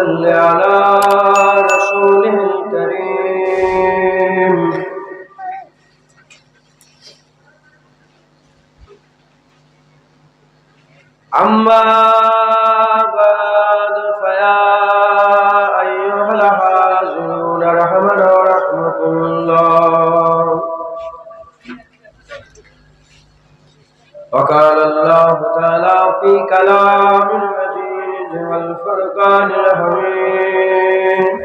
صل على رسوله الكريم أما بعد فيا أيها الحاضرون رحمنا ورحمكم الله. وقال الله تعالى في كلام المجيد والفرقان الحميد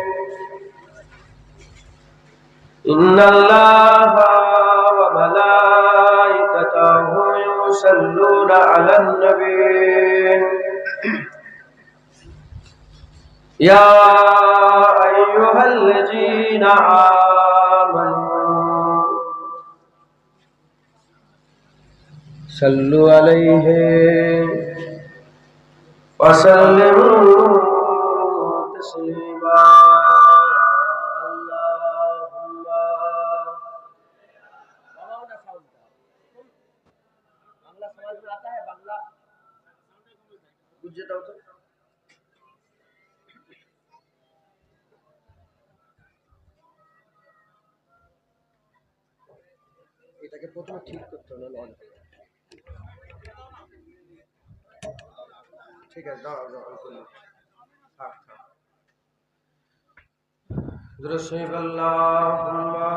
إن الله وملائكته يصلون على النبي يا أيها الذين آمنوا صلوا عليه وسلموا تسليما. এটাকে প্রথমে ঠিক করতে হবে না, ঠিক আছে দাও দাও থাক থাক দুরূদ আল্লাহুম্মা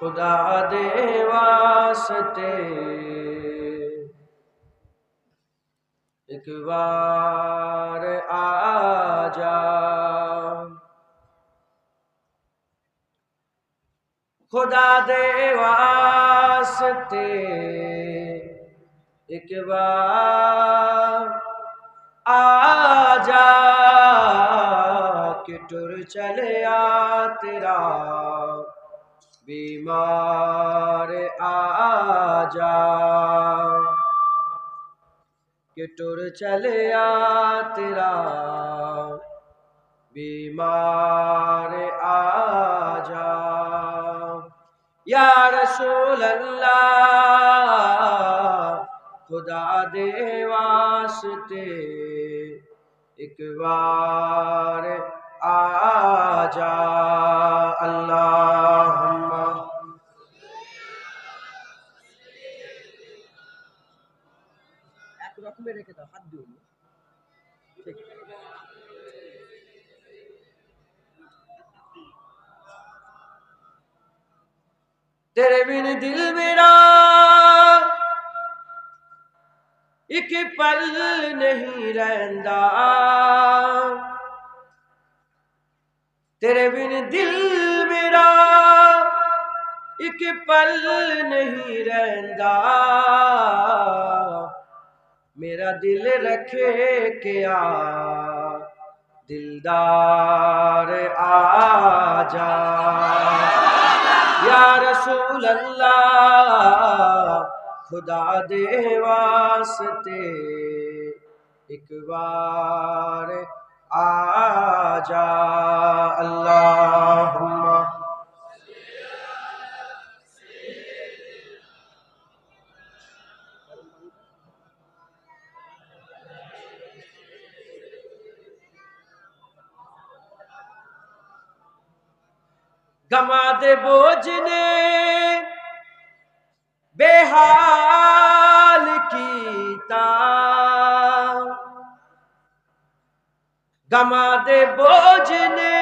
खुदा दे वास्ते एक बार आजा, खुदा दे वास्ते एक बार आजा कि टुर चले आ तेरा बीमार आजा, कि टुर चले आ तेरा बीमार आजा। या रसूल अल्लाह खुदा दे वास्ते एक बार आजा। अल्लाहुम्मा एक रकम में রেখে দাও, হাত দিও না। ঠিক तेरे बिन दिल मेरा एक पल नहीं रहंदा, तेरे बिन दिल मेरा एक पल नहीं रहंदा, मेरा दिल रखे क्या दिलदार आजा। या रसूल अल्लाह खुदा दे वास्ते एक बार आजा। अल्लाहुम्मा गमा दे बोझ ने बेहाल कीता, गमा दे बोझ ने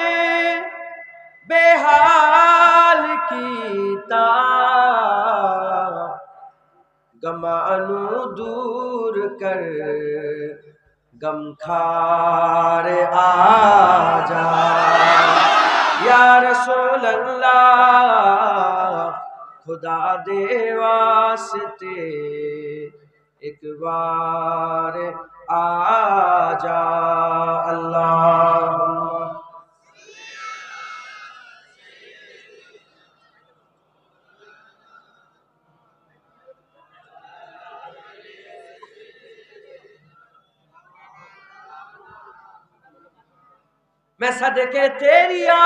बेहाल कीता, गमा नू दूर कर गम खार आजा। या रसूल अल्लाह खुदा दे वास्ते एक बार आजा। अल्लाहुम्मा मैं सदके तेरिया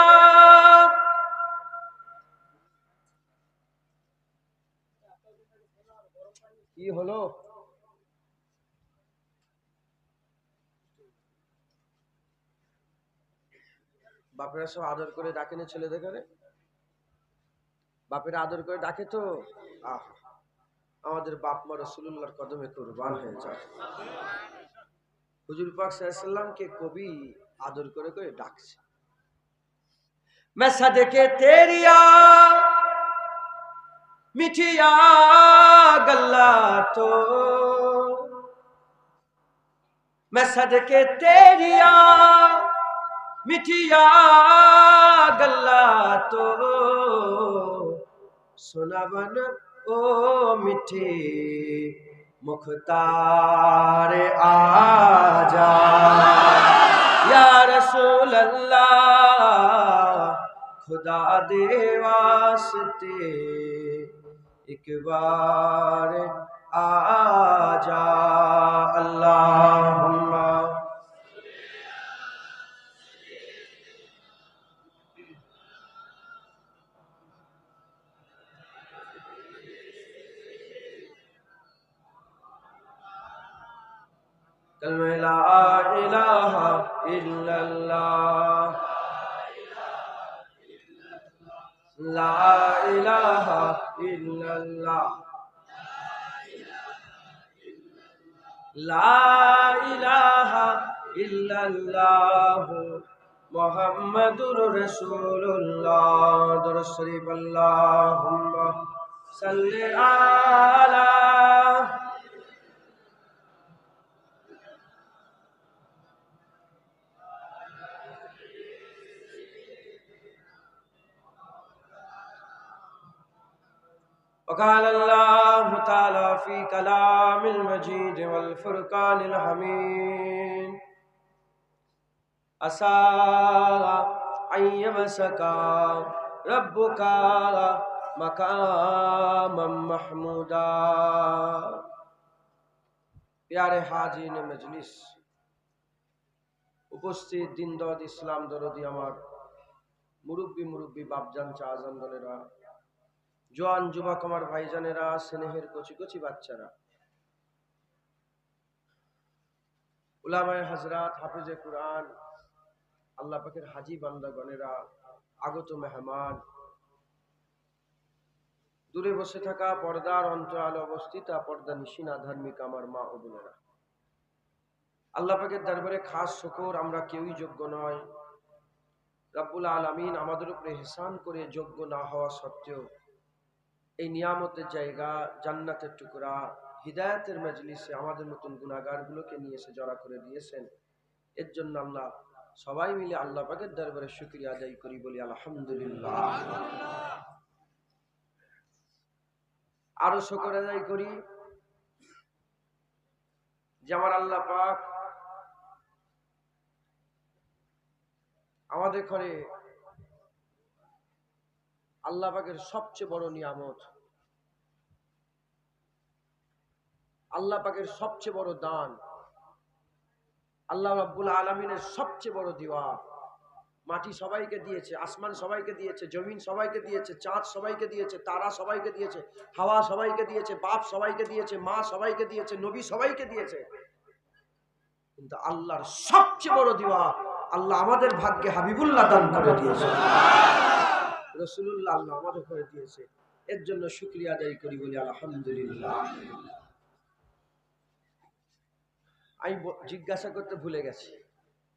কি হলো বাপেরা সব আদর করে ডাকে না ছেলেদের ঘরে বাপেরা আদর করে ডাকে তো আহ আমাদের বাপ মা রাসূলুল্লাহর কদমে কুরবান হয়ে যায় হুজুর পাক সাল্লাল্লাহু আলাইহি সাল্লামকে কবি আদর করে করে ডাকছে मैं सदके तेरिया मिठिया गल्ला तो मैं सदके तेरिया मिठिया गल्ला तो सुनावन ओ मिठी मुख्तार आजा या रसूल अल्लाह खुदा दे वास्ते एक बार आजा अल्लाहुम्मा कलमे ला इलाहा इल्लल्लाह ला इलाहा इल्लल्लाह ला इलाहा इल्लल्लाह मुहम्मदुर रसूलुल्लाह दुरूद शरीफ अल्लाहुम्मा सल्लि अला وقال الله تعالى في كلام المجيد والفرقان الحميد عسى أن يبسك ربك مقاما محمودا प्यारे हाजिन मजलिस उपस्थित दिन दौद इस्लाम दरदी আমার মুরব্বী বাপজান চাচান দলেরা জোয়ান যুবক আমার ভাইজানেরা স্নেহের কচি কচি বাচ্চারা উলামায়ে হযরত হাফেজে কুরআন আল্লাহ পাকের হাজী বান্দাগণেরা আগত মেহমান দূরে বসে থাকা পর্দার অন্তরালে অবস্থিত পর্দা নিশিনা ধার্মিক আমার মা ও বোনেরা আল্লাহ পাকের দরবারে খাস শুকর আমরা কেউই যোগ্য নয় রব্বুল আলামিন আমাদের উপরে ইহসান করে যোগ্য না হওয়া সত্ত্বেও এই নিয়ামতের জায়গা জান্নাতের টুকরা হিদায়াতের মজলিসে আমাদের মতন গুনাহগারগুলোকে নিয়ে এসে জড়া করে দিয়েছেন এর জন্য আল্লাহ সবাই মিলে আল্লাহ পাকের দরবারে শুকরিয়া আদায় করি বলি আলহামদুলিল্লাহ আরো শুকর আদায় করি যে আমার আল্লাহ পাক আমাদের ঘরে আল্লাহ পাকের সবচেয়ে বড় নিয়ামত আল্লাহ পাকের সবচেয়ে বড় দান আল্লাহ রাব্বুল আলামিনের সবচেয়ে বড় দিওয়া মাটি সবাইকে দিয়েছে আসমান সবাইকে দিয়েছে জমিন সবাইকে দিয়েছে চাঁদ সবাইকে দিয়েছে তারা সবাইকে দিয়েছে হাওয়া সবাইকে দিয়েছে বাপ সবাইকে দিয়েছে মা সবাইকে দিয়েছে নবী সবাইকে দিয়েছে কিন্তু আল্লাহর সবচেয়ে বড় দিওয়া আল্লাহ আমাদের ভাগ্যে হাবিবুল্লাহ দান করে দিয়েছে রাসূলুল্লাহ আল্লাহ আমাদের করে দিয়েছে এর জন্য শুকরিয়া আদায় করি বলি আলহামদুলিল্লাহ আমি জিজ্ঞাসা করতে ভুলে গেছি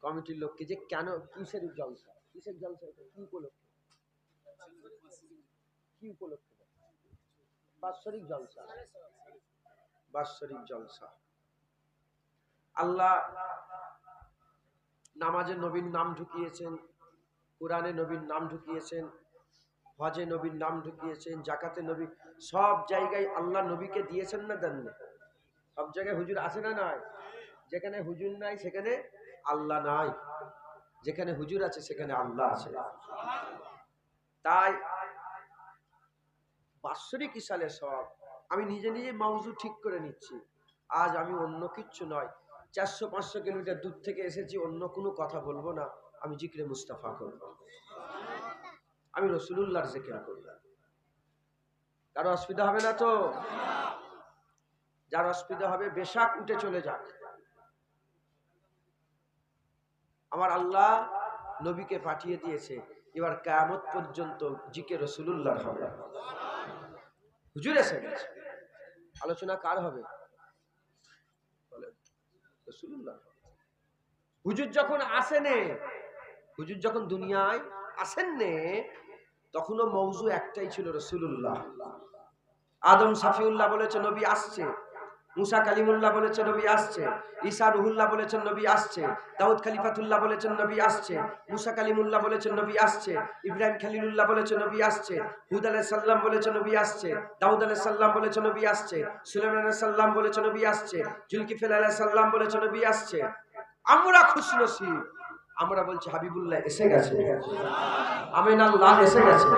কমিটির লোককে যে কেন কিসের জলসা কি উপলক্ষে বাৎসরিক জলসা আল্লাহ নামাজে নবীর নাম ঢুকিয়েছেন কোরআনে নবীর নাম ঢুকিয়েছেন হজে নবীর নাম ঢুকিয়েছেন জাকাতে নবী সব জায়গায় আল্লাহ নবীকে দিয়েছেন না দেন না সব জায়গায় হুজুর আছে না নাই যেখানে হুজুর নাই সেখানে আল্লাহ নাই যেখানে হুজুর আছে সেখানে আল্লাহ আছে তাই বাৎসরিক ইসালে সব আমি নিজে নিজে মাউজু ঠিক করে নিচ্ছি আজ আমি অন্য কিচ্ছু নয় 400-500 কিলোমিটার দূর থেকে এসেছি অন্য কোনো কথা বলবো না আমি জিক্রে মুস্তাফা করব, আমি রাসূলুল্লাহর জিকির করব। কারো অসুবিধা হবে না তো? যার অসুবিধা হবে বেশাক উঠে চলে যাক। আমার আল্লাহ নবীকে পাঠিয়ে দিয়েছে, এবার কিয়ামত পর্যন্ত জিকির রাসূলুল্লাহর হবে। হুজুর এসে গেছে, আলোচনা কার হবে? বলেন, রাসূলুল্লাহ। হুজুর যখন আসেনে, হুজুর যখন দুনিয়ায় আসেননে, তখনও মওজু একটাই ছিল, রাসূলুল্লাহ। আদম সাফিউল্লাহ বলেছে নবী আসছে, মুসা কালিমুল্লাহ বলেছে নবী আসছে, ঈসা রুহুল্লাহ বলেছেন নবী আসছে, দাউদ খলিফাতুল্লাহ বলেছেন নবী আসছে, মুসা কালিমুল্লাহ বলেছেন নবী আসছে, ইব্রাহিম খলিলুল্লাহ বলেছে নবী আসছে, হুদ আলাইহিস সালাম বলেছে নবী আসছে, দাউদ আলাইহিস সালাম বলেছে নবী আসছে, সুলাইমান আলাইহিস সালাম বলেছে নবী আসছে, জুলকিফল আলাইহিস সালাম বলেছে নবী আসছে। আমরা খুশনসিব, আমরা বলছি হাবিবুল্লাহ এসে গেছে, আমিনাল্লাহ এসে গেছে,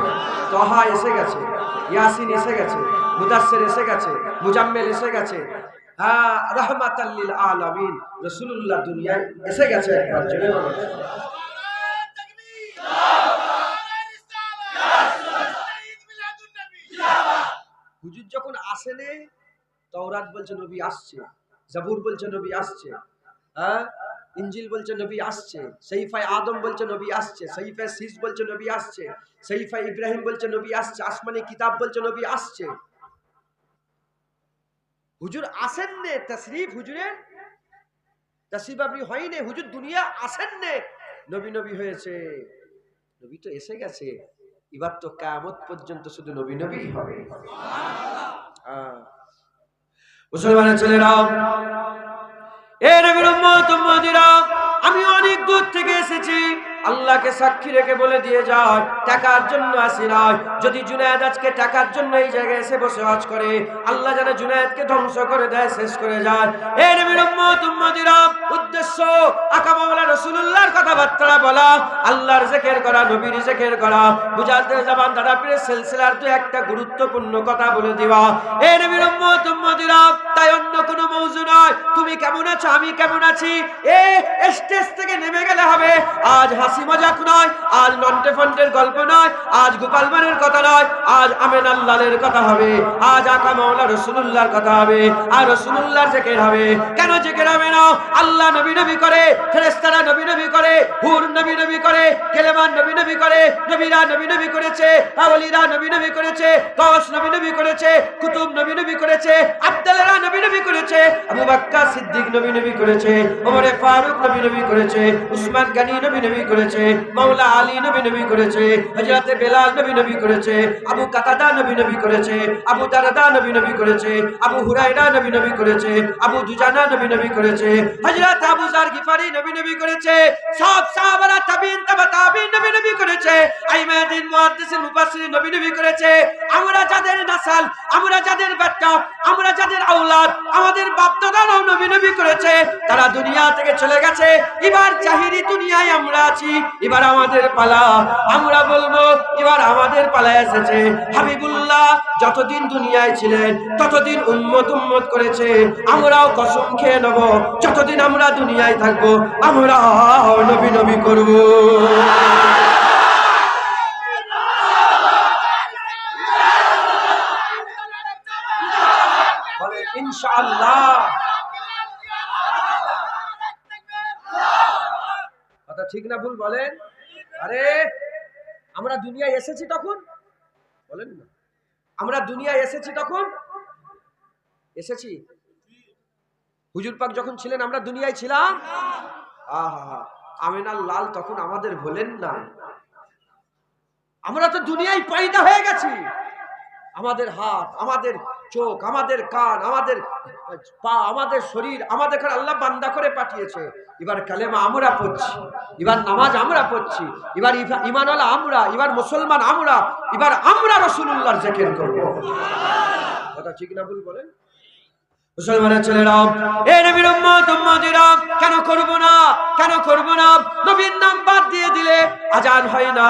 তাহা এসে গেছে, ইয়াসিন এসে গেছে, মুদাসসির এসে গেছে, মুজাম্মিল এসে গেছে, হ্যাঁ রাহমাতাল লিল আলামিন রাসূলুল্লাহ দুনিয়ায় এসে গেছে। একবার জেনে বলুন হুজুর যখন আসেনে, তাওরাত বলছে নবী আসছে, জাবুর বলছে নবী আসছে, হ্যাঁ ইনজিল বলছে নবী আসছে, সহিফায়ে আদম বলছে নবী আসছে, সহিফায়ে শীস বলছে নবী আসছে, সহিফায়ে ইব্রাহিম বলছে নবী আসছে, আসমানি কিতাব বলছে নবী আসছে। হুজুর আসেন নে, তশরিফ হুজুরের তশরিফ আপনি হয়নি, হুজুর দুনিয়া আসেন নে, নবী নবী হয়েছে। নবী তো এসে গেছে, এবার তো কিয়ামত পর্যন্ত শুধু নবী নবী হবে। মুসলমানের ছেলেরা, এ নবীর উম্মত উম্মতিরা, আমি অনেক দূর থেকে এসেছি, আল্লাহকে সাক্ষী রেখে বলে দিয়ে যায় টাকার জন্য আসি নাই। যদি জুনায়েদ আজকে টাকার জন্য এই জায়গায় এসে বসে হজ করে, আল্লাহ যেন জুনায়েদকে ধ্বংস করে দেয়, শেষ করে যায়। এ নবীর উম্মত উম্মতিরা, উদ্দেশ্য আকা মাওলা রাসূলুল্লাহর কথাবার্তা বলা, আল্লাহর জিকির করা, নবীর জিকির করা, বুঝাতে জবান দ্বারা পীরের সিলসিলার তো একটা গুরুত্বপূর্ণ কথা বলে দিবা। এ নবীর উম্মত উম্মতিরা, তাই অন্য কোনো মওজু নয়। তুমি কেমন আছো, আমি কেমন আছি, এ স্টেজ থেকে নেমে গেলে হবে। আজ হাসি মজাক নয়, আজ নন্টে ফন্টের গল্প নয়, আজ গোপাল ভাঁড়ের কথা নয়, আজ আমিনাল্লাহের কথা হবে, আজ আকা মাওলা রাসূলুল্লাহর কথা হবে, আর রাসূলুল্লাহর জিকির হবে। কেন জিকির হবে না? আল্লাহ নবী নবী করে, ফেরেশতারা নবী নবী করে, হুর নবী নবী করে, কেলেমান নবী নবী করে, নবীরা নবী নবী করেছে, আওলিরা নবী নবী করেছে, গাওস নবী নবী করেছে, কুতুব নবী নবী করেছে, আব্দুল্লাহ নবী নবী করেছে, আবু বকর সিদ্দিক নবী নবী করেছে, ওমর ফারুক নবী নবী করেছে, উসমান গনি নবী নবী করেছে, মাওলা আলী নবী নবী করেছে, হযরত বেলাল নবী নবী করেছে, আবু কাতাদা নবী নবী করেছে, আবু দারদা নবী নবী করেছে, আবু হুরায়রা নবী নবী করেছে, আবু দুজানা নবী নবী করেছে, হযরত আবু যার গিফারি নবী নবী করেছে, সব সাহাবারা তাবিঈন তাবিঈন নবী নবী করেছে, আইমাদিন মুহাদ্দিসিন মুফাসসিরিন নবী নবী করেছে। আমরা যাদের নাসাল, আমরা যাদের বাচ্চা, আমরা যাদের আওলাদ, আমাদের বাপ দাদারাও নবী নবী করেছে, তারা দুনিয়া থেকে চলে গেছে। এবার জাহিরি দুনিয়ায় আমরা আছি, এবার আমাদের পালা। আমরা বলবো এবার আমাদের পালা এসেছে। হাবিবুল্লাহ যতদিন দুনিয়ায় ছিলেন ততদিন উম্মত উম্মত করেছে, আমরাও কসম খেয়ে নেব যতদিন আমরা দুনিয়ায় থাকবো আমরাও নবী নবী করব। বলে ইনশাআল্লাহ। কথা ঠিক না ভুল বলেন? আরে আমরা দুনিয়ায় এসেছি তখন, বলেন না, আমরা দুনিয়ায় এসেছি তখন এসেছি। হুজুর পাক যখন ছিলেন আমরা দুনিয়ায় ছিলাম। আহা, আমিনার লাল তখন আমাদের ভোলেন না। আমরা তো দুনিয়ায় পয়দা হয়ে গেছি। আমাদের হাত, আমাদের চোখ, আমাদের কান, আমাদের পা, আমাদের শরীর, আমাদের আল্লাহ বান্দা করে পাঠিয়েছে। এবার কালেমা আমরা পড়ছি, এবার নামাজ আমরা পড়ছি, এবার ঈমানওয়ালা আমরা, এবার মুসলমান আমরা, এবার আমরা রাসূলুল্লাহর জিকির করব। কথা ঠিক না ভুল বলেন? মুসলমানের ছেলেরা, এ নবীর উম্মত উম্মতিরা, কেন করব না, কেন করব না? নবীর নাম বাদ দিয়ে দিলে আজান হয় না,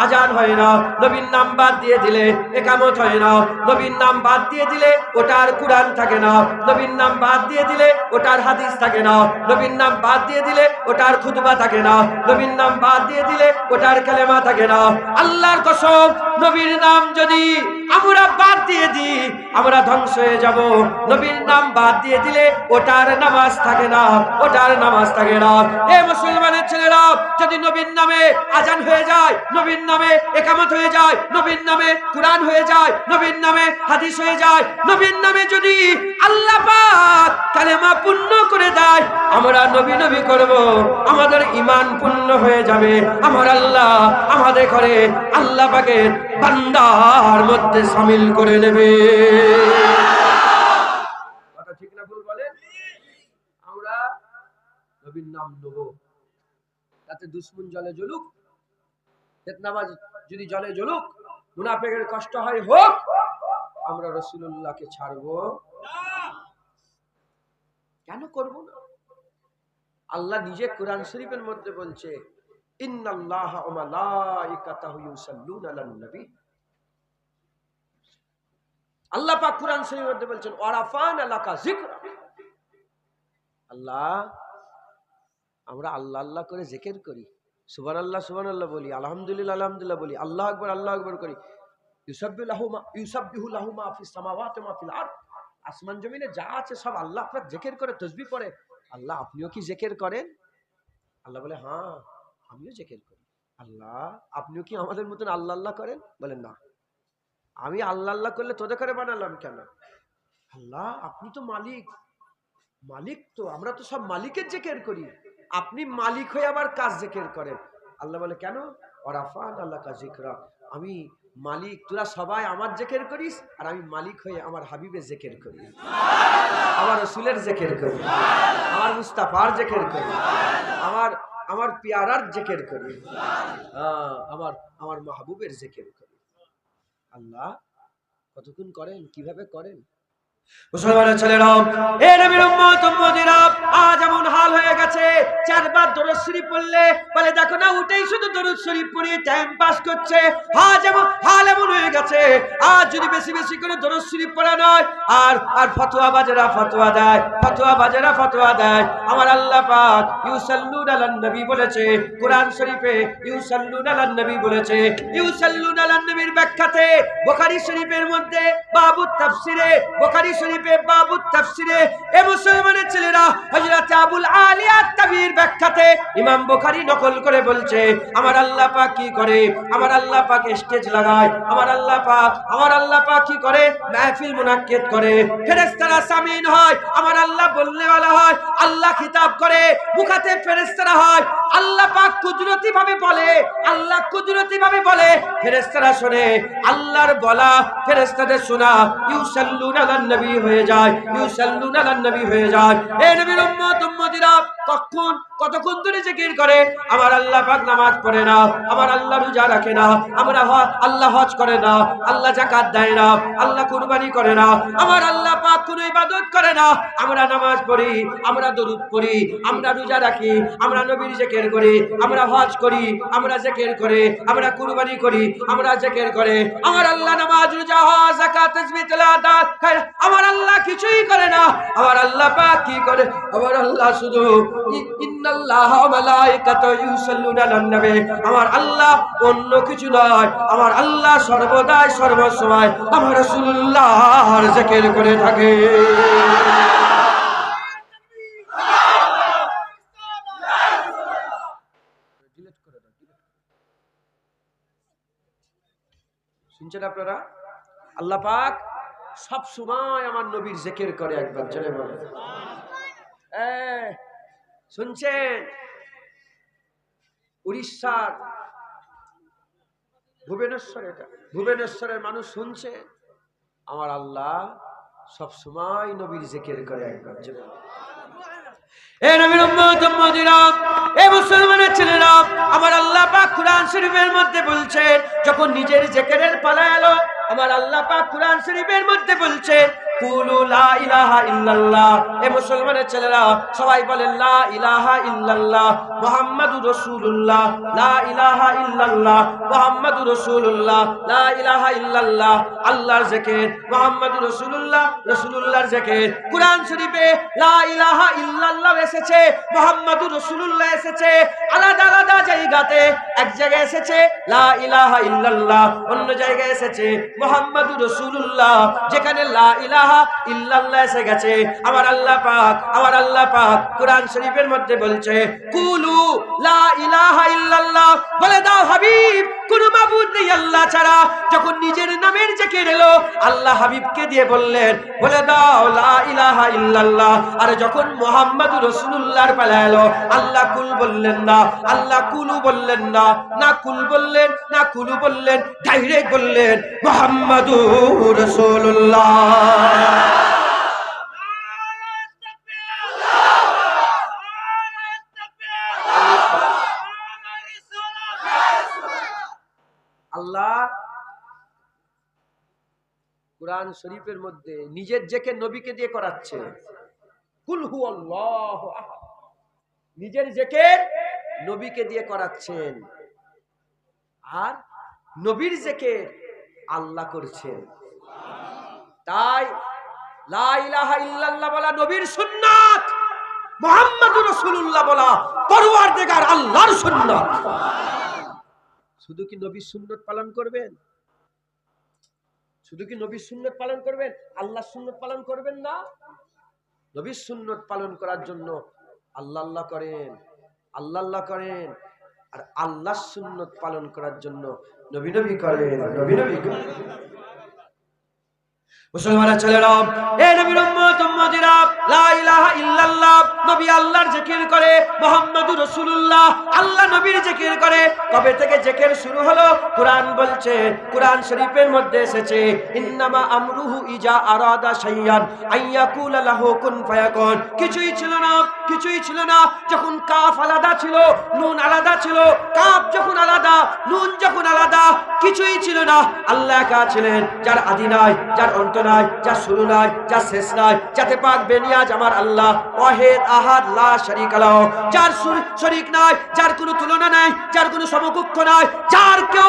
আজান হয় না। নবীর নাম বাদ দিয়ে দিলে ইকামত হয় না। নবীর নাম বাদ দিয়ে দিলে ওটার কুরআন থাকে না। নবীর নাম বাদ দিয়ে দিলে ওটার হাদিস থাকে না। নবীর নাম বাদ দিয়ে দিলে ওটার খুতবা থাকে না। নবীর নাম বাদ দিয়ে দিলে ওটার কালেমা থাকে না। আল্লাহর কসম, নবীর নাম যদি আমরা বাদ দিয়ে দিই আমরা ধ্বংস হয়ে যাব। নবীর নাম বাদ দিয়ে দিলে ওটার নামাজ থাকে না, ওটার নামাজ থাকে না। এ মুসলমানের ছেলেরা, যদি নবীর নামে আজান হয়ে যায়, নবীর নামে ইকামত হয়ে যায়, নবীর নামে কুরআন হয়ে যায়, নবীর নামে হাদিস হয়ে যায়, নবীর নামে যদি আল্লাহ পাক কালেমা পূর্ণ করে দেয়, আমরা নবী নবী করব, আমাদের ঈমান পূর্ণ হয়ে যাবে। আমার আল্লাহ আমাদের ঘরে আল্লাহ পাকের বান্দার মধ্যে শামিল করে নেবে। কথা ঠিক না ভুল বলেন? আমরা নবীর নাম নেব, তাতে দুশমন জলে জ্বলুক, ফিতনাবাজ যদি জলে জ্বলুক, মুনাফিকের কষ্ট হয় হোক, আমরা রাসূলুল্লাহকে ছাড়ব কেন? করব না? আল্লাহ নিজে কোরআন শরীফের মধ্যে বলছে, ইন্নাল্লাহা ওয়া মালাইকাতাহু ইউসাল্লুনা আলান নবী। আল্লাহ পাক কোরআন শরীফের মধ্যে বলছেন, ওয়ারাফানা লাকা যিকরা। আল্লাহ, আমরা আল্লাহ আল্লাহ করে জিকির করি, সুবহানাল্লাহ সুবহানাল্লাহ বলি, আলহামদুলিল্লাহ আলহামদুলিল্লাহ বলি, আল্লাহু আকবার করি। ইউসাব্বিহু লাহু মা ফিস সামাওয়াতি ওয়া মা ফিল আরদ। আসমান জমিনে যা আছে সব আল্লাহ পাক জিকির করে, তাসবিহ পড়ে। আল্লাহ, আপনিও কি জিকির করেন? আল্লাহ বলে, হ্যাঁ আমিও জিকির করি। আল্লাহ, আপনিও কি আমাদের মতন আল্লাহ আল্লাহ করেন? বলেন, না। আমি আল্লাহ আল্লাহ করলে তোদের করে বানালাম কেন? আল্লাহ, আপনি তো মালিক, মালিক তো, আমরা তো সব মালিকের জিকির করি, আপনি মালিক হয়ে আবার কাজ জিকির করেন। আল্লাহ বলে, কেন? ওয়ারাফান আল্লাহ কা যিকরা, আমি মালিক, তোরা সবাই আমার জিকির করিস, আর আমি মালিক হয়ে আমার হাবিবের জিকির করি, আমার রাসূলের জিকির করি, আমার মুস্তাফার জিকির করি, আমার পিয়ারার জিকির করি, আমার মাহবুবের জিকির করি। আল্লাহ কতক্ষণ করেন, কিভাবে করেন? মুসলমানের ছেলেরা, এ নবীর উম্মত উম্মতিরা, আজ এমন হাল হয়ে গেছে, চারবার দরুদ শরীফ পড়লে বলে, দেখো না, উঠেই শুধু দরুদ শরীফ পড়ে টাইম পাস করছে। আজ হাল এমন হয়ে গেছে, আজ যদি বেশি বেশি করে দরুদ শরীফ পড়া নয়, আর ফতোয়া বাজেরা ফতোয়া দেয়, ফতোয়া বাজেরা ফতোয়া দেয়। আমার আল্লাহ পাক ইউসাল্লুনা আলান নবী বলেছে, কোরআন শরীফে ইউসাল্লুনা আলান নবী বলেছে। ইউসাল্লুনা আলান নবীর ব্যাখ্যাতে বুখারী শরীফের মধ্যে বাবুত তাফসিরে, বুখারী শরীফে বাবুত তাফসিরে, এ মুসলমানের ছেলেরা, হযরত আবুল আলিয়া তাবির ব্যাখ্যাতে ইমাম বুখারী নকল করে বলছে, আমার আল্লাহ পাক কি করে? আমার আল্লাহ পাক স্টেজ লাগায়, আমার আল্লাহ পাক কি করে? মাহফিল মুনাক্কিদ করে, ফেরেশতারা সামিন হয়, আমার আল্লাহ বলনে वाला হয়, আল্লাহ খিতাব করে, মুখাতে ফেরেশতারা হয়, আল্লাহ পাক কুদরতি ভাবে বলে, আল্লাহ কুদরতি ভাবে বলে, ফেরেশতারা শুনে, আল্লাহর বলা ফেরেশতাদের শোনা ইউসাল্লুনা আলান নবী হয়ে যায়, ইউসাল্লুনা আলান নবী হয়ে যায়। এই নবীর উম্মত উম্মতিরা কতক্ষণ ধরে জিকির করে? আমার আল্লাহ পাক নামাজ পড়ে না, আমার আল্লাহ রোজা রাখে না, আল্লাহ হজ করে না, আল্লাহ যাকাত দেয় না, আল্লাহ কুরবানি করে না, আমার আল্লাহ পাক কোনো ইবাদত করে না। আমরা নামাজ পড়ি, আমরা দরুদ পড়ি, আমরা রোজা রাখি, আমরা নবীর জিকির করি, আমরা হজ করি, আমরা জিকির করি, আমরা কুরবানি করি, আমরা জিকির করে। আমার আল্লাহ নামাজ, রোজা, হজ, যাকাত, তাসবিহ, তিলাওয়াত, আমার আল্লাহ কিছুই করে না। আমার আল্লাহ পাক কি করে? আমার আল্লাহ শুধু ইন্নাল্লাহা ওয়া মালাইকাতাহু ইউসাল্লুনা আলান নবী, আমার আল্লাহ অন্য কিছু নয়, আমার আল্লাহ সর্বদাই সর্বসময় আমার রাসূলুল্লাহর জিকির করে থাকে। শুনছেন আপনারা? আল্লাহ পাক সব সময় আমার নবীর জিকির করে। একবার জোরে বলেন, শুনছেন? উড়িষ্যার ভুবনেশ্বরের মানুষ শুনছে, আমার আল্লাহ সব সময় নবীর জিকির করে। একবার জোরে, এ নবীর উম্মত উম্মতিরা, এ মুসলমানের ছেলেরা, আমার আল্লাহ পাক কোরআন শরীফের মধ্যে বলছেন, যখন নিজের জিকিরের পালা এলো, আমার আল্লাহ পাক কোরআন শরীফের মধ্যে বলছেন, কুলু লা ইলাহা ইল্লাল্লাহ। এ মুসলমানের ছেলেরা সবাই বলে লা ইলাহা ইল্লাল্লাহ মুহাম্মাদুর রাসূলুল্লাহ, লা ইলাহা ইল্লাল্লাহ মুহাম্মাদুর রাসূলুল্লাহ, লা ইলাহা ইল্লাল্লাহ আল্লাহর জিকির, মুহাম্মাদুর রাসূলুল্লাহ রাসূলুল্লাহর জিকির। কুরআন শরীফে লা ইলাহা ইল্লাল্লাহ এসেছে, মুহাম্মাদুর রাসূলুল্লাহ এসেছে আলাদা আলাদা জায়গাতে। এক জায়গায় এসেছে লা ইলাহা ইল্লাল্লাহ, অন্য জায়গায় এসেছে মুহাম্মাদুর রাসূলুল্লাহ। যেখানে লা ইলাহা ইল্লাল্লাহ এসে গেছে, আমার আল্লাহ পাক কুরআন শরীফের মধ্যে বলছে কুলু লা ইলাহা ইল্লাল্লাহ, বলে দাও হাবিব কোন মাবুদ নেই আল্লাহ ছাড়া। যখন নিজের নামের জিকির এলো আল্লাহ হাবিবকে দিয়ে বললেন বলে দাও লা ইলাহা ইল্লাল্লাহ। আর যখন মুহাম্মাদুর রাসূলুল্লাহর পালা এলো আল্লাহ কুল বললেন না, আল্লাহ কুলু বললেন না, না কুল বললেন না কুলু বললেন, ডাইরেক্ট বললেন মুহাম্মাদুর রাসূলুল্লাহ। আল্লাহ কুরআন শরীফের মধ্যে নিজের জিকির নবীকে দিয়ে করাচ্ছে, কুল হুয়াল্লাহু আহাদ, নিজের জিকির নবীকে দিয়ে করাচ্ছেন, আর নবীর জিকির আল্লাহ করছেন। তাই লা ইলাহা ইল্লাল্লাহ বলা নবীর সুন্নাত, মুহাম্মাদুর রাসূলুল্লাহ বলা পরওয়ারদিগার আল্লাহর সুন্নাত। শুধু কি নবীর সুন্নত পালন করবেন? শুধু কি নবীর সুন্নত পালন করবেন, আল্লাহর সুন্নত পালন করবেন না? নবীর সুন্নত পালন করার জন্য আল্লাহ আল্লাহ করেন, আল্লাহ আল্লাহ করেন, আর আল্লাহর সুন্নত পালন করার জন্য নবী নবী করেন, নবী নবী করেন। মুসলমানের ছেলেরা, এ নবীর উম্মত উম্মতিরা, লা ইলাহা ইল্লাল্লাহ নবী আল্লাহর জিকির করে, মুহাম্মাদুর রাসূলুল্লাহ আল্লাহ নবীর জিকির করে। কবে থেকে জিকির শুরু হলো? কুরআন বলছে, কুরআন শরীফের মধ্যে এসেছে ইন্নামা আমরুহু ইজা আরাদা শাইয়ান আইয়াকুলা লাহু কুন ফায়াকুন। কিছুই ছিল না, কিছুই ছিল না যখন কাফ আলাদা ছিল, নুন আলাদা ছিল, কাফ যখন আলাদা, নুন যখন আলাদা, কিছুই ছিল না। আল্লাহ একা ছিলেন, যার আদি নাই, যার অন্ত নাই, যার শুরু নাই, যার শেষ নাই, যাতে পাক বেনিয়াজ আমার আল্লাহ ওয়াহিদ আহাদ লা শারীকা লাহু, যার শরীক নাই, যার কোনো তুলনা নাই, যার কোনো সমকক্ষ নাই, যার কেউ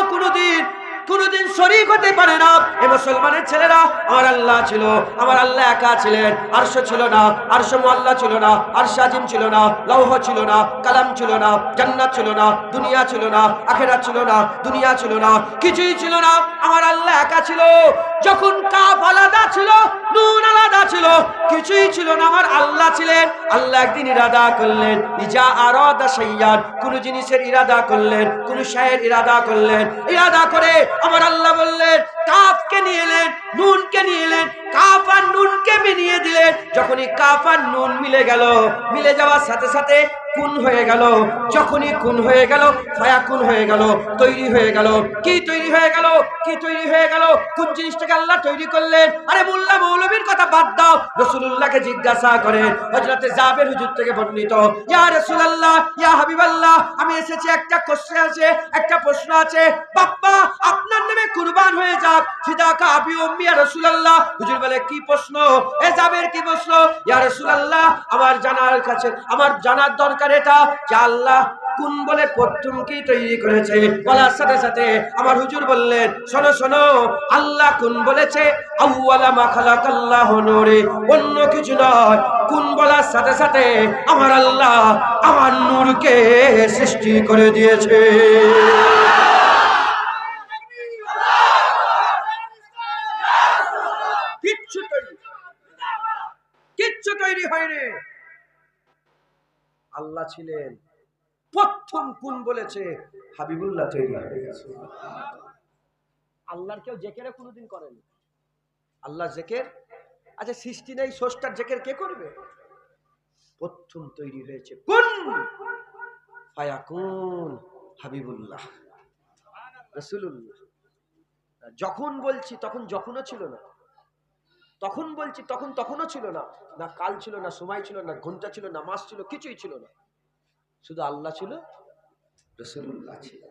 কোনদিন শরীক হতে পারে না। এ মুসলমানের ছেলেরা, আমার আল্লাহ ছিল, আমার আল্লাহ একা ছিলেন। আরশ ছিল না, আরশ মুআল্লা ছিল না, আরশ আজিম ছিল না, লৌহ ছিল না, কালাম ছিল না, জান্নাত ছিল না, দুনিয়া ছিল না, আখিরাত ছিল না, দুনিয়া ছিল না, কিছুই ছিল না। আমার আল্লাহ একা ছিল। যখন কাফ আলাদা ছিল, নুন আলাদা ছিল, কিছুই ছিল না, আমার আল্লাহ ছিলেন। আল্লাহ একদিন ইরাদা করলেন, ইজা আরাদা শাইয়ান, কোন জিনিসের ইরাদা করলেন, কোন শায়ের ইরাদা করলেন, ইরাদা করে আমার আল্লাহ বললেন কাফকে নিয়ে এলেন, নুনকে নিয়ে এলেন, কাফ আর নুনকে মিলিয়ে দিলেন। যখনই কাফ আর নুন মিলে গেল, মিলে যাওয়ার সাথে সাথে কুন হয়ে গেল। যখনই কুন হয়ে গেল, ফায়াকুন হয়ে গেল, তৈরি হয়ে গেল। কি তৈরি হয়ে গেল? কি তৈরি হয়ে গেল? কোন জিনিসটাকে আল্লাহ তৈরি করলেন? আরে মোল্লা মৌলবীর কথা বাদ দাও, রাসূলুল্লাহকে জিজ্ঞাসা করেন। হযরতে জাবের হুজুর থেকে বর্ণিত, ইয়া রাসূলুল্লাহ, ইয়া হাবিবাল্লাহ, আমি এসেছি, একটা কোশ্চেন আছে, একটা প্রশ্ন আছে। বাপ্পা আপনার নামে কুরবান হয়ে যাক, ফিদাকা আবি উম্মি ইয়া রাসূলুল্লাহ। হুজুর বলে কি প্রশ্ন? এ জাবের কি প্রশ্ন? ইয়া রাসূলুল্লাহ, আমার জানার কাছে, আমার জানার দরকার এটা যে আল্লাহ কোন বলে প্রথম কি তৈরি করেছে। বলার সাথে সাথে আমার হুজুর বললেন শোনো শোনো, আল্লাহ কোন বলেছে আউয়ালা মা খালাকাল্লাহু নূরে, অন্য কিছু নয়। কোন বলার সাথে সাথে আমার আল্লাহ আমার নূরকে সৃষ্টি করে দিয়েছে। কিচ্ছু তৈরি হয়নি, আল্লাহ ছিলেন। প্রথম কোন বলেছে হাবিবুল্লাহ তৈরি হয়ে গেছে। আল্লাহর কেউ জিকির কোনোদিন করেনি। আল্লাহ জিকির, আচ্ছা সৃষ্টি নেই, স্রষ্টার জিকির কে করবে? প্রথম তৈরি হয়েছে কুন ফায়াকুন, হাবিবুল্লাহ রাসূলুল্লাহ। যখন বলছি তখন যখনও ছিল না, তখন বলছি তখন তখনও ছিল না, না কাল ছিল, না সময় ছিল, না ঘন্টা ছিল, না মাস ছিল, কিছুই ছিল না। শুধু আল্লাহ ছিল, রাসূলুল্লাহ ছিল।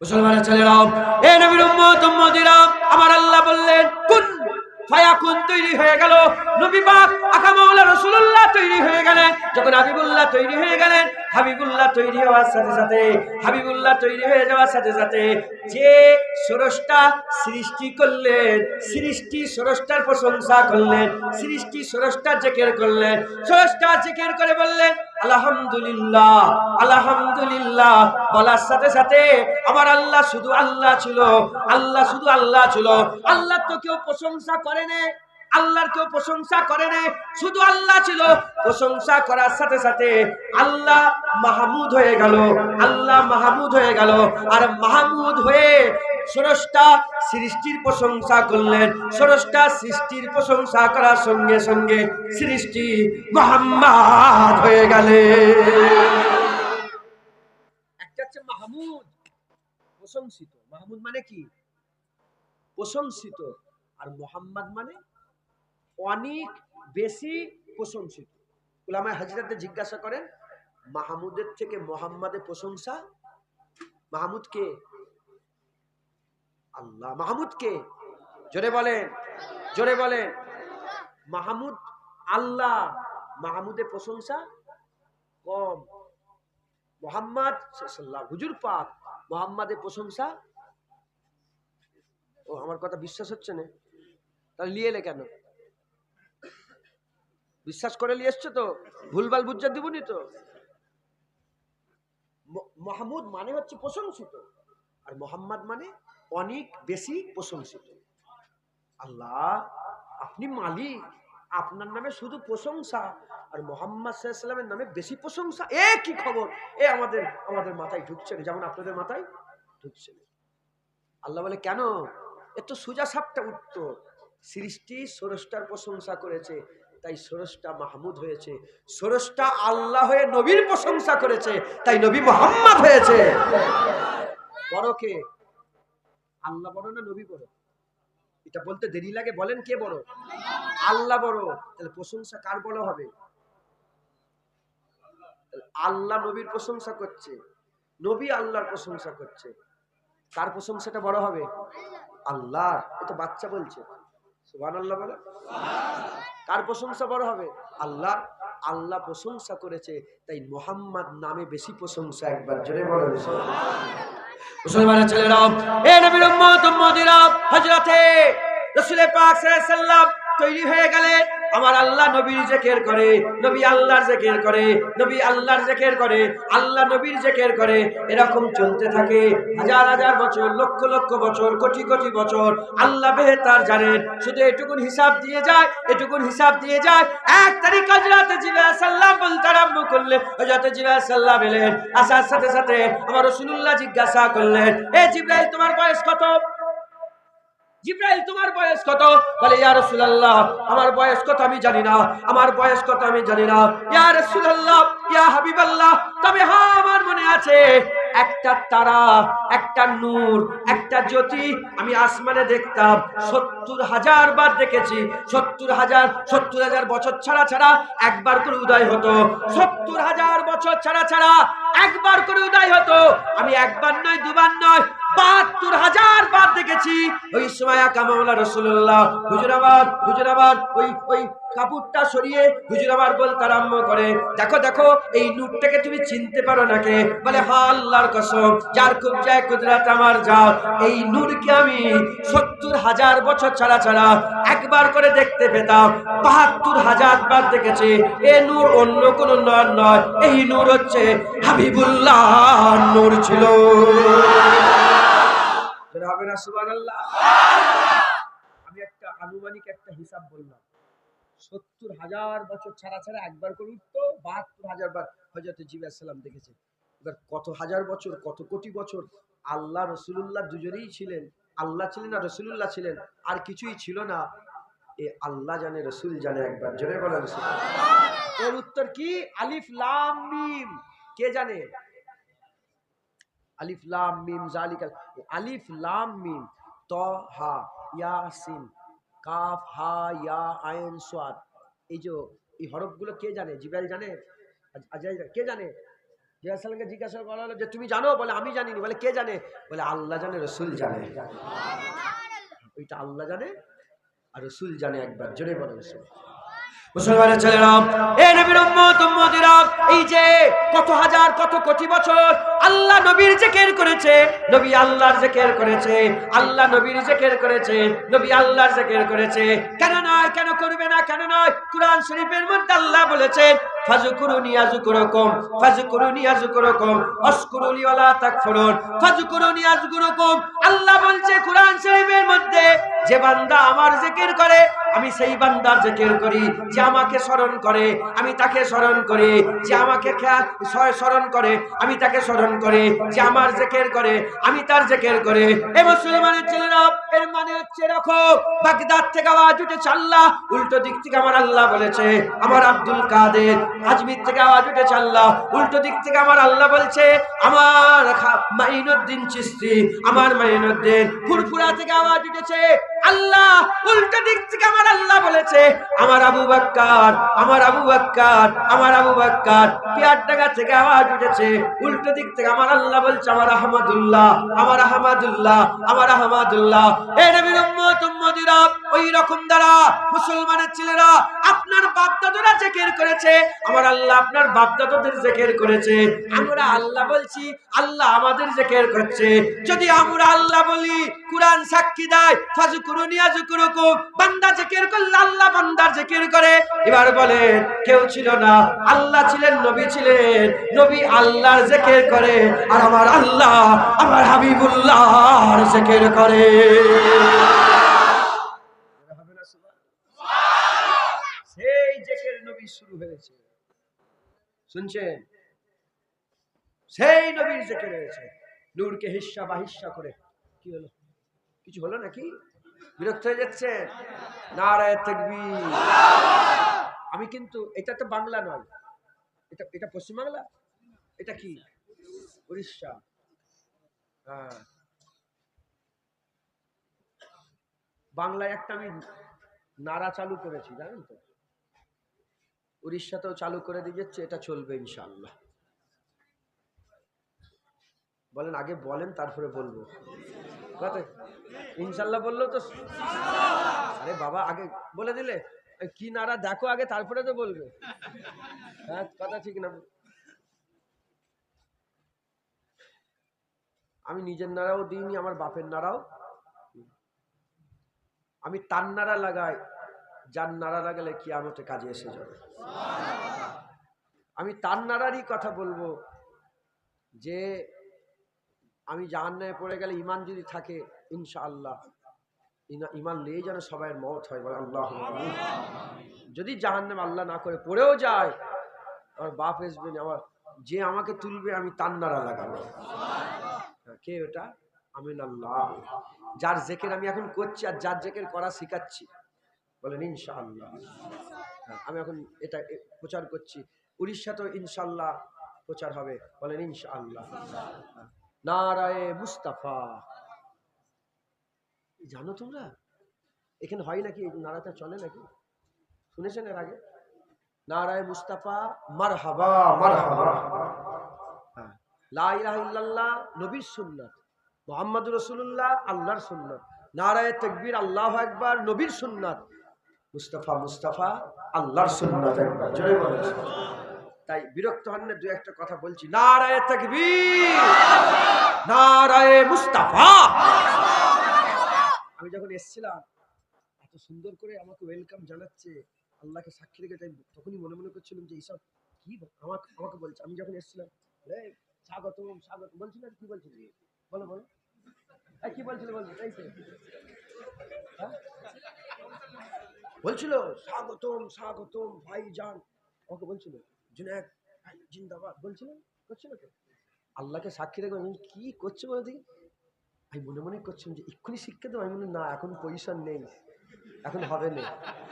মুসলমানের ছেলেরা, এ নবীর উম্মত উম্মতিরা, আমার আল্লাহ বললেন কুন ফায়াকুন তৈরি হয়ে গেল। নবী পাক আকা মাওলা রাসূলুল্লাহ তৈরি হয়ে গেলেন। যখন হাবিবুল্লাহ তৈরি হয়ে গেলেন, হাবিবুল্লাহ তৈরি হওয়ার সাথে সাথে হাবিবুল্লাহ তৈরি হয়ে যাওয়ার সাথে সাথে যে স্রষ্টা সৃষ্টি করলেন, সৃষ্টি স্রষ্টার প্রশংসা করলেন, সৃষ্টি স্রষ্টার জিকির করলেন। স্রষ্টা জিকির করে বললেন আলহামদুলিল্লাহ, আলহামদুলিল্লাহ বলার সাথে সাথে আমার আল্লাহ শুধু আল্লাহ ছিল, আল্লাহ শুধু আল্লাহ ছিল। আল্লাহ তো কেউ প্রশংসা করে না, আল্লাহর কেউ প্রশংসা করে না, শুধু আল্লাহ ছিল। প্রশংসা করার সাথে সাথে আল্লাহ মাহমুদ হয়ে গেল, আল্লাহ মাহমুদ হয়ে গেল। আর মাহমুদ হয়ে স্রষ্টা সৃষ্টির প্রশংসা করলেন। স্রষ্টা সৃষ্টির প্রশংসা করার সঙ্গে সঙ্গে সৃষ্টি মুহাম্মদ হয়ে গেলেন। একটা হচ্ছে মাহমুদ, প্রশংসিত। মাহমুদ মানে কি? প্রশংসিত। আর মুহাম্মদ মানে অনেক বেশি প্রশংসিত। উলামায়ে হাজরাতে জিজ্ঞাসা করেন মাহমুদের থেকে মুহাম্মাদের প্রশংসা, মাহমুদ কে? আল্লাহ। মাহমুদ কে? জোরে বলেন, জোরে বলেন। মাহমুদ আল্লাহ, মাহমুদের প্রশংসা কম। মুহাম্মদ সাল্লাল্লাহু হুজুর পাক মুহাম্মাদের প্রশংসা। ও আমার কথা বিশ্বাস হচ্ছে না? তাহলে নিয়ে এলে কেন? বিশ্বাস করে নিয়ে এসছো তো? ভুলভাল বুঝা দিবনি তো? মাহমুদ মানে হচ্ছে প্রশংসিত, আর মুহাম্মদ মানে অনেক বেশি প্রশংসিত। আল্লাহ আপনি মালিক, আপনার নামে শুধু প্রশংসা, আর মুহাম্মদ সাল্লাল্লাহু আলাইহি ওয়াসাল্লামের নামে বেশি প্রশংসা। এ কি খবর? এ আমাদের মাথায় ঢুকছে না, যেমন আপনাদের মাথায় ঢুকছে না। আল্লাহ বলে কেন? এত সোজা সাপটা উত্তর। সৃষ্টি স্রষ্টার প্রশংসা করেছে, তাই স্রষ্টা মাহমুদ হয়েছে। স্রষ্টা আল্লাহ হয়ে নবীর প্রশংসা করেছে, তাই নবী মুহাম্মদ হয়েছে। বড় কে? আল্লাহ বড় না নবী বড়? এটা বলতে দেরি লাগে, বলেন কে বড়? আল্লাহ বড়। তাহলে প্রশংসা কার বড় হবে? আল্লাহ নবীর প্রশংসা করছে, নবী আল্লাহর প্রশংসা করছে, কার প্রশংসাটা বড় হবে? আল্লাহর। এটা বাচ্চা বলছে সুবহানাল্লাহ বলে। কার প্রশংসা বড় হবে? আল্লাহ। আল্লাহ প্রশংসা করেছে, তাই মুহাম্মদ নামে বেশি প্রশংসা। একবার জোরে বলেন মুসলমানের ছেলেরা, এ নবীর উম্মত উম্মতিরা, হযরতে রাসূল পাক সাল্লাল্লাহু আলাইহি সাল্লাম তৈরি হয়ে গেলেন। আমার আল্লাহ নবীর জিকির করে, নবী আল্লাহর জিকির করে, নবী আল্লাহর জিকির করে, আল্লাহ নবীর জিকির করে। এরকম চলতে থাকে হাজার হাজার বছর, লক্ষ লক্ষ বছর, কোটি কোটি বছর। আল্লাহ বেহতার জানেন। শুধু এটুকুন হিসাব দিয়ে যায়, এটুকুন হিসাব দিয়ে যায়। 1 তারিখ হযরতে জিবরাইল সাল্লাম বলতে আরম্ভ করলেন। হযরতে জিবরাইল সাল্লাম এলেন, আসার সাথে সাথে আমার রাসূলুল্লাহ জিজ্ঞাসা করলেন, এ জিবরাইল তোমার বয়স কত? জিবরাইল তোমার বয়স কত? বলে ইয়া রাসূলুল্লাহ আমার বয়স কত আমি জানি না, আমার বয়স কত আমি জানি না ইয়া রাসূলুল্লাহ, ইয়া হাবিবাল্লাহ। তবে হ্যাঁ আমার মনে আছে একটা তারা, একটা নূর, একটা জ্যোতি আমি আসমানে দেখতাম ৭০,০০০ বার দেখেছি। ৭০,০০০ বছর ছাড়া ছাড়া একবার করে উদয় হতো। ৭০,০০০ বছর ছাড়া ছাড়া একবার করে উদয় হতো। আমি একবার নয়, দুবার নয়, ৭২,০০০ বার দেখেছি। ওই সময় আকা মাওলা রাসূলুল্লাহ হুজুরাবাদ ওই কাপড়টা সরিয়ে হুজুরাবাদ বলতে আরম্ভ করে, দেখো দেখো এই নূরটাকে তুমি চিনতে পারো নাকি? বলে হ্যাঁ আল্লাহর কসম, যার খুব যায় কুদরত আমার যাও, এই নূরকে আমি ৭০,০০০ বছর ছাড়া ছাড়া একবার করে দেখতে পেতাম। ৭২,০০০ বার দেখেছি। এই নূর অন্য কোন নূর নয়, এই নূর হচ্ছে হাবিবুল্লাহ নূর ছিল। হবে না সুবহানাল্লাহ? আমি একটা আনুমানিক একটা হিসাব বললাম, ৭০,০০০ বছর ছাড়া ছাড়া একবার করে উঠতো। ৭২,০০০ বার হযরত জিবরাইল সালাম দেখেছে। এবার কত হাজার বছর, কত কোটি বছর আল্লাহ রাসূলুল্লাহ দুজনেই ছিলেন। আল্লাহ ছিলেন আর রাসূলুল্লাহ ছিলেন, আর কিছুই ছিল না। এ আল্লাহ জানে, রাসূল জানে। একবার জোরে বলেন সুবহানাল্লাহ। এর উত্তর কি? আলিফ লাম মিম। কে জানে? আলিফ লাম মিম জালিকা। আলিফ লাম মিম তাহা ইয়াসিন কাফ হা ইয়া আইন সাদ, এই যে এই হরফগুলো কে জানে? জিবরাইল জানে? আজরাইল কে জানে? জিবরাইল সাল্লামকে জিজ্ঞাসা করা হলো যে তুমি জানো? বলে আমি জানিনি। বলে কে জানে? বলে আল্লাহ জানে, রাসূল জানে। ওইটা আল্লাহ জানে, আর রাসূল জানে একবার। জোরে বলেন মুসলমানের ছেলেরা, এই নবীর উম্মত উম্মতিরা, এই যে কত হাজার কত কোটি বছর আল্লাহ নবীর জিকির করেছে, নবী আল্লাহর জিকির করেছে, আল্লাহ নবীর জিকির করেছে, নবী আল্লাহর জিকির করেছে। কেন নয়, কেন করবে না, কেন নয়? কুরআন শরীফের মধ্যে আল্লাহ বলেছেন ফাযকুরুনি আযকুরুকুম ফাযকুরুনি আযকুরুকুম ওয়াশকুরুলি ওয়ালা তাকফুরুন ফাযকুরুনি আযকুরুকুম। আল্লাহ বলছে কুরআন শরীফের মধ্যে, যে বান্দা আমার জিকির করে আমি সেই বান্দার জিকির করি, যে আমাকে স্মরণ করে আমি তাকে স্মরণ করি, যে আমাকে স্মরণ করে আমি তাকে স্মরণ করি, যে আমার জিকির করে আমি তার জিকির করি। এই মুসলমানের ছেলেরা, এর মানে হচ্ছে রাখো, বাগদাদ থেকে আওয়াজ উঠেছে আল্লাহ, উল্টো দিক থেকে আমার আল্লাহ বলেছে আমার আব্দুল কাদের, আজমির থেকে আওয়াজ উঠেছে আল্লাহ, উল্টো দিক থেকে আমার আল্লাহ বলছে আমার মাইনুদ্দিন চিশতি, আমার মাইনুদ্দিন। ফুরফুরা থেকে আওয়াজ উঠেছে আল্লাহ, উল্টো দিক থেকে আমার আল্লাহ বলেছে আমার আবু বকর, আমার আবু বকর, আমার আবু বকর। পিয়ারডাঙ্গা থেকে আওয়াজ উঠেছে, উল্টো দিক থেকে আমার আল্লাহ বলছে আমার আহমদুল্লাহ, আমার আহমদুল্লাহ, আমার আহমদুল্লাহ। এই নবীর উম্মত উম্মতিরা, ওই রকম দ্বারা মুসলমানের ছেলেরা আপনার বাপ দাদুরা জিকির করেছে, আমার আল্লাহ আপনার বাপ দাদুদের জিকির করেছে। আমরা আল্লাহ বলছি, আল্লাহ আমাদের জিকির করছে। যদি আমরা আল্লাহ বলি, কুরআন সাক্ষী দেয় ফাযকুরুনি আযকুরুকুম, বান্দা জিকির করলে আল্লাহ বান্দার জিকির করে। এবার বলেন, কেউ ছিল না, আল্লাহ ছিলেন, নবী ছিলেন, নবী আল্লাহর জিকির করে, আর আমার আল্লাহ আমার হাবিবুল্লাহর জিকির করে। সেই জিকির নবী শুরু হয়েছে, শুনছেন? সেই নবীর জিকির হয়েছে, নূরকে হিস্সা বা হিস্সা করে। কি হলো? কিছু হলো নাকি? বিরক্ত হয়ে যাচ্ছে? নারায়ে তাকবীর। আমি কিন্তু এটা তো বাংলা নয়, এটা এটা পশ্চিমবাংলা, এটা কি উড়িষ্যা। হ্যাঁ, বাংলায় একটা আমি নারা চালু করেছি, জানেন তো? উড়িষ্যাতেও চালু করে দিয়েছে, এটা চলবে ইনশাআল্লাহ। বলেন, আগে বলেন তারপরে বলবো। ইনশাআল্লাহ বললো তো, আরে বাবা আগে বলে দিলে কি নারা দেখো আগে, তারপরে তো বলবে। হ্যাঁ, কথা ঠিক না? আমি নিজের নারাও দিইনি, আমার বাপের নারাও। আমি তার নারা লাগাই, যার নারা লাগালে কিয়ামতে কাজে এসে যাবে। আমি তার নারারই কথা বলবো, যে আমি জাহান্নামে পড়ে গেলে ইমান যদি থাকে ইনশাআল্লাহ, ইমান নিয়ে যেন সবাই মওত হয়, বলে আল্লাহুম্মা আমিন। যদি জাহান্নামে আল্লাহ না করে পড়েও যায়, আমার বাপ আসবে, আমার যে আমাকে তুলবে আমি তার নারা লাগাবো। কে ওটা? আমিন আল্লাহ। যার জিকির আমি এখন করছি আর যার জিকির করা শিখাচ্ছি, বলেন ইনশাআল্লাহ। আমি এখন এটা প্রচার করছি, উড়িষ্যাতেও ইনশাআল্লাহ প্রচার হবে, বলেন ইনশাআল্লাহ। নারায়ে মুস্তাফা। জানো তোমরা এখানে হয় নাকি, নারাটা চলে নাকি? শুনেছেন এর আগে? নারায়ে মুস্তাফা, মারহাবা মারহাবা। লা ইলাহা ইল্লাল্লাহ নবীর সুন্নাত, মুহাম্মাদুর রাসূলুল্লাহ আল্লাহর সুন্নাত। নারায়ে তাকবীর, আল্লাহু আকবার নবীর সুন্নাত, মুস্তাফা মুস্তাফা আল্লাহর সুন্নাত। একবার জোরে বলেন। তাই বিরক্ত হন না, দুই একটা কথা বলছি। নারায়ে তাকবীর, নারায়ে মুস্তাফা। আমি যখন এসেছিলাম এত সুন্দর করে আমাকে ওয়েলকাম জানাচ্ছে, আল্লাহকে সাক্ষী রেখে, তাই তখনই মনে মনে করছিলাম যে এইসব কি আমাকে বলছে। আমি যখন এসেছিলাম স্বাগতম স্বাগতম বলছিল, কি বলছিল? বলো বলো, কি বলছিল? বলছিল বলছিল স্বাগতম স্বাগতম ভাইজান, আমাকে বলছিল জুনায়েদ জিন্দাবাদ বলছিল, করছিল তো। আল্লাহকে সাক্ষী রেখে কি করছে বলে দেখি, আমি মনে মনে করছিলাম যে এক্ষুনি শিক্ষা দেবো। আমি মনে না, এখন পজিশন নেই, এখন হবে না।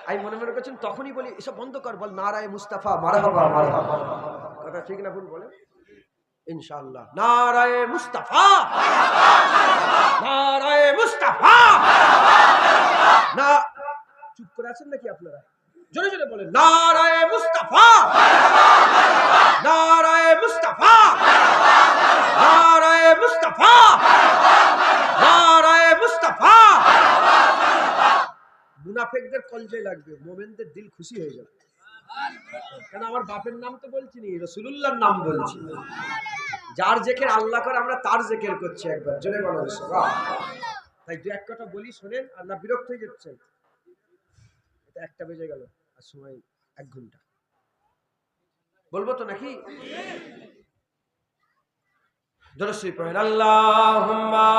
আমি মনে মনে করছেন, তখনই বলি এসব বন্ধ কর, বল নারায়ে মুস্তাফা মারহাবা মারহাবা। কথা ঠিক না ভুল বলে? ইনশাআল্লাহ। নারায়ে মুস্তাফা, নারায়ে মুস্তাফা। না চুপ করে আছেন নাকি আপনারা? জোরে জোরে বলেন নারায়ে মুস্তাফা, নারায়ে মুস্তাফা, নারায়ে মুস্তাফা, নারায়ে মুস্তাফা। মুনাফিক কলজে লাগবে, মোমেনদের দিল খুশি হয়ে যাবে। কেন আমার বাপের নাম তো বলছি নি, রাসূলুল্লাহর নাম বলছি। যার জেকের আল্লাহ করে আমরা তার জেকের করছি, একবার জোরে বলো সুবহান। তাই দু এক কথা বলি শোনেন, আল্লাহ বিরক্ত হয়ে যাচ্ছেন। এটা 1টা বেজে গেল আর সময় 1 ঘন্টা, বলবো তো নাকি? দরুদ শরীফ পড়েন, আল্লাহুম্মা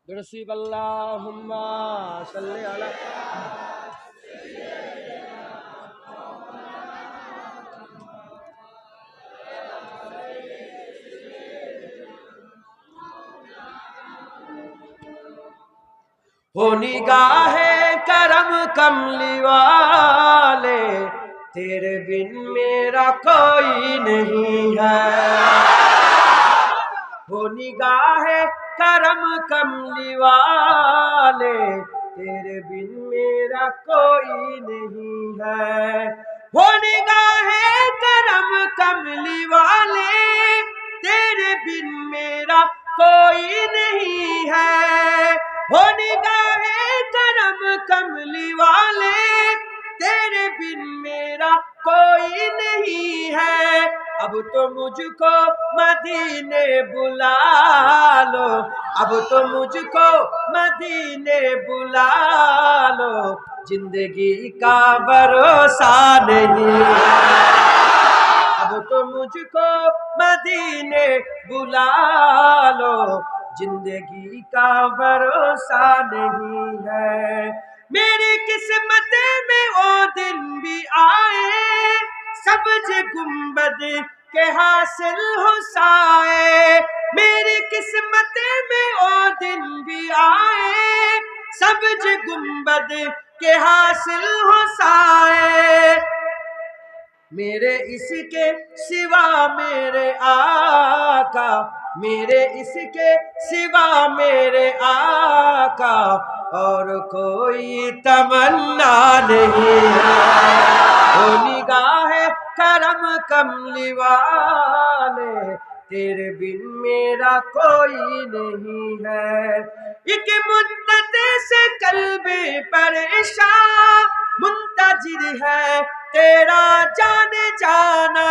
दरुद शरीफ अल्लाहुम्मा सल्ली अला। हो निगाहे करम कमली वाले, तेरे बिन मेरा कोई नहीं है। हो निगाहे करम कमली वाले, तेरे बिन मेरा कोई नहीं है। हो निगाहे करम कमली वाले, तेरे बिन मेरा कोई नहीं है। हो निगाहे करम कमली वाले, तेरे बिन मेरा कोई नहीं है। अब तो मुझको मदीने बुला लो, अब तो मुझको मदीने बुला लो, जिंदगी का भरोसा नहीं है। अब तो मुझको मदीने बुला लो, जिंदगी का भरोसा नहीं है। मेरी किस्मत में वो दिन भी आए, सब्ज गुंबद के हासिल हो साए। मेरी किस्मत में वो दिन भी आए, सब्ज गुंबद के हासिल हो साए। मेरे इसके सिवा मेरे आका, मेरे इसके सिवा मेरे आका, और कोई तमन्ना नहीं है। ओ निगाहे करम कमली वाले, तेरे बिन मेरा कोई नहीं है। एक मुद्दत से कल्बे परेशान मुंतजिर है तेरा जाने जाना।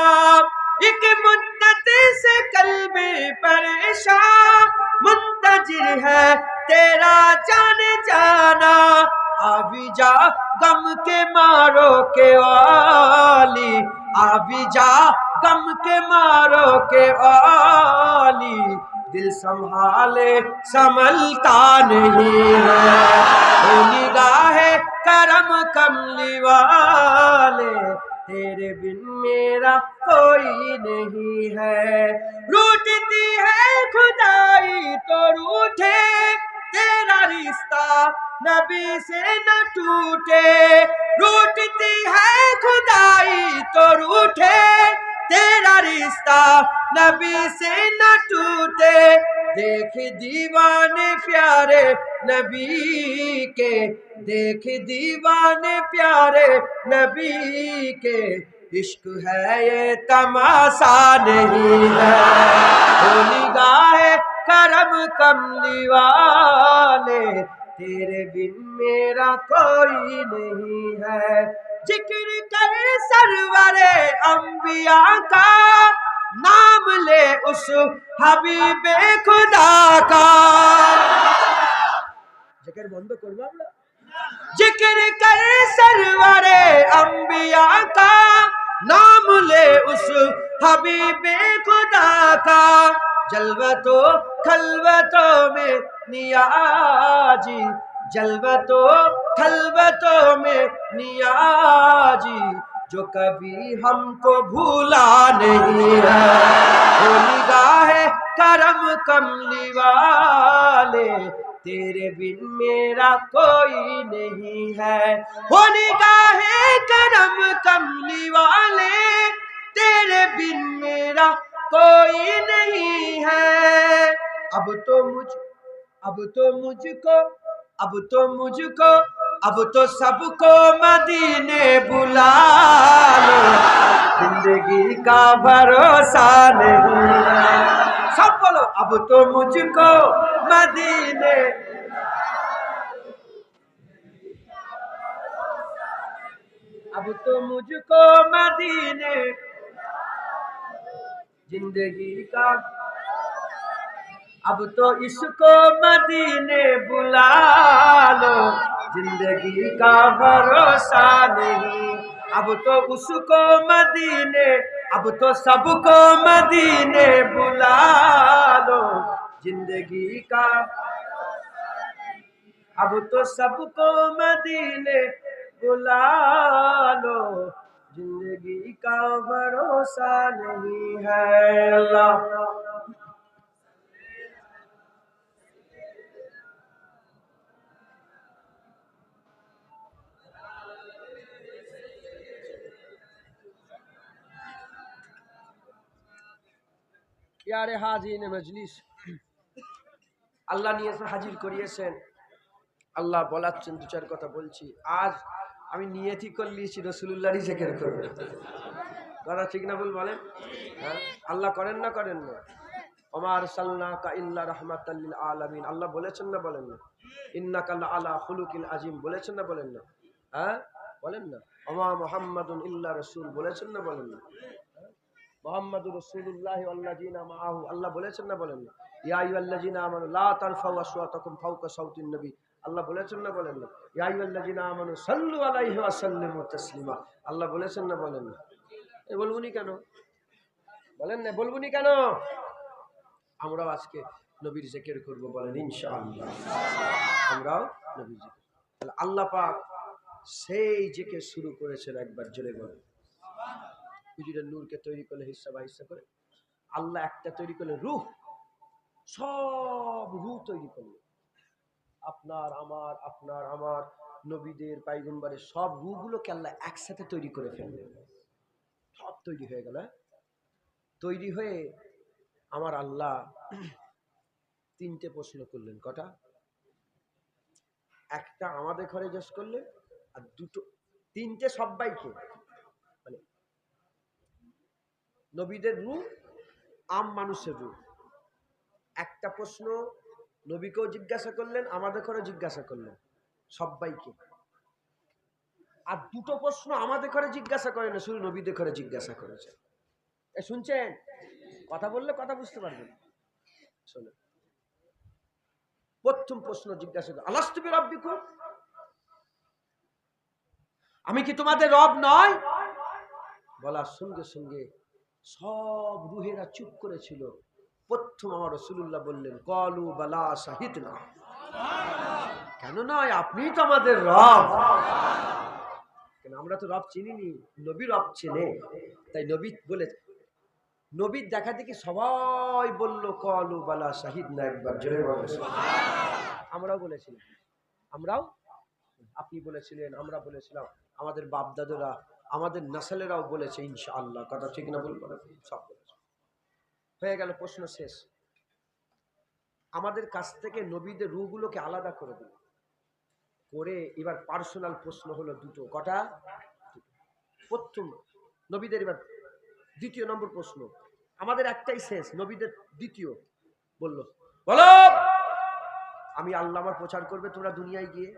एक मुद्दत से कल्बे परेशान मुंतजिर है तेरा जाने जाना। आबी जा गम के मारो के वाली, आबी जा गम के मारो के वाली, दिल संभाले संभलता नहीं है। ओ निगाहे करम कमली वाले, तेरे बिन मेरा कोई नहीं है। रूठती है खुदाई तो रूठे, तेरा रिश्ता नबी से न टूटे। रूठती है खुदाई तो रूठे, तेरा रिश्ता नबी से न टूटे। देख दीवाने प्यारे नबी के, देख दीवाने प्यारे नबी के, इश्क है ये तमाशा नहीं है। ओ निगाहे करम कमली वाले, तेरे बिन मेरा कोई नहीं है। जिक्र करे सरवरे अंबिया का, नाम ले उस हबीबे खुदा का। जिक्र बंद करबो আমরা। जिक्र करे सरवरे अंबिया का, नाम ले उस हबीबे खुदा का। जलवतो खलवतों में नियाजी, जलवतो खलवतों में नियाजी, जो कभी हमको भूला नहीं है। वो निगाहे करम कमली वाले, तेरे बिन मेरा कोई नहीं है। वो निगाहे करम कमली वाले, तेरे बिन मेरा कोई नहीं है। अब तो मुझको, अब तो मुझको, अब तो मुझको, अब तो सबको मदीने बुला लो, जिंदगी का भरोसा नहीं। सब बोलो, अब तो मुझको मदीने, अब तो मुझको मदीने, जिंदगी का, अब तो इसको मदीने बुला लो, जिंदगी का भरोसा नहीं। अब तो उसको मदीने, अब तो सबको मदीने बुला लो, जिंदगी का, अब तो सबको मदीने बुला लो, जिंदगी का भरोसा नहीं है। अल्लाह यारे हाजिर মজলিস, আল্লাহ নিয়ে এসে হাজির করিয়েছেন। আল্লাহ বলাচ্ছেন, দু চার কথা বলছি। আজ আমি নিয়তি করে নিয়েছি রাসূলুল্লাহরই জিকির করব। কথা ঠিক না ভুল বলেন? হ্যাঁ, আল্লাহ করেন না করেন না? ওমা আরসালনাকা ইল্লা রাহমাতাল লিল আলামিন, আল্লাহ বলেছেন না বলেন না? ইন্নাকা লাআলা খুলুকিল আযীম বলেছেন না বলেন না? হ্যাঁ বলেন না? ওমা মুহাম্মাদুন ইল্লা রাসূল বলেছেন না বলেন না? মুহাম্মাদুর রাসূলুল্লাহ ওয়াল্লাযিনা মাআহু, আল্লাহ বলেছেন না বলেন না? ইয়া আইয়ুহাল্লাযিনা আমানু লা তারফাউ আসওয়াতাকুম ফাওকা সাউতিন নবী, আল্লাহ বলেছেন না বলেন না? ইয়া আইয়ুহাল্লাযিনা আমানু সাল্লু আলাইহি ওয়া সাল্লিমু তাসলিমা, আল্লাহ বলেছেন না বলেন না? এ বলবুনি কেন? বলেন না, বলবুনি কেন? আমরাও আজকে নবীর জিকির করব, বলেন ইনশাআল্লাহ। আমরাও নবীর জিকির, তাহলে আল্লাহ পাক সেই জিকির শুরু করেছেন। একবার জোরে বলেন। হুজুরের নূরকে তৈরি করলে হিস্সা বা হিস্সা করে, আল্লাহ একটা তৈরি করলে রূহ, সব রূহ তৈরি করলেন। আপনার আমার নবীদের পাইগম্বরের সব রূহগুলোকে আল্লাহ একসাথে তৈরি করে ফেললেন। সব তৈরি হয়ে গেল। তৈরি হয়ে আমার আল্লাহ তিনটে প্রশ্ন করলেন। কটা? একটা আমাদের ঘরে জিজ্ঞেস করলেন, আর দুটো, তিনটে সবাইকে, মানে নবীদের রূহ, আম মানুষের রূহ। একটা প্রশ্ন নবীকেও জিজ্ঞাসা করলেন, আমাদের ঘরে জিজ্ঞাসা করলেন, সবাইকে। আর দুটো প্রশ্ন আমাদের ঘরে জিজ্ঞাসা করেন, শুধু নবীদের ঘরে জিজ্ঞাসা করেছে। শুনছেন? কথা বললে কথা বুঝতে পারবেন। শোনেন, প্রথম প্রশ্ন জিজ্ঞাসা করে, আলাস্তু বিরাব্বিকুম, আমি কি তোমাদের রব নয়? বলার সঙ্গে সঙ্গে সব রুহেরা চুপ করেছিল। প্রথম আমার রাসূলুল্লাহ বললেন, ক্বালু বালা শাহিদনা, কেন নয়, আপনিই তো আমাদের রব। কেন আমরা তো রব চিনিনি, নবী রব চেনে, তাই নবী বলে, নবীর দেখা দেখি সবাই বলল ক্বালু বালা শাহিদনা। একবার জোরে বলেন। আমরাও বলেছিলাম, আমরাও, আপনি বলেছিলেন, আমরা বলেছিলাম, আমাদের বাপ দাদুরা, আমাদের নাসলেরাও বলেছে ইনশাআল্লাহ। কথা ঠিক না ভুল বলেন? সব বলেছে। হয়ে গেল, প্রশ্ন শেষ। আমাদের কাছ থেকে নবীদের রূহগুলোকে আলাদা করে দিল, করে এবার পার্সোনাল প্রশ্ন হলো দুটো। কটা? প্রথম নবীদের, এবার দ্বিতীয় নম্বর প্রশ্ন। আমাদের একটাই শেষ, নবীদের দ্বিতীয়। বললো, বলো আমি আল্লাহ, আমার প্রচার করবে তোমরা দুনিয়ায় গিয়ে।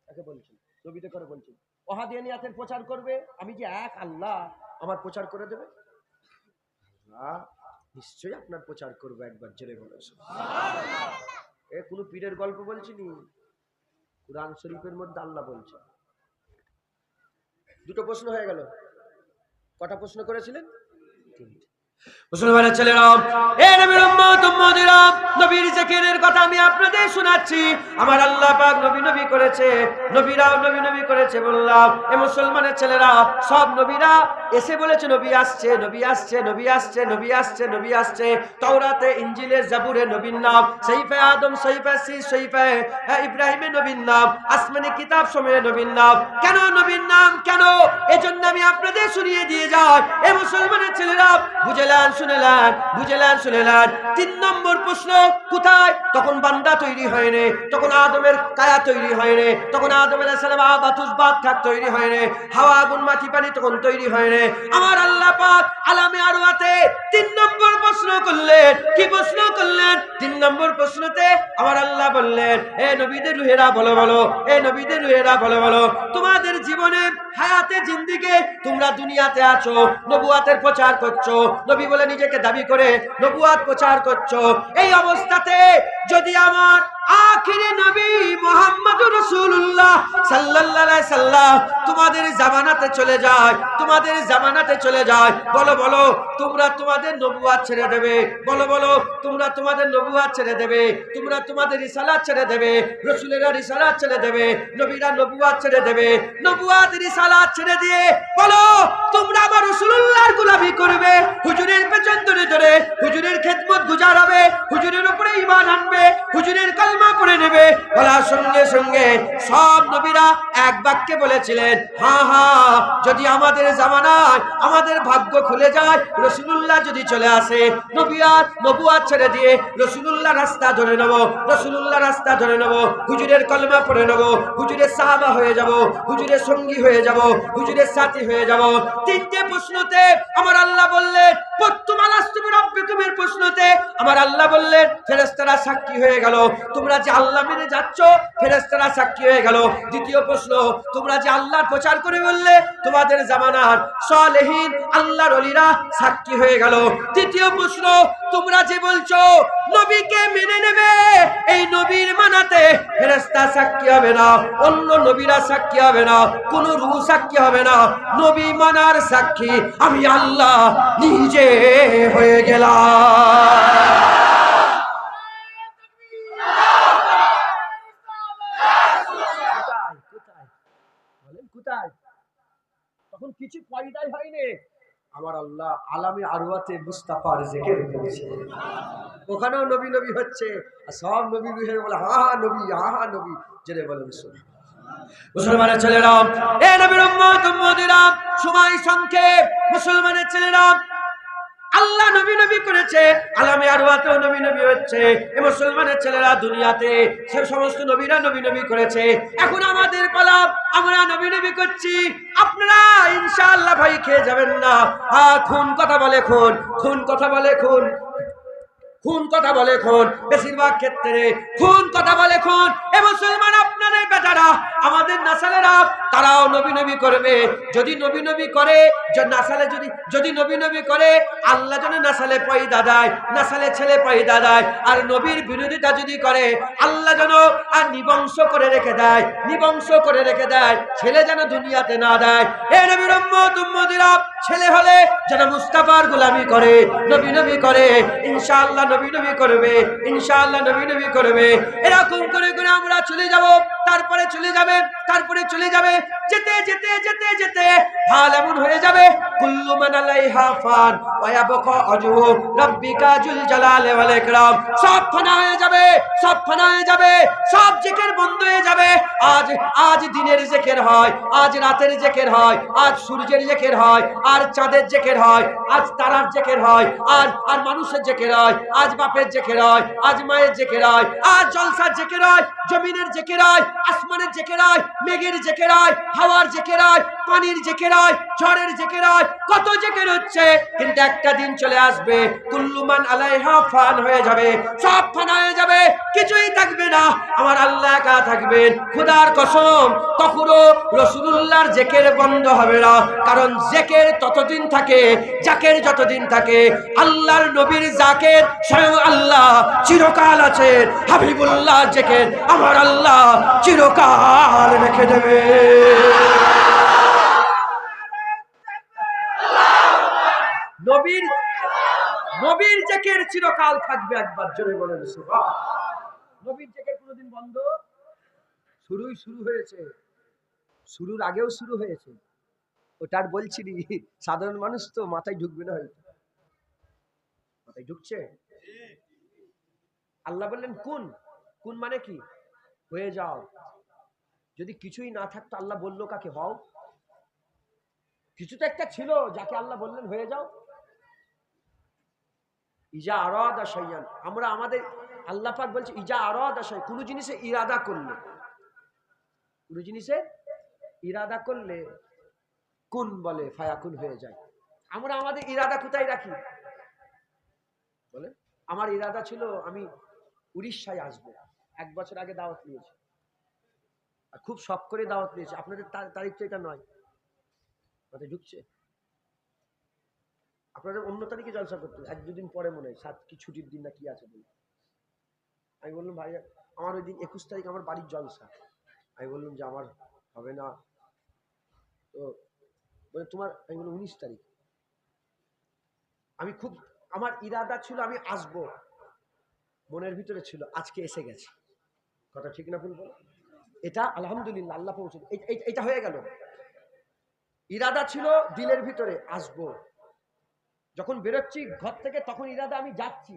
তাকে বলছি, নবীদের করে বলছি, ওয়াহদানিয়াতের প্রচার করবে, আমি যে এক আল্লাহ, আমার প্রচার করে দেবে। নিশ্চয়ই আপনার প্রচার করবো। একবার জেনে বলেছে। এ কোনো পীরের গল্প বলছি নি, কুরআন শরীফের মধ্যে আল্লাহ বলছে। দুটো প্রশ্ন হয়ে গেল। কটা প্রশ্ন করেছিলেন? তিনটে। মুসলমানের ছেলেরা, এ নবীর উম্মত উম্মতিরা, নবীর জিকিরের কথা আমি আপনাদের শোনাচ্ছি। আমার আল্লাহ পাক নবী নবী করেছে, নবীরাও নবী নবী করেছে। বললাম, এ মুসলমানের ছেলেরা, সব নবীরা এসে বলেছে নবী আসছে, নবী আসছে, নবী আসছে, নবী আসছে, নবী আসছে। তাওরাতে, ইনজিলে, জাবুরে নবীর নাম, সহিফে আদম, সহিফে সি, সহিফে ইব্রাহিমে নবীর নাম, আসমানি কিতাব সমূহে নবীর নাম। কেন নবীর নাম কেন? এজন্য আমি আপনাদের শুনিয়ে দিয়ে যাই। এ মুসলমানের ছেলেরা, বুঝেলেন, শুনেলেন, বুঝেলেন, শুনেলেন। 3 নম্বর প্রশ্ন, কোথায়? তখন বান্দা তৈরি হয়নি, তখন আদমের কায়া তৈরি হয়নি, তখন আদম আলাইহিস সালাম বাতুস বাত তৈরি হয়নি, হাওয়া আগুন মাটি পানি তখন তৈরি হয়নি। আমার আল্লাহ পাক আলামে আরওয়াতে 3 নম্বর প্রশ্ন করলেন। কি প্রশ্ন করলেন? 3 নম্বর প্রশ্নতে আমার আল্লাহ বললেন, এ নবীদের রূহেরা বলো বলো, এ নবীদের রূহেরা বলো বলো, তোমাদের জীবনে হায়াতে জিন্দেগি তোমরা দুনিয়াতে আছো, নবুয়াতের প্রচার করছো, নবী বলে নিজেকে দাবি করে নবুয়াত প্রচার করছো। এই অবস্থাতে যদি আমার আখিরি নবী মুহাম্মদুর রাসূলুল্লাহ সাল্লাল্লাহু আলাইহি সাল্লাম তোমাদের জামানাতে চলে যায়, তোমাদের জামানাতে চলে যায়, বলো বলো তোমরা তোমাদের নবুয়াত ছেড়ে দেবে? বলো বলো তোমরা তোমাদের নবুয়াত ছেড়ে দেবে? তোমরা তোমাদের রিসালাত ছেড়ে দেবে? রাসূলেরা রিসালাত ছেড়ে দেবে, নবীরা নবুয়াত ছেড়ে দেবে। নবুয়াত রিসালাত ছেড়ে দিয়ে বলো তোমরা আমার রাসূলুল্লাহর গোলামি করবে, হুজুরের পেছন ধরে ধরে হুজুরের খেদমত গুজার হবে, হুজুরের উপরে ঈমান আনবে, হুজুরের কালমা পড়ে নেবে। বলার সঙ্গে সঙ্গে সব নবীরা এক বাক্যে বলেছিলেন, হ্যাঁ হ্যাঁ, যদি আমাদের জামানায় আমাদের ভাগ্য খুলে যায়, রাসূলুল্লাহ যদি চলে আসে, নবুয়াত ছেড়ে দিয়ে রাসূলুল্লাহ রাস্তা ধরে নেব, রাসূলুল্লাহ রাস্তা ধরে নেব, হুজুরের কলমা পড়ে নেব, হুজুরের সাহাবা হয়ে যাব, হুজুরের সঙ্গী হয়ে যাব, হুজুরের সাথী হয়ে যাব। 3টে প্রশ্নতে আমার আল্লাহ বললেন, প্রথম আলাস্তুবি রাব্বিকুমের প্রশ্নতে আমার আল্লাহ বললেন, ফেরেশতারা সাক্ষী হয়ে গেল তোমরা যে আল্লাহ মেনে যাচ্ছ, ফেরেশতারা সাক্ষী হয়ে গেল। দ্বিতীয় প্রশ্ন, তোমরা যে আল্লাহর প্রচার করে বললে, তোমাদের জামানার সালেহীন আল্লাহর ওলিরা সাক্ষী হয়ে গেল। তৃতীয় প্রশ্ন, তোমরা যে বলছো নবীকে মেনে নেবে, এই নবীর মানাতে ফেরেশতা সাক্ষী হবে না, অন্য নবীরা সাক্ষী হবে না, কোন রূহ সাক্ষী হবে না, নবী মানার সাক্ষী আমি আল্লাহ নিজে হয়ে গেলাম। তখন কিছু পয়দাই হয়নি, আমার আল্লাহ আলামে আরওয়াতে মুস্তাফার জিকির করেছে, ওখানেও নবী নবী হচ্ছে, আর সব নবী রূহে বলে হা হা নবী, হা হা নবী, জেনে বলেন মুসলমানের ছেলেরা, এ নবীর উম্মত উম্মতিরা, সময় সংক্ষেপ, মুসলমানের ছেলেরা আল্লাহ নবী নবী করেছে, আলামে আরওয়াতেও নবী নবী হচ্ছে। এই মুসলমানের ছেলেরা দুনিয়াতে সে সমস্ত নবীরা নবী নবী করেছে, এখন আমাদের পালা, আমরা নবী নবী করছি। আপনারা ইনশাআল্লাহ ভাই খেয়ে যাবেন না। খুন কথা বলে খুন, খুন কথা বলে খুন, খুন কথা বলে খুন, বেশিরভাগ ক্ষেত্রে খুন কথা বলে খুন। এ মুসলমান আপনাদের বেটারা, আমাদের নাসালেরা, তারাও নবী নবী করবে। যদি নবী নবী করে, নাসালে যদি নবী নবী করে, আল্লাহ যেন নাসালে পয়দা দেয়, নাসালে ছেলে পয়দা দেয়। আর নবীর বিরোধিতা যদি করে, আল্লাহ যেন আর নিবংশ করে রেখে দেয়, নিবংশ করে রেখে দেয়, ছেলে যেন দুনিয়াতে না দেয়। এ নবীর উম্মত উম্মতিরা, ছেলে হলে যেন মুস্তাফার গোলামি করে, নবী নবী করে, ইনশাআল্লাহ নবী নবী করবে, ইনশাআল্লাহ নবী নবী করবে। এরকম করে করে আমরা চলে যাব, তারপরে চলে যাবে, তারপরে চলে যাবে, যেতে যেতে যেতে যেতে হাল এমন হয়ে যাবে, কুল্লু মান আলাইহা ফান ওয়া ইয়াবকা ওয়াজহু রাব্বিকা যুল জালালি ওয়াল ইকরাম। সব ফানা হয়ে যাবে, সব ফানা হয়ে যাবে, সব জিকির বন্ধ হয়ে যাবে। আজ দিনের জিকির হয়, আজ রাতের জিকির হয়, আজ সূর্যের জিকির হয়, আর চাঁদের জিকির হয়, আজ তারার জিকির হয়, আর মানুষের জিকির হয়, আজ বাপের জিকির হয়, আজ মায়ের জিকির হয়, আজ জলসার জিকির হয়, জমিনের জিকির হয়, আসমানের জিকির হয়, মেঘের জিকির হয়, হাওয়ার জিকির হয়, পানির জিকির হয়, ঝড়ের জিকির হয়, কত জিকির হচ্ছে। কিন্তু একটা দিন চলে আসবে, কুল্লু মান আলাইহা ফান হয়ে যাবে, সব ফানা হয়ে যাবে, কিছুই থাকবে না, আমার আল্লাহ একা থাকবেন। খোদার কসম, কখনো রাসূলুল্লাহর জিকির বন্ধ হবে না, কারণ জিকির ততদিন থাকে, জাকের যতদিন থাকে। আল্লাহর নবীর জাকের স্বয়ং আল্লাহ চিরকাল আছে, হাবিবুল্লাহ জিকির আমার আল্লাহ চিরকাল রেখে দেবে। নবীর জিকির চিরকাল থাকবে, একবার জোরে বলেন সুবহান। নবীর জিকির কোনোদিন বন্ধ, শুরু হয়েছে, শুরুর আগেও শুরু হয়েছে, ওটা আর বলছি নি, সাধারণ মানুষ তো মাথায় ঢুকবে না হয়তো। মাথায় ঢুকছে? আল্লাহ বললেন কুন, কুন মানে কি? হয়ে যাও। যদি কিছুই না থাকতো আল্লাহ বললো কাকে হও? কিছু তো একটা ছিল যাকে আল্লাহ বললেন হয়ে যাও। ইজা আরাদা শাইয়ান, আমরা আমাদের আল্লাহ পাক বলছে ইজা আরাদা শাই, কোন জিনিসে ইরাদা করলে, কোন জিনিসে ইরাদা করলে কুন বলে ফায়াকুন হয়ে যায়। আমরা আমাদের ইরাদা কোথায় রাখি বলে? আমার ইরাদা ছিল আমি উড়িষ্যায় আসবো, 1 বছর আগে দাওয়াত নিয়েছি, আর খুব শখ করে দাওয়াত নিয়েছি। আপনাদের তারিখ তো এটা নয়, মাথায় ঢুকছে? আপনাদের অন্য তারিখে জলসা করতে 1-2 দিন পরে মনে হয়, 7 কি ছুটির দিন না কি আছে বলে। আমি বললাম ভাই আমার ওই দিন 21 তারিখ আমার বাড়ির জলসা। আমি বললাম যে আমার হবে না, তো বলে তোমার, আমি বললাম 19 তারিখ। আমি খুব, আমার ইরাদা ছিল আমি আসবো, মনের ভিতরে ছিল, আজকে এসে গেছে। কথা ঠিক না ভুল বলো? এটা আলহামদুলিল্লাহ আল্লাহ পৌঁছে, এটা হয়ে গেল। ইরাদা ছিল দিলের ভিতরে আসবো, যখন বেরোচ্ছি ঘর থেকে তখন ইরাদা আমি যাচ্ছি,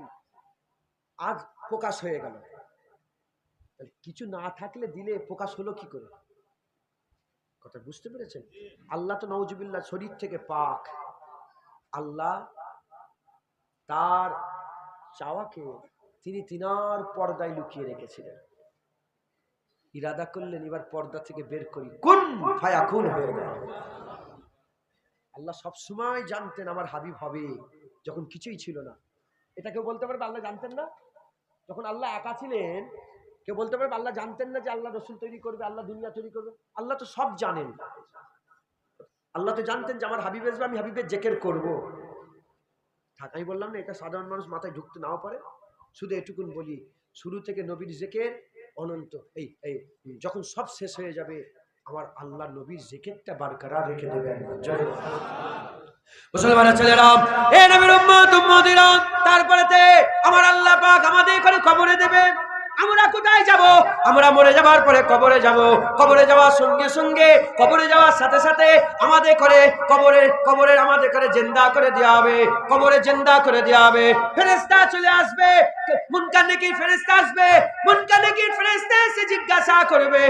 আজ প্রকাশ হয়ে গেল। কিছু না থাকলে দিলে প্রকাশ হলো কি করে? কথা বুঝতে পেরেছেন? আল্লাহ তো নাউজুবিল্লাহ শরীর থেকে পাক, আল্লাহ তার চাওয়াকে তিনি তিনার পর্দায় লুকিয়ে রেখেছিলেন। ইরাদা করলেন এবার পর্দা থেকে বের করি, কুন ফায়াকুন হয়ে গেল। আল্লাহ সবসময় জানতেন আমার হাবিব হবে, যখন কিছুই ছিল না। এটা কেউ বলতে পারবে আল্লাহ জানতেন না? যখন আল্লাহ একা ছিলেন কেউ বলতে পারবে আল্লাহ জানতেন না যে আল্লাহ রসুল তৈরি করবে, আল্লাহ দুনিয়া তৈরি করবে? আল্লাহ তো সব জানেন। আল্লাহ তো জানতেন যে আমার হাবিব আসবে, আমি হাবিবের জিকির করব। থাক, আমি বললাম না এটা সাধারণ মানুষ মাথায় ঢুকতে নাও পারে, শুধু এটুকুন বলি, শুরু থেকে নবীর জিকির অনন্ত। এই এই যখন সব শেষ হয়ে যাবে আমার আল্লাহ নবীর জিকিরটা বরকরার রেখে দেবেন। জয় মুসলমানের ছেলেরা, এ নবীর উম্মত উম্মতিরা, তারপরেতে আমার আল্লাহ পাক আমাদের এখানে কবরে দেবে। আমরা কোথায় যাব? আমরা মরে যাবার পরে কবরে যাব। কবরে যাওয়ার সঙ্গে সঙ্গে, কবরে যাওয়ার সাথে সাথে আমাদের করে কবরের আমাদের করে জিন্দা করে দেওয়া হবে। কবরে জিন্দা করে দেওয়া হবে, ফেরেশতা চলে আসবে, মুনকার নেকির ফেরেশতা আসবে। মুনকার নেকির ফেরেশতা এসে জিজ্ঞাসা করবে,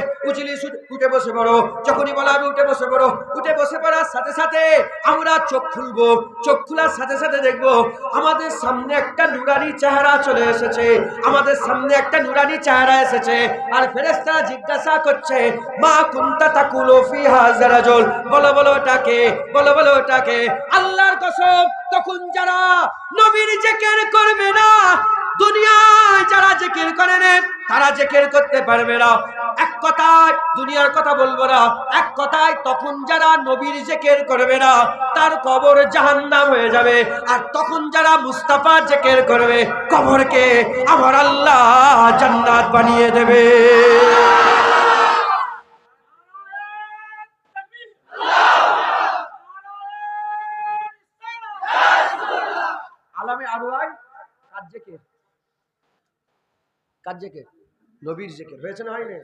উঠে বসে পড়ো। যখনই বলা হবে উঠে বসে পড়ো, উঠে বসে পড়ার সাথে সাথে আমরা চোখ খুলবো। চোখ খোলার সাথে সাথে দেখবো আমাদের সামনে একটা নুরানি চেহারা চলে এসেছে। আমাদের সামনে একটা নুরানি চেহারা এসেছে, আর ফেরেশতারা জিজ্ঞাসা করছে মা কুনতা তাকুলু ফি হাযা রাজুল, বলো বলো ওটাকে, বলো বলো ওটাকে। আল্লাহর কসম, তখন যারা নবীর জিকির করবে না, দুনিয়ায় যারা জিকির করে না তারা জিকির করতে পারবে না। এক কথায় দুনিয়ার কথা বলবো না, এক কথায় তখন যারা নবীর জিকির করবে না তার কবর জাহান্নাম হয়ে যাবে। আর তখন যারা মুস্তাফার জিকির করবে কবরকে আমার আল্লাহ জান্নাত বানিয়ে দেবে। আলামে আরওয়াহ কার জিকির? কার জিকির? নবীর জিকির। হয়েছে না হয়নি?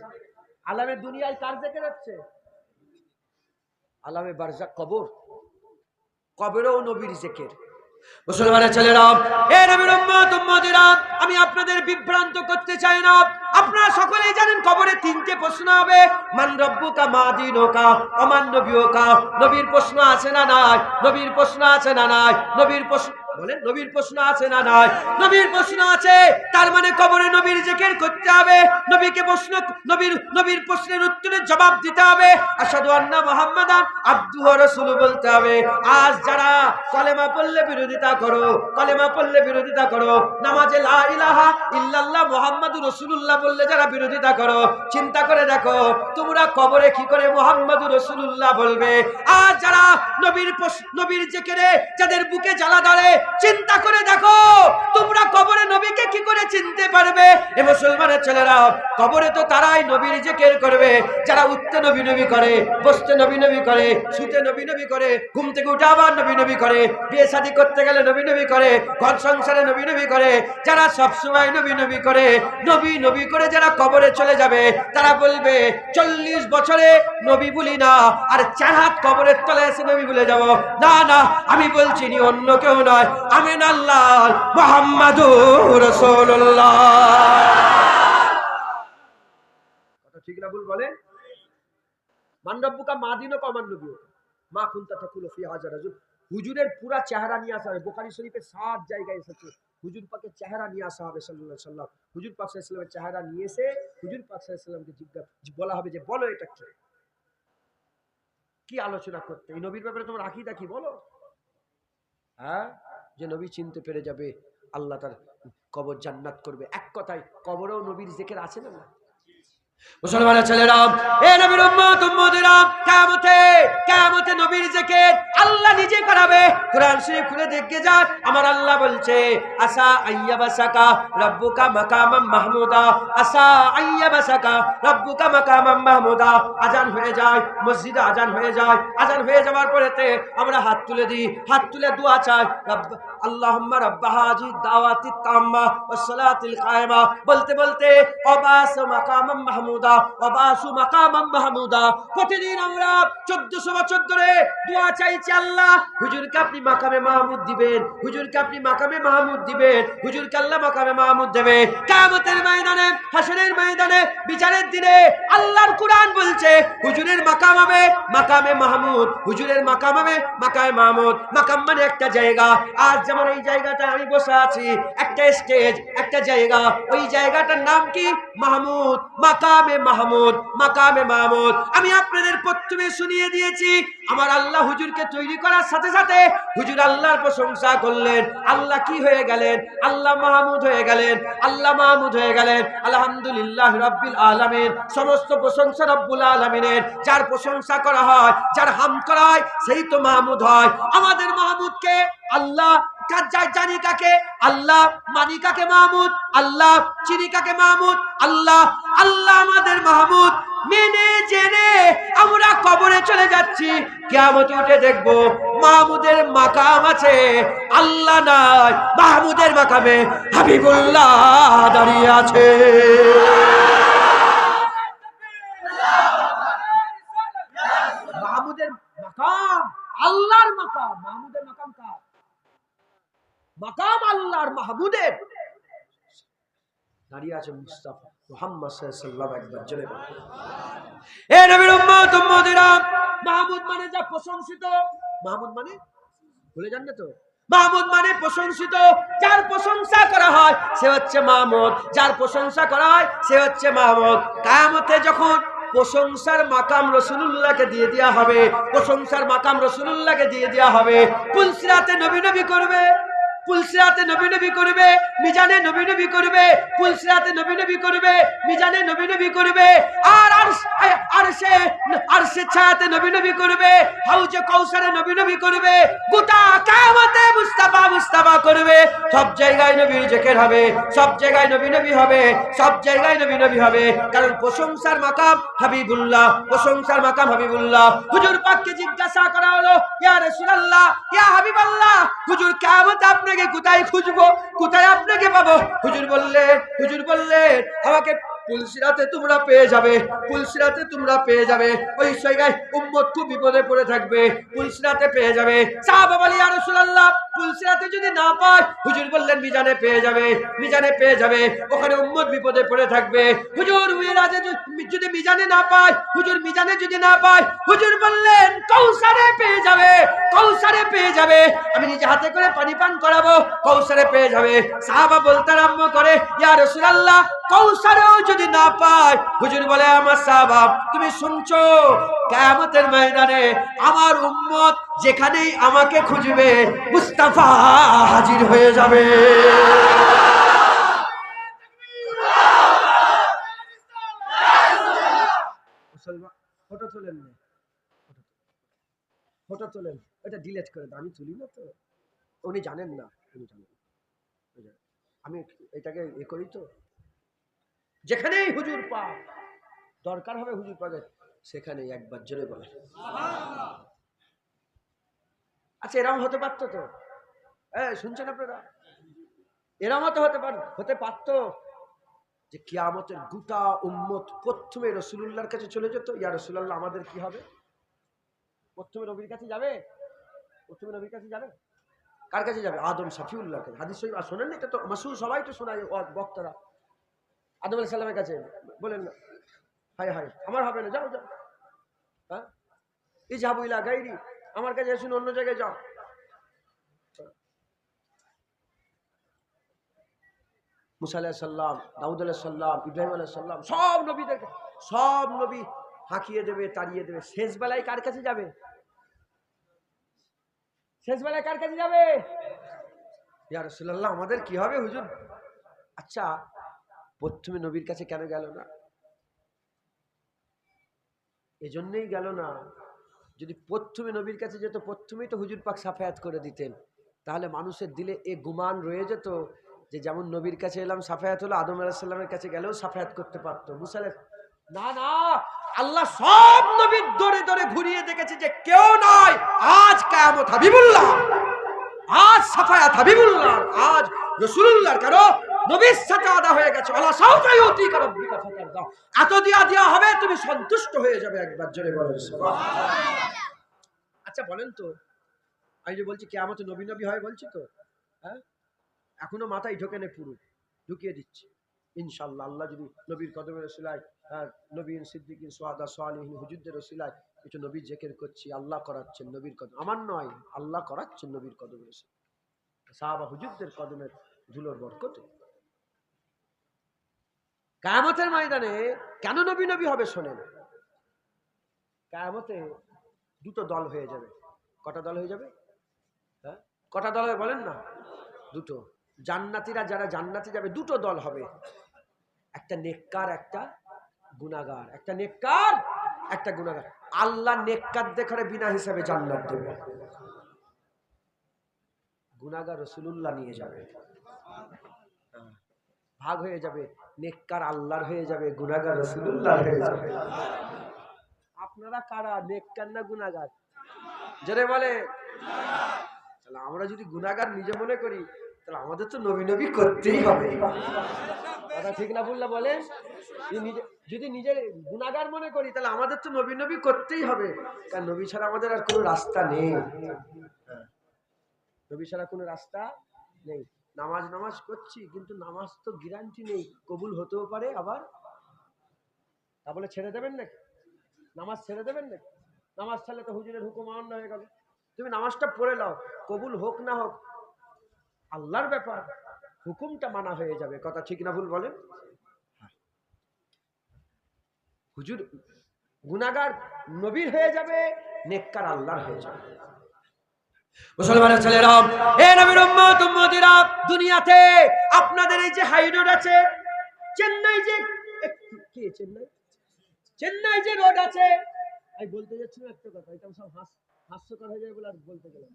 আলামে দুনিয়ায় কার জিকির হচ্ছে? আলামে বারজাক কবর, কবরেও নবীর জিকির। মুসলমানের ছেলেরা, এ নবীর উম্মত উম্মতিরা, আমি আপনাদের বিভ্রান্ত করতে চাই না। আপনারা সকলেই জানেন কবরে 3টে প্রশ্ন হবে, মান রব্বুকা মা দীনুকা ওমান নবিয়ুকা। নবীর প্রশ্ন আছে না নাই? নবীর প্রশ্ন আছে না নাই? নবীর প্রশ্ন বলেন, নবীর প্রশ্ন আছে না নাই? নবীর প্রশ্ন আছে, তার মানে কবরে নবীর জিকির করতে হবে। নবীকে প্রশ্ন, নবীর প্রশ্নের উত্তরের জবাব দিতে হবে। আশহাদু আন্না মুহাম্মাদান আবদুহু ওয়া রাসূলুহু বলতে হবে। আজ যারা কলেমা পড়লে বিরোধিতা করো, কলেমা পড়লে বিরোধিতা করো, নামাজে লা ইলাহা ইল্লাল্লাহ মুহাম্মাদুর রাসূলুল্লাহ বললে যারা বিরোধিতা করো, চিন্তা করে দেখো তোমরা কবরে কি করে মুহাম্মাদুর রাসূলুল্লাহ বলবে? আজ যারা নবীর জিকিরে যাদের বুকে জ্বালা ধরে, চিন্তা করে দেখো তোমরা কবরে নবীকে কি করে চিনতে পারবে। এ মুসলমানের ছেলেরা, কবরে তো তারাই নবীর জিকির করবে যারা উঠতে নবী নবী করে, বসতে নবী নবী করে, শুতে নবী নবী করে, ঘুম থেকে উঠে আবার নবী নবী করে, বিয়ে শাদী করতে গেলে নবী নবী করে, ঘর সংসারে নবী নবী করে, যারা সবসময় নবী নবী করে, নবী নবী করে যারা কবরে চলে যাবে, তারা বলবে 40 বছরে নবী বলি না, আর 4 হাত কবরের তলে এসে নবী বলে যাব। না না, আমি বলছি নি, অন্য কেউ নয়, আমিন আল্লাহ মুহাম্মাদুর রাসূলুল্লাহ। কথা ঠিক না ভুল বলে? মান রব্বুকা মা দিনও কমান নবী মা কুনতা তাকুলু ফি হাজা রাজুল। হুজুরের পুরা চেহারা নিয়ে আসা হবে। বুখারী শরীফে 7 জায়গায় এসেছে হুজুর পাকের চেহারা নিয়ে আসা হবে সাল্লাল্লাহু আলাইহি সাল্লাম। হুজুর পাক সাল্লাল্লাহু আলাইহি সাল্লামের চেহারা নিয়ে এসে হুজুর পাক সাল্লাল্লাহু আলাইহি সাল্লামকে জিজ্ঞাসা বলা হবে যে বলো এটা কি আলোচনা করতে, এই নবীর ব্যাপারে তোমার আকীদা কি বলো। হ্যাঁ, যে নবী চিনতে পেরে যাবে, আল্লাহ তার কবর জান্নাত করবে। এক কথায় কবরেও নবীর জিকির আছে না? মুসলমানের ছেলেরা, এ নবীর উম্মত উম্মতিরা, কিয়ামতে নবীর জিকির আল্লাহ নিজে করাবে। কুরআন শরীফ খুলে দেখে যা, আমার আল্লাহ বলছে আসা আইয়াবাসাকা রাব্বুকা মাকামাম মাহমুদা, আসা আইয়াবাসাকা রাব্বুকা মাকামাম মাহমুদা। আজান হয়ে যায়, মসজিদে আজান হয়ে যায়, আজান হয়ে যাওয়ার পরেতে আমরা হাত তুলে দিই, হাত তুলে দোয়া চাই, আল্লাহুম্মা রাব্বা হাযি দাওয়াতি তাম্মা ওয়াস সালাতিল কায়েমা। বলতে বলতে অবাস মাকামাম মাহমুদা, অবাসু মাকামাম মাহমুদা। প্রতিদিন আমরা 1400 বছর ধরে দোয়া চাইছি, আল্লাহ হুজুরকে আপনি মাকামে মাহমুদ দিবেন, হুজুরকে আপনি মাকামে মাহমুদ দিবেন, হুজুরকে আল্লাহ মাকামে মাহমুদ দেবে। কিয়ামতের ময়দানে, হাসরের ময়দানে, বিচারের দিনে আল্লাহর কুরআন বলছে হুজুরের মাকাম হবে মাকামে মাহমুদ, হুজুরের মাকাম হবে মাকামে মাহমুদ। মাকাম মানে একটা জায়গা। আজ যেমন এই জায়গাটা আমি বসে আছি, একটা স্টেজ, একটা জায়গা, ওই জায়গাটার নাম কি? মাহমুদ, মাকামে মাহমুদ, মাকামে মাহমুদ। আমি আপনাদের প্রথমে শুনিয়ে দিয়েছি, আমার আল্লাহ হুজুরকে তৈরি করার সাথে সাথে হুজুর আল্লাহর প্রশংসা করলেন। আল্লাহ কি হয়ে গেলেন? আল্লাহ মাহমুদ হয়ে গেলেন, আল্লাহ মাহমুদ হয়ে গেলেন। আলহামদুলিল্লাহ রাব্বিল আলামিন, সমস্ত প্রশংসা রব্বুল আলামিনের। যার প্রশংসা করা হয়, যার হামদ করা হয়, সেই তো মাহমুদ হয়। আমাদের মাহমুদকে আল্লাহ জানি কাকে? আল্লাহ। মানি কাকে? মাহমুদ। আল্লাহ। চিনি কাকে? মাহমুদ। আল্লাহ। আল্লাহ আমাদের মাহমুদ। মেনে জেনে আমরা কবরে চলে যাচ্ছি, কিয়ামতে উঠে দেখব মাহমুদের মাকাম আছে, আল্লাহ নাই, মাহমুদের মাকামে হাবিবুল্লাহ দাঁড়িয়ে আছে। মাহমুদের মাকাম আল্লাহর মাকাম, মাহমুদের মাকাম কার? মাকাম আল্লাহর, মাহমুদের দাঁড়িয়ে আছে মুস্তাফা মুহাম্মদ সাল্লাল্লাহু আলাইহি ওয়াসাল্লাম। একবার জোরে বলুন, এ নবীর উম্মত উম্মতিরা, মাহমুদ মানে যা প্রশংসিত। মাহমুদ মানে ভুলে যান না তো? মাহমুদ মানে প্রশংসিত, যার প্রশংসা করা হয় সে হচ্ছে মাহমুদ, যার প্রশংসা করা হয় সে হচ্ছে মাহমুদ। কিয়ামতে যখন প্রশংসার মাকাম রাসূলুল্লাহকে দিয়ে দেয়া হবে, প্রশংসার মাকাম রাসূলুল্লাহকে দিয়ে দেয়া হবে, পুলসিরাতে নবী নবী করবে, পুলসিরাতে নবী নবী করবে, মিজানে নবী নবী করবে, পুলসিরাতে নবী নবী করবে, মিজানে নবী নবী করবে, আর আরশে ছায়াতে নবী নবী করবে, হাউজে কাউসারে নবী নবী করবে, গোটা কিয়ামতে মুস্তাফা মুস্তাফা করবে। সব জায়গায় নবীর জিকির হবে, সব জায়গায় নবী নবী হবে, সব জায়গায় নবী নবী হবে। কারণ প্রশংসার মাকাম হাবিবুল্লাহ, প্রশংসার মাকাম হাবিবুল্লাহ। হুজুর পাককে জিজ্ঞাসা করা হলো, ইয়া রাসূলুল্লাহ, ইয়া হাবিবাল্লাহ, হুজুর কিয়ামতে আপনাকে কোথায় খুঁজবো, কোথায় আপনাকে পাবো? হুজুর বললেন আমাকে পুলসিরাতে তোমরা পেয়ে যাবে, পুলসিরাতে তোমরা পেয়ে যাবে। ওই জায়গায় উম্মত খুব বিপদে পড়ে থাকবে, পুলসিরাতে পেয়ে যাবে। সাহাবা বলে, ইয়া রাসূলুল্লাহ, পুলসিরাতে যদি না পায়? হুজুর বললেন মিজানে পেয়ে যাবে, মিজানে পেয়ে যাবে, ওখানে উম্মত বিপদে পড়ে থাকবে। হুজুর মিরাজে যদি মিজানে না পায়, হুজুর মিজানে যদি না পায়, হুজুর বললেন কাউসারে পেয়ে যাবে, কাউসারে পেয়ে যাবে, আমি নিজে হাতে করে পানি পান করাবো, কাউসারে পেয়ে যাবে। সাহাবা বলতে আরম্ভ করে, ইয়া রাসূলুল্লাহ, কাউসারেও যদি না পায়? হুজুর বলে, আমার সাহাবা তুমি শুনছো, কিয়ামতের ময়দানে আমার উম্মত যেখানেই আমাকে খুঁজবে, মুস্তাফা হাজির হয়ে যাবে। ফটো তোলেন না, ফটো তোলেন, এটা ডিলিট করে দাও, আমি তুলি না তো, উনি জানেন না, উনি জানেন। আমি এটাকে করি তো, যেখানেই হুজুর পা দরকার হবে হুজুর পাবে সেখানেই একবার জোরে বলে। আচ্ছা এরকম হতে পারতো তো, শুনছেন আপনারা, এরকম হতে পারতো যে কিয়ামতের গোটা উম্মত প্রথমে রাসূলুল্লাহর কাছে চলে যেত, ইয়া রাসূলুল্লাহ আমাদের কি হবে? প্রথমে নবীর কাছে যাবে, কার কাছে যাবে? আদম শফিউল্লাহর কাছে। হাদিস শরীফ শোনেন না, এটা তো মাসুল, সবাই তো শোনায় বক্তারা। আদম আলাইহিস সালামের কাছে বলেন না, হায় হায় আমার হবে না, যাও যাও, হ্যাঁ ইযহাবু ইলা গায়রি, আমার কাছে এসে অন্য জায়গায় যাও। মুসা আলাইহিস সালাম, দাউদ আলাইহিস সালাম, ইব্রাহিম আলাইহিস সালাম, সব নবী হাঁকিয়ে দেবে, তাড়িয়ে দেবে। শেষ বেলায় কার কাছে যাবে? ইয়া রাসূলুল্লাহ আমাদের কি হবে হুজুর? আচ্ছা প্রথমে নবীর কাছে কেন গেল না? এজন্যই গেল না, যদি প্রথমে নবীর কাছে যেত প্রথমেই তো হুজুর পাক সাফায়াত করে দিতেন, তাহলে মানুষের দিলে এ গুমান রয়ে যেত যে যেমন নবীর কাছে এলাম সাফায়াত হলো, আদম আলাইহিস সালামের কাছে গেলেও সাফায়াত করতে পারতো। মুসা না না, আল্লাহ সব নবীর দরে দরে ঘুরিয়ে দেখেছে যে কেউ নয়, আজ কিয়ামত হাবিবুল্লাহ, আজ সাফায়াত হাবিবুল্লাহ, আজ রাসূলুল্লাহর কারো নবীর সাথে আদা হয়ে গেছে। আল্লাহ সাউফা ইউতিকা রাব্বিকা ফাতারদা, এত দেয়া হবে তুমি সন্তুষ্ট হয়ে যাবে। একবার জোরে বলেন সুবহানাল্লাহ। আচ্ছা বলেন তো, আমি যে বলছি কিয়ামতে নবী নবী হয় বলছি তো, হ্যাঁ এখনো মাথায় ঢোকে না, পুরো ঢুকিয়ে দিচ্ছি ইনশাআল্লাহ। আল্লাহ যদি নবীর কদমের ওসিলায়, নবীন সিদ্দিকিন সুহাদা সালিহিন হুজুরদের ওসিলায় কিছু নবীর জিকির করছি, আল্লাহ করাচ্ছেন নবীর কদম, আমার নয়, আল্লাহ করাচ্ছেন নবীর কদমের ওসিলায়, সাহাবা হুজুরদের কদমের ধুলোর বরকতে। কিয়ামতের ময়দানে কেন নবী নবী হবে শোনেন, কিয়ামতে দুটো দল হয়ে যাবে। কটা দল হয়ে যাবে? হ্যাঁ কটা দল হবে বলেন না? দুটো। জান্নাতীরা যারা জান্নাতে যাবে দুটো দল হবে, একটা নেককার একটা গুনাহগার, একটা নেককার একটা গুনাহগার। আল্লাহ নেককারদের করে বিনা হিসাবে জান্নাত দেবে, গুনাহগার রাসূলুল্লাহ নিয়ে যাবে, ভাগ হয়ে যাবে, নেককার আল্লাহর হয়ে যাবে, গুনাহগার রাসূলুল্লাহ হয়ে যাবে। আপনারা কারা, নেককার না গুনাহগার? যারা বলে তাহলে আমরা যদি গুনাহগার নিজে মনে করি তাহলে আমাদের তো নবী নবী করতেই হবে, কথা ঠিক না ভুল বলেন? যদি নিজের গুনাহগার মনে করি তাহলে আমাদের তো নবী নবী করতেই হবে, কারণ নবী ছাড়া আমাদের আর কোনো রাস্তা নেই, নবী ছাড়া কোনো রাস্তা নেই। নামাজ করছি কিন্তু নামাজ তো গ্যারান্টি নেই, কবুল হতেও পারে আবার, তা বলে ছেড়ে দেবেন নাকি? নামাজ ছেড়ে দেবেন নাকি? নামাজ ছাড়লে তো হুজুরের হুকুম অমান্য হয়ে গেল। তুমি নামাজটা পড়ে নাও, কবুল হোক না হোক আল্লাহর ব্যাপার, হুকুমটা মানা হয়ে যাবে, কথা ঠিক না ভুল বলেন? হুজুর গুনাহগার নবীর হয়ে যাবে, নেককার আল্লাহর হয়ে যাবে। মুসলমানের ছেলেরা, এ নবীর উম্মত উম্মতিরা, দুনিয়াতে আপনাদের এই যে হাই রোড আছে, চেন্নাই যে রোড আছে, আমি বলতে যাচ্ছি না একটা কথা, এটা সব হাস্যকর হয়ে যাবে বলে আর বলতে গেলাম।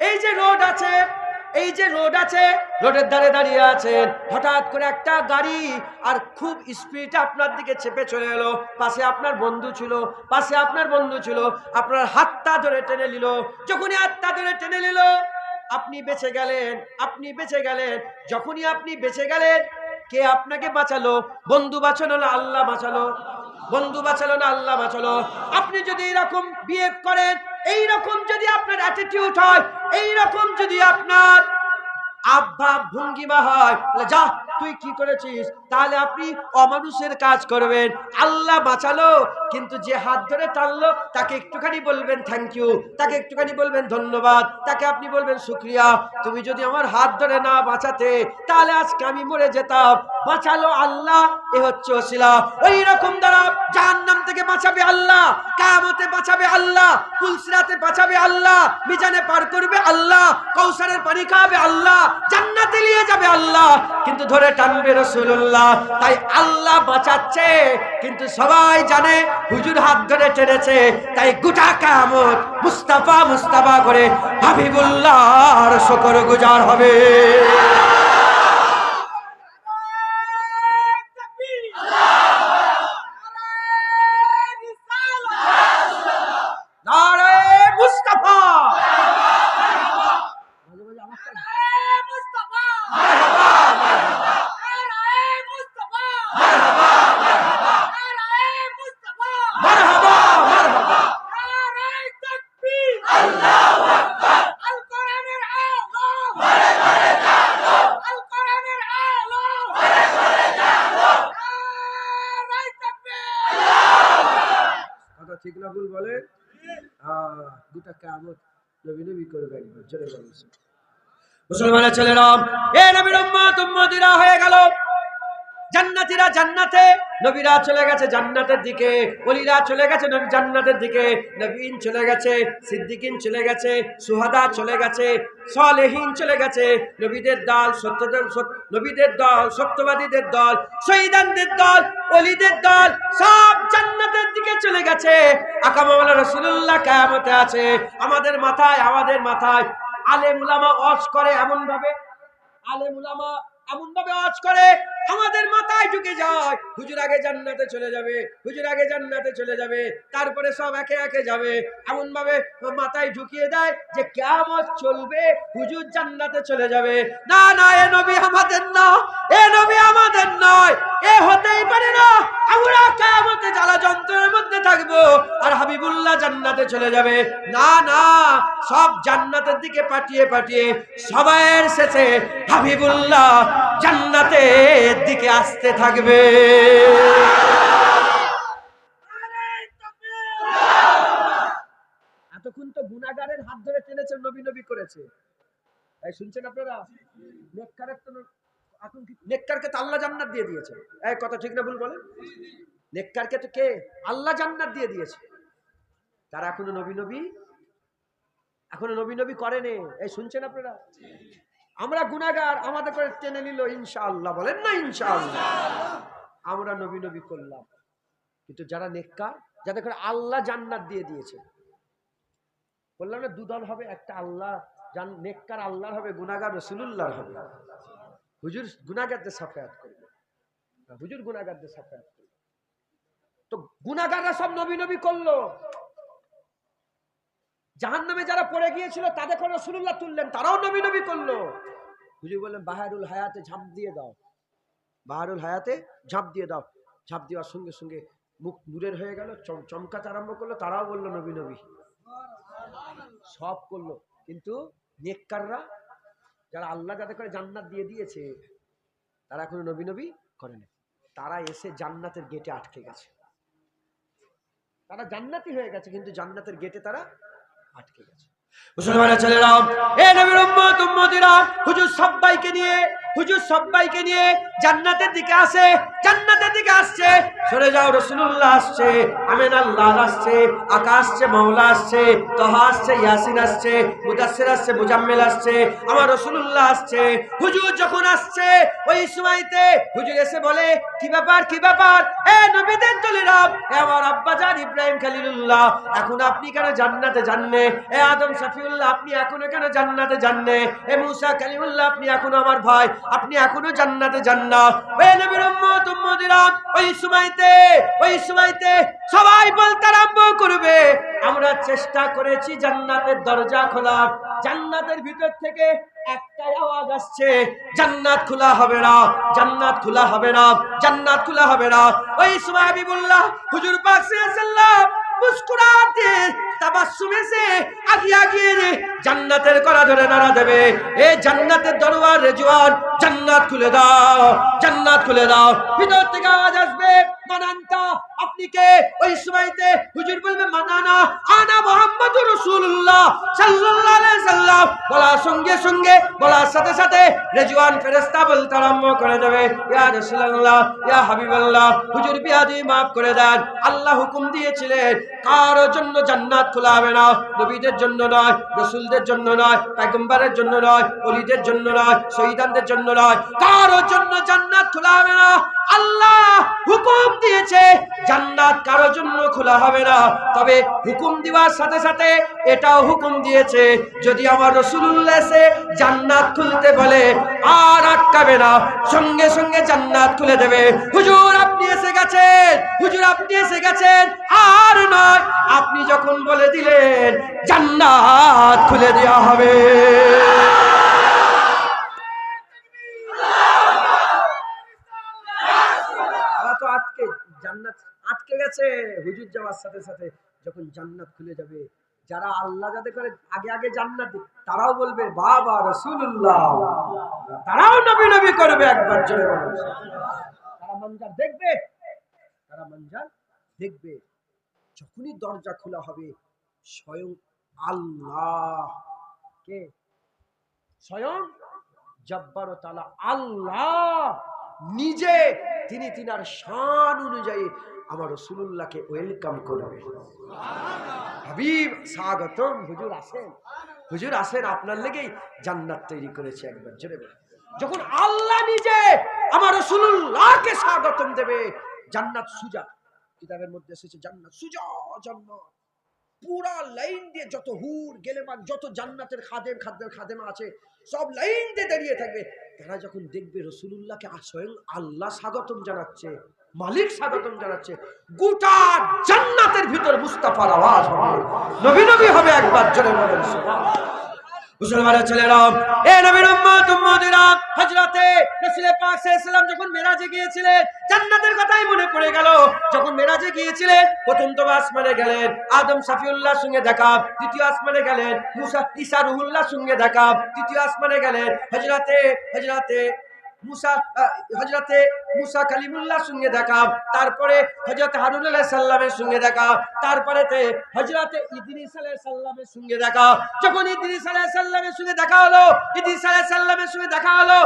এই যে রোড আছে, রোডের ধারে দাঁড়িয়ে আছেন, হঠাৎ করে একটা গাড়ি আর খুব স্পিডে আপনার দিকে চেপে চলে এলো, পাশে আপনার বন্ধু ছিল, আপনার হাতটা ধরে টেনে নিল। যখনই হাতটা ধরে টেনে নিল আপনি বেঁচে গেলেন। যখনই আপনি বেঁচে গেলেন, কে আপনাকে বাঁচালো? বন্ধু বাঁচালো না আল্লাহ বাঁচালো? আল্লাহ বাঁচালো। আপনি যদি এরকম বিহেভ করেন, এইরকম যদি আপনার অ্যাটিটিউড হয়, এইরকম যদি আপনার আভাব ভঙ্গিমা হয়, যা তুই কি করেছিস, তাহলে আপনি অমানুষের কাজ করবেন। আল্লাহ বাঁচালো, কিন্তু যে হাত ধরে টানলো তাকে একটুখানি বলবেন থ্যাংক ইউ, তাকে একটুখানি বলবেন ধন্যবাদ, তাকে আপনি বলবেন শুকরিয়া। তুমি যদি আমার হাত ধরে না বাঁচাতে তাহলে আজকে আমি মরে যেতাম, বাঁচালো আল্লাহ, এ হচ্ছে ওসিলা। ওই রকম দ্বারা জাহান্নাম থেকে বাঁচাবে আল্লাহ, কিয়ামতে বাঁচাবে আল্লাহ, পুলসিরাতে বাঁচাবে আল্লাহ, মিজানে পার করবে আল্লাহ, কাউসারের পানি খাওয়াবে আল্লাহ, জান্নাতে নিয়ে যাবে আল্লাহ। কিন্তু ধরে ধরে টানবে রাসূলুল্লাহ। তাই আল্লাহ বাঁচাচ্ছে, কিন্তু সবাই জানে হুজুর হাত ধরে টেনেছে, তাই গোটা কিয়ামত মুস্তাফা মুস্তাফা করে হাবিবুল্লাহর শুকরগুজার হবে। ঠিক না ভুল বলে? গোটা কিয়ামত নবী নবী করবে একবার জোরে বলুন। মুসলমানের ছেলেরা, এ নবীর উম্মত উম্মতিরা হয়ে গেল জান্নাতীরা জান্নাতে, নবীরা চলে গেছে জান্নাতের দিকে, ওলিরা চলে গেছে জান্নাতের দিকে, নবীন চলে গেছে, সিদ্দিকিন চলে গেছে, সুহাদা চলে গেছে, সালেহীন চলে গেছে, নবীদের দল নবীদের দল, সত্যবাদীদের দল, শহীদানদের দল, ওলিদের দল সব জান্নাতের দিকে চলে গেছে। আকা মাওলানা রাসূলুল্লাহ কিয়ামতে আছে। আমাদের মাথায় আলেম উলামা ওয়াজ করে এমন ভাবে, আলেম উলামা এমন ভাবে ওয়াজ করে আমাদের মাথায় ঢুকে যায়, হুজুর আগে জান্নাতে চলে যাবে, হুজুর আগে জান্নাতে চলে যাবে, তারপরে সব একে একে যাবে, এমন ভাবে মাথায় ঢুকিয়ে দেয় যে কিয়ামত চলবে, হুজুর জান্নাতে চলে যাবে। না না, এ নবী আমাদের না, এ নবী আমাদের নয়, এ হতেই পারে না। আমরা কিয়ামতে জ্বালা যন্ত্রণার মধ্যে থাকবো আর হাবিবুল্লাহ জান্নাতে চলে যাবে। না না, সব জান্নাতের দিকে পাঠিয়ে পাঠিয়ে সবার শেষে হাবিবুল্লাহ জান্নাতের দিকে আসতে থাকবে। এতক্ষণ তো গুনাহগারের হাত ধরে টেনেছে, নবী নবী করেছে। এই শুনছেন আপনারা? নেককারকে তো আল্লাহ জান্নাত দিয়ে দিয়েছে। এই কথা ঠিক না ভুল বলেন? নেককারকে তো কে? আল্লাহ জান্নাত দিয়ে দিয়েছে। তারা এখনো নবী নবী করেনি। এই শুনছেন আপনারা? আমরা গুনাহগার, আমাদের করে টেনে নিল, ইনশাআল্লাহ বলেন না ইনশাআল্লাহ। আমরা নবী নবী করলাম, কিন্তু যারা নেককার, যাদের করে আল্লাহ জান্নাত দিয়ে দিয়েছে, বললাম না দুদল হবে, একটা আল্লাহ নেককার আল্লাহর হবে, গুনাহগার রাসূলুল্লাহর হবে। হুজুর গুনাহগারদের সাফায়াত করবে, হুজুর গুনাহগারদের সাফায়াত করবে। তো গুনাহগাররা সব নবী নবী করলো। জাহান্নামে যারা পড়ে গিয়েছিল তাদের করে রাসূলুল্লাহ তুললেন, তারাও নবী নবী করলো। হুজুর বললেন বাহারুল হায়াতে ঝাঁপ দিয়ে দাও, বাহারুল হায়াতে ঝাঁপ দিয়ে দাও। ঝাঁপ দেওয়ার সঙ্গে সঙ্গে মুখ নূরের হয়ে গেল, চমকাতে আরম্ভ করলো, তারাও বললো নবী নবী, সব করলো। কিন্তু নেককাররা, যারা আল্লাহ যাদের করে জান্নাত দিয়ে দিয়েছে, তারা এখনো নবী নবী করে না। তারা এসে জান্নাতের গেটে আটকে গেছে। তারা জান্নাতি হয়ে গেছে, কিন্তু জান্নাতের গেটে তারা আটকে গেছে। মুসলমানের ছেলেরা, এ নবীর উম্মত উম্মতিরা, হুজুর সবাইকে নিয়ে জান্নাতের দিকে আসে, জান্নাতের দিকে আসছে। সরে যাও, রাসূলুল্লাহ আসছে, আমিন আল্লাহ আসছে, আকাশ আসছে, মাওলা আসছে, তাহা আসছে, ইয়াসিন আসছে, মুদাসসির আসছে, মুজাম্মিল আসছে, আমার রাসূলুল্লাহ আসছে। হুজুর যখন আসছে ওই সময়তে হুজুর এসে বলে, কি ব্যাপার এ নবীদের দলেরা, এ আমার আব্বাজান ইব্রাহিম খলিলুল্লাহ, এখন আপনি কেন জান্নাতে যাননে? এ আদম শফিউল্লাহ, আপনি এখনো কেন জান্নাতে যাননে? এ মুসা কালিমুল্লাহ, আপনি এখনো আমার ভাই, আপনি এখনো জান্নাতে যান না? ওই নবীর উম্মত উম্মতিরা ওই সময়তে সবাই বলতে আরম্ভ করবে, আমরা চেষ্টা করেছি জান্নাতের দরজা খোলার, জান্নাতের ভিতর থেকে একটাই আওয়াজ আসছে, জান্নাত খোলা হবে না, জান্নাত খোলা হবে না, জান্নাত খোলা হবে না। ওই সময় হাবিবুল্লাহ হুজুর পাক সাল্লাল্লাহু মুস্কুরাতে তাবাসসুমে সে আগিয়ে জান্নাতের কড়া ধরে নাড়া দেবে, এ জান্নাতের দরওয়ার রেজওয়ান, জান্নাত খুলে দাও, জান্নাত খুলে দাও। ভিতর থেকে আওয়াজ আসবে, মানান্তা, আপনি কে? ওই সময়তে হুজুর বলবে, মানানা আনা মুহাম্মাদুর রাসূলুল্লাহ সাল্লাল্লাহু আলাইহি সাল্লাম। বলার সঙ্গে সঙ্গে, বলার সাথে সাথে রেজওয়ান ফেরেশতা বলতে আরম্ভ করে দেবে, ইয়া রাসূলুল্লাহ, ইয়া হাবিবাল্লাহ, হুজুর বিয়াদি মাফ করে দেন। আল্লাহ হুকুম দিয়েছিলেন কারোর জন্য জান্নাত খোলা হবে না। নবীদের জন্য নয়, রাসূলদের জন্য নয়, পয়গম্বরের জন্য নয়, ওলিদের জন্য নয়, শহীদদের জন্য নয়, কারোর জন্য জান্নাত খোলা হবে না। আল্লাহ হুকুম দিয়েছে জান্নাত কারোর জন্য খোলা হবে না। তবে হুকুম দেওয়ার সাথে সাথে এটাও হুকুম দিয়েছে, যদি আমার রাসূলুল্লাহ এসে জান্নাত খুলতে বলে আর আটকাবে না, সঙ্গে সঙ্গে জান্নাত খুলে দেবে। হুজুর আপনি এসে গেছেন, হুজুর আপনি এসে গেছেন, আর নয়, আপনি যখন বলে দিলেন জান্নাত খুলে দেওয়া হবে। তো আটকে জান্নাত আটকে গেছে, হুজুর যাওয়ার সাথে সাথে যখন জান্নাত খুলে যাবে, যারা আল্লাহ যাদের করে আগে আগে জান্নাত, তারাও বলবে বাবা রাসূলুল্লাহ, তারাও নবী নবী করবে। একবার জোরে বলুন, তারা মঞ্জার দেখবে, তারা মঞ্জার দেখবে। যখনই দরজা খোলা হবে, স্বয়ং আল্লাহ, কে? স্বয়ং জব্বার ও তাআলা আল্লাহ নিজে তিনি তিনার শান অনুযায়ী আমার রাসূলুল্লাহকে ওয়েলকাম করবে। হাবিব স্বাগতম, হুজুর আসেন, হুজুর আসেন, আপনার লেগেই জান্নাত তৈরি করেছে। একবার জোরে বলুন, যখন আল্লাহ নিজে আমার রাসূলুল্লাহকে স্বাগতম দেবে, জান্নাত সুজা, কিতাবের মধ্যে এসেছে জান্নাত সুজা, জান্নাত পুরা লাইন দিয়ে যত হুর গেলেমান, যত জান্নাতের খাদেমা আছে, সব লাইন দিয়ে দাঁড়িয়ে থাকবে। তারা যখন দেখবে রাসূলুল্লাহকে স্বয়ং আল্লাহ স্বাগতম জানাচ্ছে, মালিক স্বাগতম জানাচ্ছে, গোটা জান্নাতের ভিতর মুস্তাফার আওয়াজ হবে, নবী নবী হবে। একবার জোরে বলেন সুবহানাল্লাহ। মুসলমানের ছেলেরা, এ নবীর উম্মত উম্মতিরা, হযরতে রাসূল পাক সাল্লাল্লাহু আলাইহি ওয়াসাল্লাম যখন মেরাজে গিয়েছিলেন, জান্নাতের কথাই মনে পড়ে গেল। যখন মেরাজে গিয়েছিলেন, প্রথম তো আসমানে গেলেন, আদম শফিউল্লাহর সঙ্গে দেখা, দ্বিতীয় আসমানে গেলেন মুসা ঈসা রুহুল্লাহর সঙ্গে দেখা, তৃতীয় আসমানে গেলেন হযরতে মুসা কালিমুল্লাহর সঙ্গে দেখা, তারপরে হযরত হারুন আলাইহিস সালামের সঙ্গে দেখা, তারপরে হযরত ইদ্রিস আলাইহিস সালামের সঙ্গে দেখা। যখন ইদ্রিস আলাইহিস সালামের সঙ্গে দেখা হলো, ইদ্রিস আলাইহিস সালামের সঙ্গে দেখা হলো,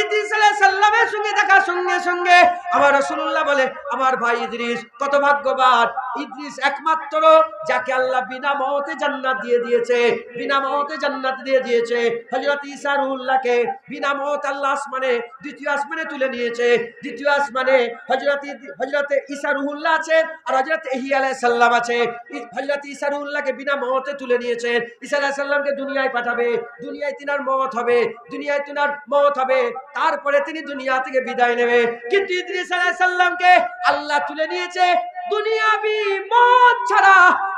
ইদ্রিস আলাইহিস সালামের সঙ্গে দেখার সঙ্গে সঙ্গে আমার রাসূলুল্লাহ বলে, আমার ভাই ইদ্রিস কত ভাগ্যবান। ইদ্রিস একমাত্র যাকে আল্লাহ বিনা মওতে জান্নাত দিয়ে দিয়েছে, বিনা মওতে জান্নাত দিয়ে দিয়েছে। হযরত ঈসা রুহুল্লাহকে বিনা মওত আল্লাহ আসমানে, দ্বিতীয় আসমানে তুলে নিয়েছে। দ্বিতীয় আসমানে হযরত ঈসা রুহুল্লাহ আছে, আর হযরত ইহ্যা আলাইহিস সালাম আছে। হযরত ঈসা রুহুল্লাহকে বিনা মওতে তুলে নিয়েছে। ঈসা আলাইহিস সালামকে দুনিয়ায় পাঠাবে, দুনিয়ায় তিনার মওত হবে, দুনিয়ায় তিনার মওত হবে, তারপরে তিনি দুনিয়া থেকে বিদায় নেবে। কিন্তু ইদ্রিস আলাইহিস সালামকে আল্লাহ তুলে নিয়েছে, দুনিয়াবি মওত ছাড়া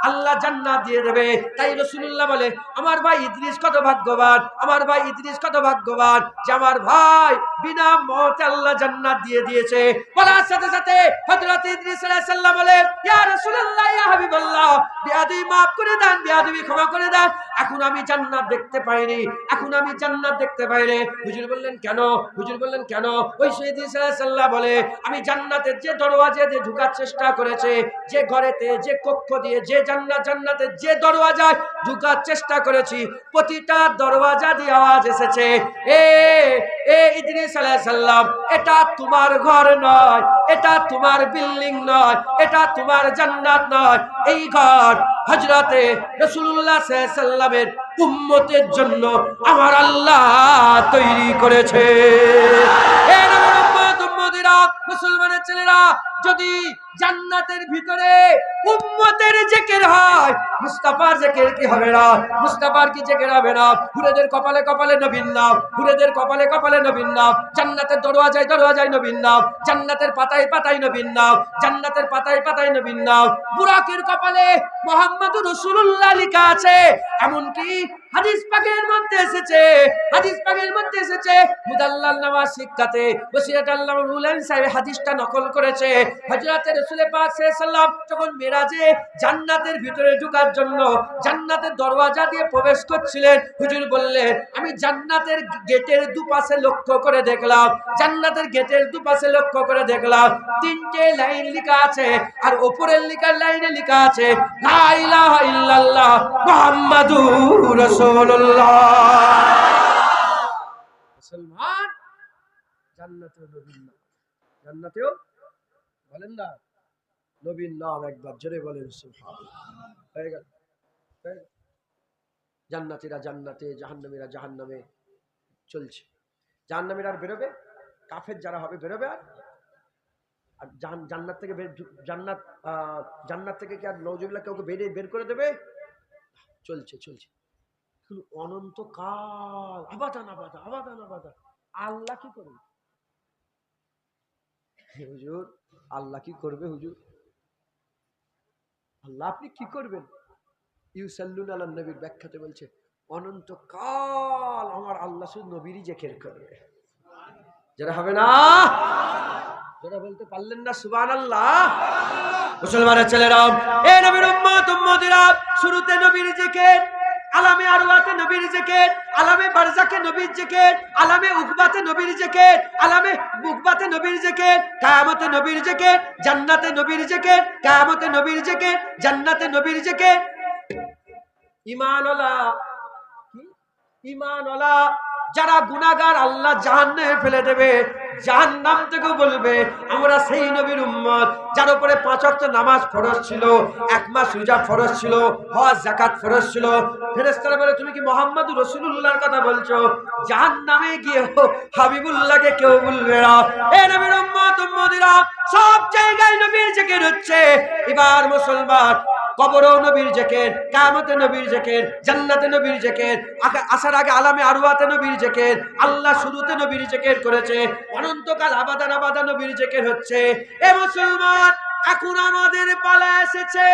আল্লাহ জান্নাত দিয়ে দেবে। তাই রাসূলুল্লাহ বলে, আমার ভাই ইদ্রিস কত ভাগ্যবান, আমার ভাই ইদ্রিস কত ভাগ্যবান যে আমার ভাই বিনা মওতে আল্লাহ জান্নাত দিয়ে দিয়েছে। বলার সাথে সাথে হযরত ইদ্রিস আলাইহিস সালাম বলে, ইয়া রাসূলুল্লাহ, ইয়া হাবিবাল্লাহ, বিয়াদবি মাফ করে দেন, বিয়াদবি ক্ষমা করে দেন, এখন আমি জান্নাত দেখতে পাইনি, এখন আমি জান্নাত দেখতে পাইনি। হুজুর বললেন কেন? হুজুর বললেন কেন? ওই ইদ্রিস আলাইহিস সালাম বলে, আমি জান্নাতের যে দরওয়াজা দিয়ে ঢোকার চেষ্টা করেছে, যে ঘরেতে, যে কক্ষ দিয়ে, যে জান্নাতের যে দরওয়াজায় ঢোকার চেষ্টা করেছি, প্রতিটা দরওয়াজা দিয়ে আওয়াজ এসেছে, এ ইদ্রিস আলাইহিস সালাম, এটা তোমার ঘর নয়, এটা তোমার বিল্ডিং নয়, এটা তোমার জান্নাত নয়, এই ঘর হযরতে রাসূলুল্লাহ সাল্লাল্লাহু আলাইহি সাল্লামের উম্মতের জন্য আমার আল্লাহ তৈরি করেছে। এ নবীর উম্মত উম্মতিরা, মুসলমানের ছেলেরা, যদি জান্নাতের ভিতরে উম্মতের জিকির হয়, মুস্তাফার জিকির কি হবে না? মুস্তাফার কি জিকির হবে না? হুরেদের কপালে কপালে নবীর নাম, হুরেদের কপালে কপালে নবীর নাম, জান্নাতের দরওয়াজায় দরওয়াজায় নবীর নাম, জান্নাতের পাতায় পাতায় নবীর নাম, জান্নাতের পাতায় পাতায় নবীর নাম, বুরাকের কপালে মুহাম্মদুর রাসূলুল্লাহ লেখা আছে। এমনকি হাদিস পাকের মধ্যে এসেছে, হাদিস পাকের মধ্যে এসেছে, মুদাল্লাল নামাজ শিক্ষাতে বসিরাত আল্লামা রুহুল সাহেব হাদিসটা নকল করেছে। হযরত রাসূল পাক সাল্লাল্লাহু আলাইহি ওয়াসাল্লাম যখন মেরাজে জান্নাতের ভিতরে ঢোকার জন্য জান্নাতের দরওয়াজা দিয়ে প্রবেশ করছিলেন, হুজুর বললেন, আমি জান্নাতের গেটের দুপাশে লক্ষ্য করে দেখলাম, জান্নাতের গেটের দুপাশে লক্ষ্য করে দেখলাম, তিনটে লাইন লেখা আছে, আর উপরের লাইনে লেখা আছে, লা ইলাহা ইল্লাল্লাহ মুহাম্মাদুর রাসূলুল্লাহ। মুসলমান জান্নাতেও নবীর নাম, জান্নাতেও বলেন না নবীর নাম, একবার জোরে বলেন সুবহানাল্লাহ। হয়ে গেল। জান্নাতীরা জান্নাতে, জাহান্নামীরা জাহান্নামে চলছে। জাহান্নামীরা আর বেরোবে, কাফের যারা হবে বেরোবে, আর জান্নাত থেকে জান্নাত থেকে কি আর নওজুবিল্লাহ কাউকে বের করে দেবে? চলছে চলছে অনন্তকাল, আবাদান আবাদা আবাদান আবাদা। আল্লাহ কি করবে হুজুর? আল্লাহ কি করবে হুজুর? আল্লাহ আপনি কি করবেন? ইউসাল্লুনা আলান নবীর ব্যাখ্যাতে বলছে অনন্তকাল আমার আল্লাহ শুধু নবীরই জিকির করবে। যারা হবে না, যারা বলতে পারলেন না সুবহানাল্লাহ। মুসলমানের ছেলেরা, এ নবীর উম্মত উম্মতিরা, শুরুতে নবীর জিকির, আলামে আরওয়াতে নবীর জিকির, আলামে বারজাকে নবীর জিকির, আলামে উকবাতে নবীর জিকির, আলামে উকবাতে নবীর জিকির, কিয়ামতে নবীর জিকির, জান্নাতে নবীর জিকির, কিয়ামতে নবীর জিকির, জান্নাতে নবীর জিকির। ঈমানওয়ালা, ঈমানওয়ালা যারা গুনাহগার আল্লাহ জাহান্নামে ফেলে দেবে, জাহান্নাম থেকে বলবে আমরা সেই নবীর উম্মত যার উপরে 5 ওয়াক্ত নামাজ ফরজ ছিল, 1 মাস রোজা ফরজ ছিল, হজ যাকাত ফরজ ছিল। ফেরেশতারা বলে তুমি কি মুহাম্মদুর রাসূলুল্লাহর কথা বলছো? জাহান্নামে গিয়ে হাবিবুল্লাহকে কেউ বলবে না। এ নবীর উম্মত উম্মতিরা, সব জায়গায় নবীর জিকির হচ্ছে। এবার মুসলমান কবরেও নবীর জিকির, কিয়ামতে নবীর জিকির, জান্নাতে নবীর জিকির, আসার আগে আলামে আরওয়াতে নবীর জিকির, আল্লাহ শুরুতে নবীর জিকির করেছে, অনন্তকাল আবাদান আবাদান নবীর জিকির হচ্ছে। এ মুসলমান, এখন আমাদের পালা এসেছে,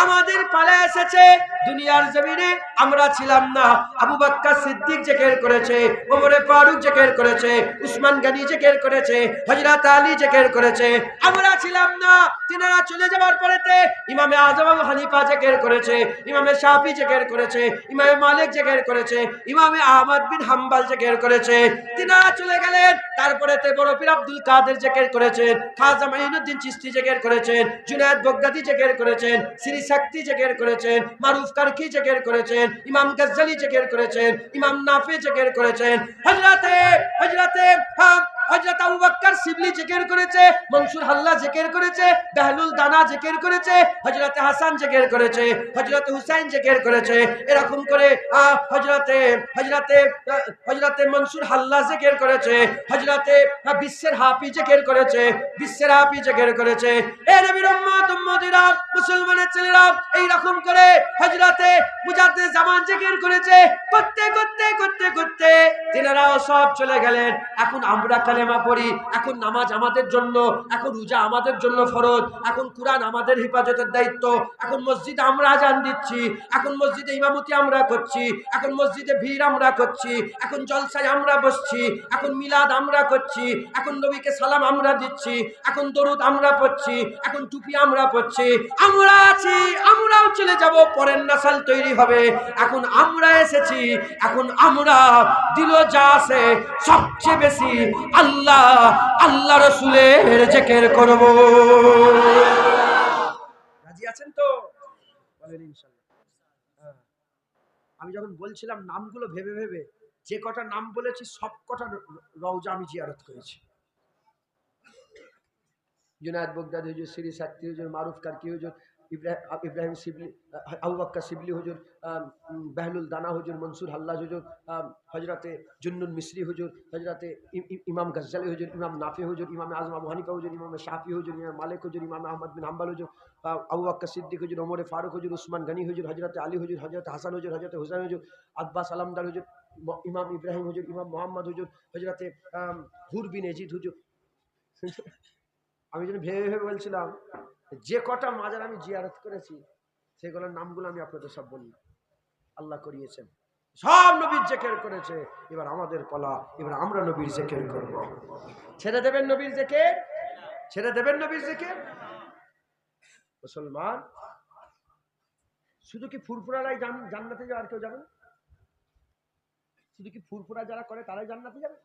আমাদের পালা এসেছে। দুনিয়ার জমিনে আমরা ছিলাম না, আবু বকর সিদ্দিক জিকির করেছে, ওমর ফারুক জিকির করেছে, উসমান গনি জিকির করেছে, হযরত আলী জিকির করেছে। আমরা ছিলাম না, তিনারা চলে যাওয়ার পরেতে ইমামে আযম আবু হানিফা জিকির করেছে, ইমামে শাফি জিকির করেছে, ইমামে মালিক জিকির করেছে, ইমামে আহমদ বিন হাম্বল জিকির করেছে। তিনারা চলে গেলেন, তারপরেতে বড় পীর আব্দুল কাদের জিকির করেছেন, খাজা মাইনুদ্দিন চিশতি জিকির করেছেন, জুনায়েদ বগদাদি জিকির করেছেন, শ্রী শক্তি জিকির করেছেন, মারুফ কারকি জিকির করেছেন, ইমাম গজ্জালি জিকির করেছেন, ইমাম নাফি জিকির করেছেন, হযরতে আবু বকর শিবলি জিকির করেছে, মনসুর হাল্লা জিকির করেছে, বেহলুল দানা জিকির করেছে, হযরতে হাসান জিকির করেছে, হযরতে হুসাইন জিকির করেছে। এরকম করে হযরতে মনসুর হাল্লা জিকির করেছে, হযরতে বিশ্বের হাফি জিকির করেছে, বিশ্বের হাফি জিকির করেছে। এ নবীর উম্মত উম্মতিরা, মুসলমানের ছেলেরা, এই রকম করে হযরতে মুজাদ্দিদ জামান জিকির করেছে। করতে করতে করতে করতে তিনারাও সব চলে গেলেন। এখন আমরা কালেমা পড়ি, এখন নামাজ আমাদের জন্য, এখন রোজা আমাদের জন্য ফরজ, এখন কুরআন আমাদের হেফাজতের দায়িত্ব, এখন মসজিদে আমরা আযান দিচ্ছি, এখন মসজিদে ইমামতি আমরা করছি, এখন মসজিদে ভিড় আমরা করছি, এখন জলসায় আমরা বসছি, এখন মিলাদ আমরা করছি, এখন নবীকে সালাম আমরা দিচ্ছি, এখন দরুদ আমরা পড়ছি, এখন টুপি আমরা পড়ছি। আমরা আছি, আমরাও চলে যাব, পরের নাসাল তৈরি হবে। এখন আমরা এসেছি, এখন আমরা দিল যা আছে সবচেয়ে বেশি আল্লাহ আল্লাহ রাসূলের জিকির করব। রাজি আছেন তো? বলেন ইনশাআল্লাহ। আমি যখন বলছিলাম নামগুলো ভেবে ভেবে, যে কটা নাম বলেছি সব কটা রওজা আমি জিয়ারত করেছি। জুনায়েদ বগদাদি হুজুর, শ্রী শক্তি হুজুর, মারুফ কারকি হুজুর, ইব্রাহিম শিবলি, আবু বকর শিবলি হুজুর, বেহলুল দানা হুজুর, মনসুর হাল্লা হুজুর, হযরতে জুন্নুন মিসরি হুজুর, হযরতে ইমাম গজ্জালি হুজুর, ইমাম নাফি হুজুর, ইমাম আযম আবু হানিফা হুজুর, ইমাম শাফি হুজুর, ইমাম মালিক হুজুর, ইমাম আহমদ বিন হাম্বল হুজুর, আবু বকর সিদ্দিক হুজুর, ওমর ফারুক হুজুর, উসমান গনি হুজুর, হযরতে আলী হুজুর, হযরতে হাসান হুজুর, হযরতে হুসাইন হুজুর, আব্বাস আলমদার হুজুর, ইমাম ইব্রাহিম হুজুর, ইমাম মুহাম্মদ হুজুর, হযরতে হুর বিন এজিদ হুজুর। আমি যেন ভেবে ভেবে বলছিলাম, যে কটা মাজার আমি জিয়ারত করেছি সেগুলোর নামগুলো আমি আপনাদের সব বললাম। আল্লাহ করিয়েছেন, সব নবীর জিকির করেছে। এবার আমাদের পালা, এবার আমরা নবীর জিকির করব। ছেড়ে দেবেন নবীর জিকির? ছেড়ে দেবেন নবীর জিকির? মুসলমান, শুধু কি ফুরফুরারাই জান্নাতে যাবে, আর কেউ যাবে না? শুধু কি ফুরফুরা যারা করে তারাই জান্নাতে যাবে?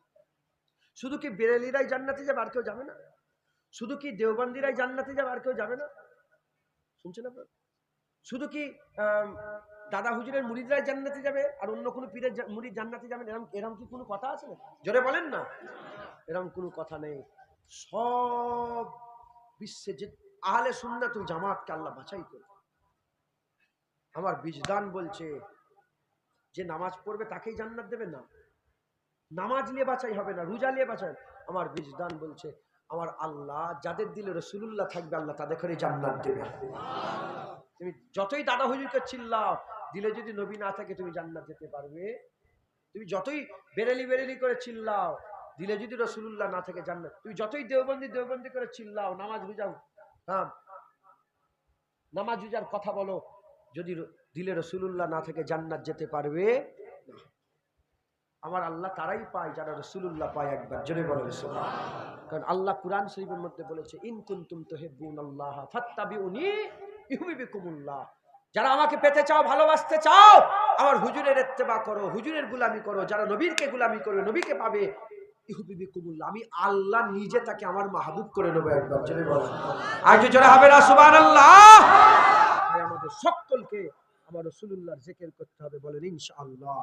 শুধু কি বেরেলিরাই জান্নাতে যাবে, আর কেউ যাবে না? শুধু কি দেওবন্দিরাই জান্নাতে যাবে, আর কেউ যাবে না? শুনছেন আপনারা? শুধু কি দাদা হুজুরের মুরিদরাই জান্নাতে যাবে, আর অন্য কোনো পীরের মুরিদ জান্নাতে যাবেন, এরকম কি কোনো কথা আছে? না, জোরে বলেন না। এরকম কোনো কথা নেই। সব বিশ্বে যে আহলে সুন্নাতুল জামাতকে আল্লাহ বাছাই করে, আমার বিজদান বলছে যে নামাজ পড়বে তাকেই জান্নাত দেবে না, নামাজ নিয়ে বাঁচাই হবে না, রোজা নিয়ে বাঁচাই। আমার বিজদান বলছে আমার আল্লাহ যাদের দিলে রাসূলুল্লাহ থাকবে আল্লাহ তাদের করে জান্নাত দেবে। তুমি যতই দাদা হুজুরকে চিল্লাও, দিলে যদি নবী না থাকে তুমি জান্নাত যেতে পারবে? তুমি যতই বেরেলি বেরেলি করে চিল্লাও, দিলে যদি রাসূলুল্লাহ না থাকে জান্নাত, তুমি যতই দেওবন্দি করে চিল্লাও, নামাজ রোজা, হ্যাঁ নামাজ রোজার কথা বলো, যদি দিলে রাসূলুল্লাহ না থাকে জান্নাত যেতে পারবে না। আমার আল্লাহ তারাই পায় যারা রাসূলুল্লাহ পায়। একবার জোরে বলে রাসূলুল্লাহ। কারণ আল্লাহ কুরআন শরীফের মধ্যে বলেছে ইন কুনতুম তুহিব্বুনাল্লাহ ফাত্তাবিউনি ইউহিব্বুকুমুল্লাহ। যারা আমাকে পেতে চাও, ভালোবাসতে চাও, আমার হুজুরের ইত্তেবা করো, হুজুরের গোলামি করো। যারা নবীকে গোলামি করবে নবীকে পাবে, ইউহিব্বুকুমুল্লাহ, আমি আল্লাহ নিজে তাকে আমার মাহবুব করে নেব। একবার জোরে বলেন আর জোরে হবে না সুবহানাল্লাহ। তাই আমাদের সকলকে আমার রাসূলুল্লাহর জিকির করতে হবে, বলেন ইনশাআল্লাহ।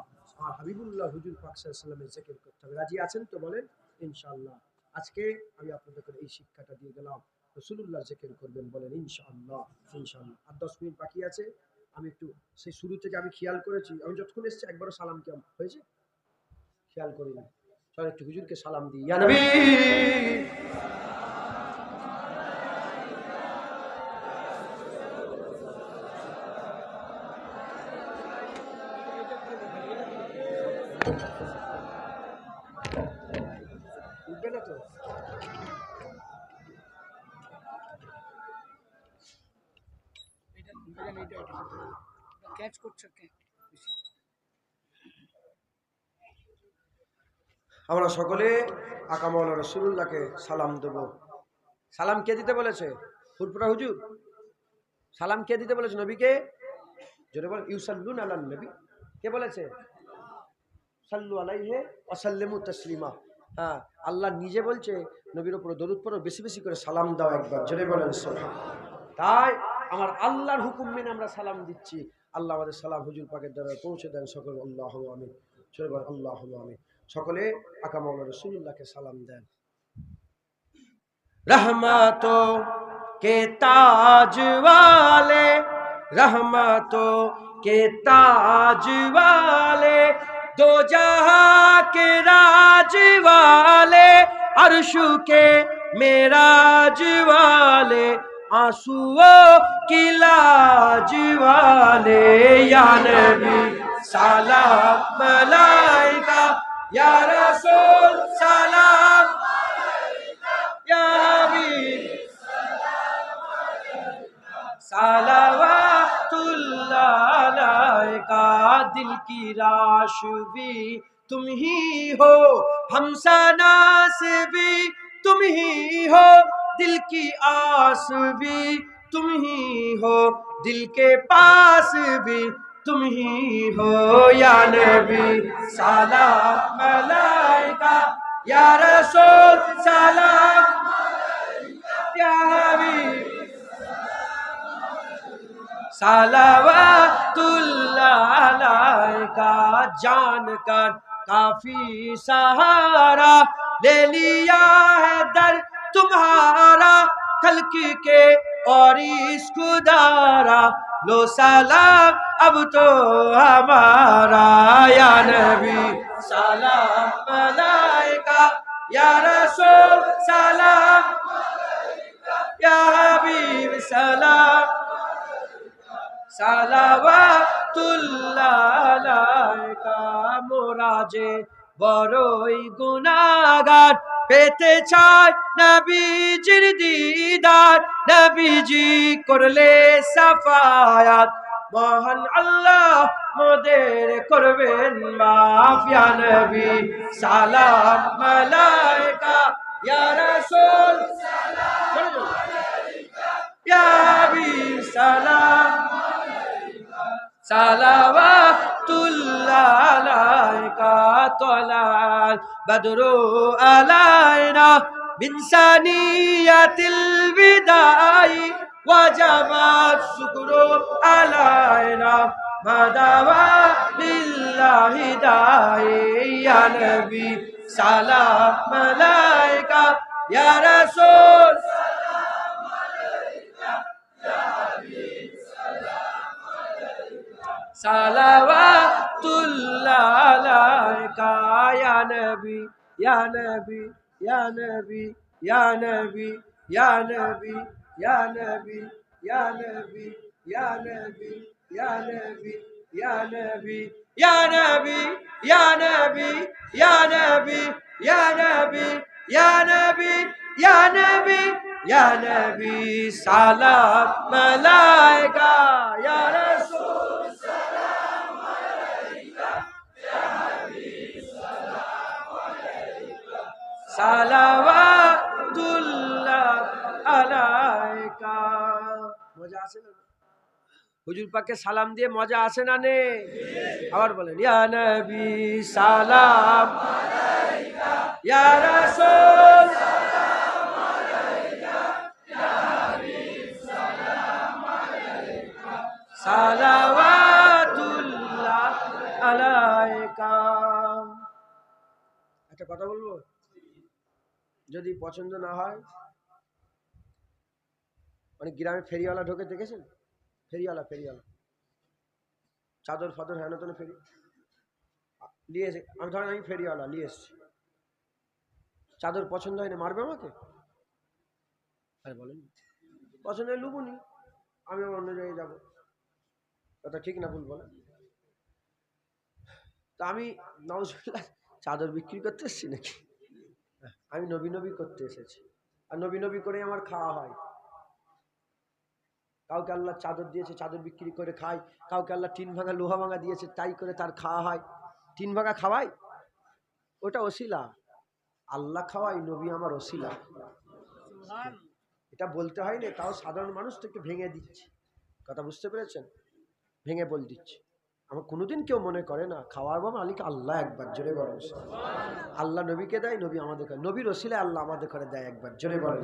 আর হাবিবুল্লাহ হুজুর পাক সাল্লাল্লাহু আলাইহি ওয়াসাল্লামের জিকির করতে হবে। রাজি আছেন তো? বলেন ইনশাআল্লাহ। আজকে আমি আপনাদেরকে এই শিক্ষাটা দিয়ে গেলাম, রাসূলুল্লাহর জিকির করবেন, বলেন ইনশাআল্লাহ। ইনশাআল্লাহ। আর 10 মিনিট বাকি আছে। আমি একটু সেই শুরু থেকে আমি খেয়াল করেছি, আমি যতক্ষণ এসেছি একবারও সালাম কি হয়েছে খেয়াল করিনি। চল একটু হুজুরকে সালাম দিই। ইয়া নবী উঠবে না তো? ক্যাচ করছে কে? আমরা সকলে আকা মাওলানা রাসূলুল্লাহকে সালাম দেব। সালাম কে দিতে বলেছে? ফুরফুরা হুজুর সালাম কে দিতে বলেছে? নবীকে। জোরে বল ইউসাল্লুনা আলান নবী। কে বলেছে? সাল্লু আলাইহি ওয়া সাল্লিমু তাসলিমা। হ্যাঁ, আল্লাহ নিজে বলছে নবীর উপর দরুদ পড়ো, বেশি বেশি করে সালাম দাও। একবার জোরে বলেন সুবহানাল্লাহ। তাই আমার আল্লাহর হুকুম মেনে আমরা সালাম দিচ্ছি। আল্লাহ আমাদের সালাম হুজুর পাকের দ্বারা পৌঁছে দেন সকল। আল্লাহু আমিন। জোরে বলেন আল্লাহু আমিন। সকলে আকা মাওলানা রাসূলুল্লাহকে সালাম দেন। रहमतों के ताज वाले, रहमतों के ताज वाले, दो जहां के राज वाले, अर्श के मेराज वाले, आंसुओं की लाज वाले, या नबी सलाम मलाइका, या रसूल सलाम या हबीब सलावतुल्लाह अलैका। दिल की राश भी तुम ही हो, हमसनास भी तुम ही हो, दिल की आस भी तुम ही हो, दिल के पास भी तुम ही हो, या नबी सलाम मलाइका, या रसूल सलाम या हबीब सलावतुल्लाह अलैका। जानकर काफी सहारा ले लिया है दर तुम्हारा, खल्क के और इस खुदारा, लो सलाम अब तो हमारा, या नबी सलाम मलाइका, या रसूल सलाम या हबीब सलाम सलावतुल्लाह अलैका। मोरा जे বড়ই গুনাহগার, পেতে চায় নবীজির দিদার, নবীজি করলে সাফায়াত, মহান আল্লাহ মোদের করবেন মাফ, ইয়া নবী সালাম মালাইকা, ইয়া রাসূল সালাম या हबीब सलाम सलावतुल्लाह अलैका। तलाल बदरु अलैना बिन सनियतिल विदाई, वजबत शुक्रू अलैना मदावा लिल्लाहि दाई, या नबी सलाम अलैका, या रसूल সালাওয়াতুল্লাহ আলাইকা ইয়া নবী ইয়া নবী ইয়া নবী ইয়া নবী ইয়া নবী ইয়া নবী ইয়া নবী ইয়া নবী ইয়া নবী ইয়া নবী ইয়া নবী ইয়া নবী ইয়া নবী ইয়া নবী ইয়া নবী ইয়া নবী ইয়া নবী সালাম আলাইকা ইয়া রাসূল সালাওয়াতুল্লাহ আলাইকা। মজা আছে না? হুজুর পাককে সালাম দিয়ে মজা আসে না নে? আবার বলেন ইয়া নবী সালাম আলাইকা ইয়া রাসূল সালাম আলাইকা ইয়া হাবিব সালাম আলাইকা সালাওয়াতুল্লাহ আলাইকা। একটা কথা বলবো, যদি পছন্দ না হয়, অনেক গ্রামে ফেরিওয়ালা ঢোকে দেখেছেন? ফেরিওয়ালা চাদর ফাদর হেন তেন ফেরি নিয়ে এসে, আমি ধরেন আমি ফেরিওয়ালা নিয়ে এসছি, চাদর পছন্দ হয়নি, মারবে আমাকে? আরে বলেন, পছন্দ হয় লুবুনি, আমি অন্য জায়গায় যাবো, কথা ঠিক না ভুল বলেন? তা আমি নাউজুবিল্লাহ চাদর বিক্রি করতে এসেছি নাকি? আমি নবী করতে এসেছি, আর নবী করে আমার খাওয়া হয়। কাউকে আল্লাহ চাদর দিয়েছে, চাদর বিক্রি করে খায়। কাউকে আল্লাহ টিন ভাঙা লোহা ভাঙা দিয়েছে, তাই করে তার খাওয়া হয়। টিন ভাঙা খাওয়াই, ওটা ওসিলা। আল্লাহ খাওয়াই, নবী আমার ওসিলা। এটা বলতে হয় না, তাও সাধারণ মানুষ তো একটু ভেঙে দিচ্ছে, কথা বুঝতে পেরেছেন? ভেঙে বল দিচ্ছে। আমার কোনোদিন কেউ মনে করে না খাওয়ার বাবা মালিক আল্লাহ, একবার জোরে বলেন আল্লাহ নবীকে দেয়, নবী আমাদের করে, নবীর ওসিলায় আল্লাহ আমাদের করে দেয়, একবার জোরে বলেন।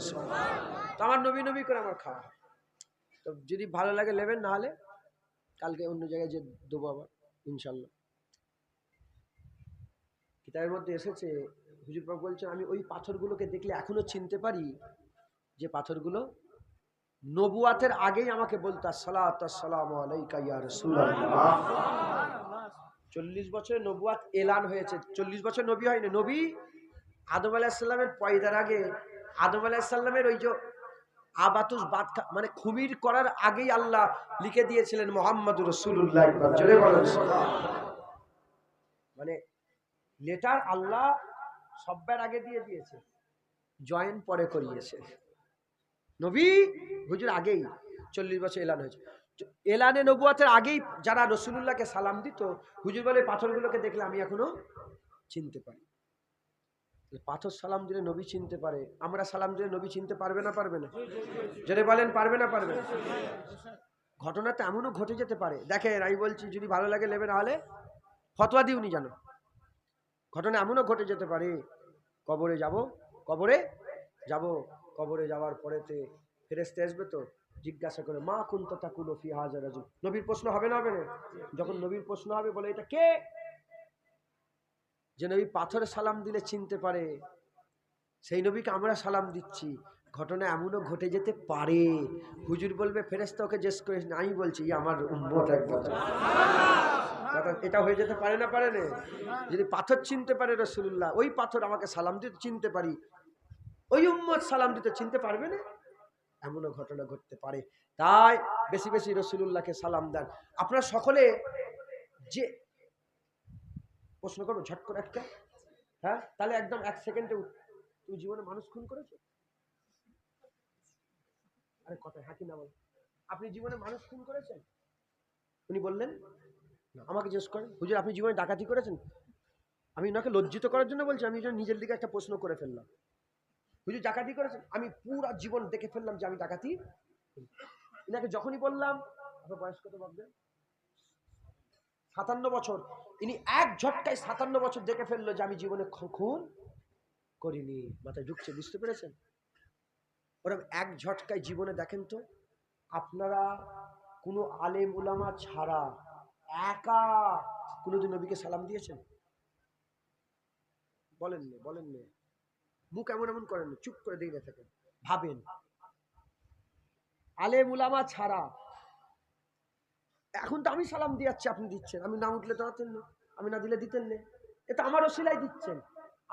তো আমার নবী করে আমার খাওয়া হয়। তো যদি ভালো লাগে নেবেন, না হলে কালকে অন্য জায়গায় যে দেবো আবার ইনশাল্লাহ। কিতাবের মধ্যে এসেছে, হুজুর পাক বলছেন, আমি ওই পাথরগুলোকে দেখলে এখনো চিনতে পারি, যে পাথরগুলো নবুয়াতের আগেই আমাকে বলতো আসসালাতু আসসালামু আলাইকা ইয়া রাসূলুল্লাহ। 40 বছরে নবুয়াত এলান হয়েছে, 40 বছর নবী হয়নি। নবী আদম আলাইহিস সালামের পয়দার আগে, আদম আলাইহিস সালামের ওই যে আবাতুস বাত মানে খুমির করার আগেই আল্লাহ লিখে দিয়েছিলেন মুহাম্মাদুর রাসূলুল্লাহ। জোরে বলেন মানে লেটার আল্লাহ সব্বার আগে দিয়ে দিয়েছে, জয়েন পরে করিয়েছে। নবী হুজুর আগেই 40 বছর এলান হয়েছে। এলানে নবুয়াতের আগেই যারা রাসূলুল্লাহকে সালাম দিত, হুজুর বলে পাথরগুলোকে দেখলে আমি এখনো চিনতে পারি। পাথর সালাম দিলে নবী চিনতে পারে, আমরা সালাম দিলে নবী চিনতে পারবে না পারবে না? জোরে বলেন পারবে না পারবে না? ঘটনাটা এমনও ঘটে যেতে পারে, দেখেন আমি বলছি যদি ভালো লাগে নেবে, না হলে ফতোয়া দিউনি জানো। ঘটনা এমনও ঘটে যেতে পারে, কবরে যাব, কবরে যাওয়ার পরেতে ফেরেশতা আসবে, তো জিজ্ঞাসা করে মা কুনতা তাকুলু ফি হাযা রাজুল। নবীর প্রশ্ন হবে না হবে না? যখন নবীর প্রশ্ন হবে, বলে এটা কে? যে নবী পাথরে সালাম দিলে চিনতে পারে, সেই নবীকে আমরা সালাম দিচ্ছি। ঘটনা এমনও ঘটে যেতে পারে, হুজুর বলবে ফেরেশতা ওকে জিজ্ঞেস করে, আমি বলছি আমার উম্মত একবার। এটা হয়ে যেতে পারে না পারে না? যদি পাথর চিনতে পারে রাসূলুল্লাহ, ওই পাথর আমাকে সালাম দিতে চিনতে পারি, ওই উম্মত সালাম দিতে চিনতে পারবে না? এমনও ঘটনা ঘটতে পারে। তাই বেশি বেশি রাসূলুল্লাহকে সালাম দেন। আপনারা সকলে যে প্রশ্ন করবো ঝট করে একটা, হ্যাঁ তাহলে একদম 1 সেকেন্ডে, তুমি জীবনে মানুষ খুন করেছো? আরে কথা হাঁকি না বল, আপনি জীবনে মানুষ খুন করেছেন? উনি বললেন না। আমাকে জিজ্ঞেস করেন হুজুর আপনি জীবনে ডাকাতি করেছেন? আমি ওনাকে লজ্জিত করার জন্য বলছি, আমি নিজের দিকে একটা প্রশ্ন করে ফেললাম। হুজুর ডাকাতি করেছেন? আমি পুরো জীবন দেখে ফেললাম যে আমি ডাকাতি। ইনাকে যখনই বললাম আপনার বয়স কত ভাববেন? 57 বছর। ইনি এক ঝটকায় 57 বছর দেখে ফেললো যে আমি জীবনে খুন করিনি। মাথায় ঢুকছে, বুঝতে পেরেছেন? ওরকম এক ঝটকায় জীবনে দেখেন তো, আপনারা কোনো আলেম উলামা ছাড়া একা কোনোদিন নবীকে সালাম দিয়েছেন? বলেন না, মুখ এমন করেন না, চুপ করে দেখে থাকেন, ভাবেন। আলেম উলামা ছাড়া এখন তো আমি সালাম দিয়ে যাচ্ছি, আপনি দিচ্ছেন, আমি না উঠলে তো দিতেন না, আমি না দিলে দিতেন না, এটা আমার ওসিলাই দিচ্ছেন।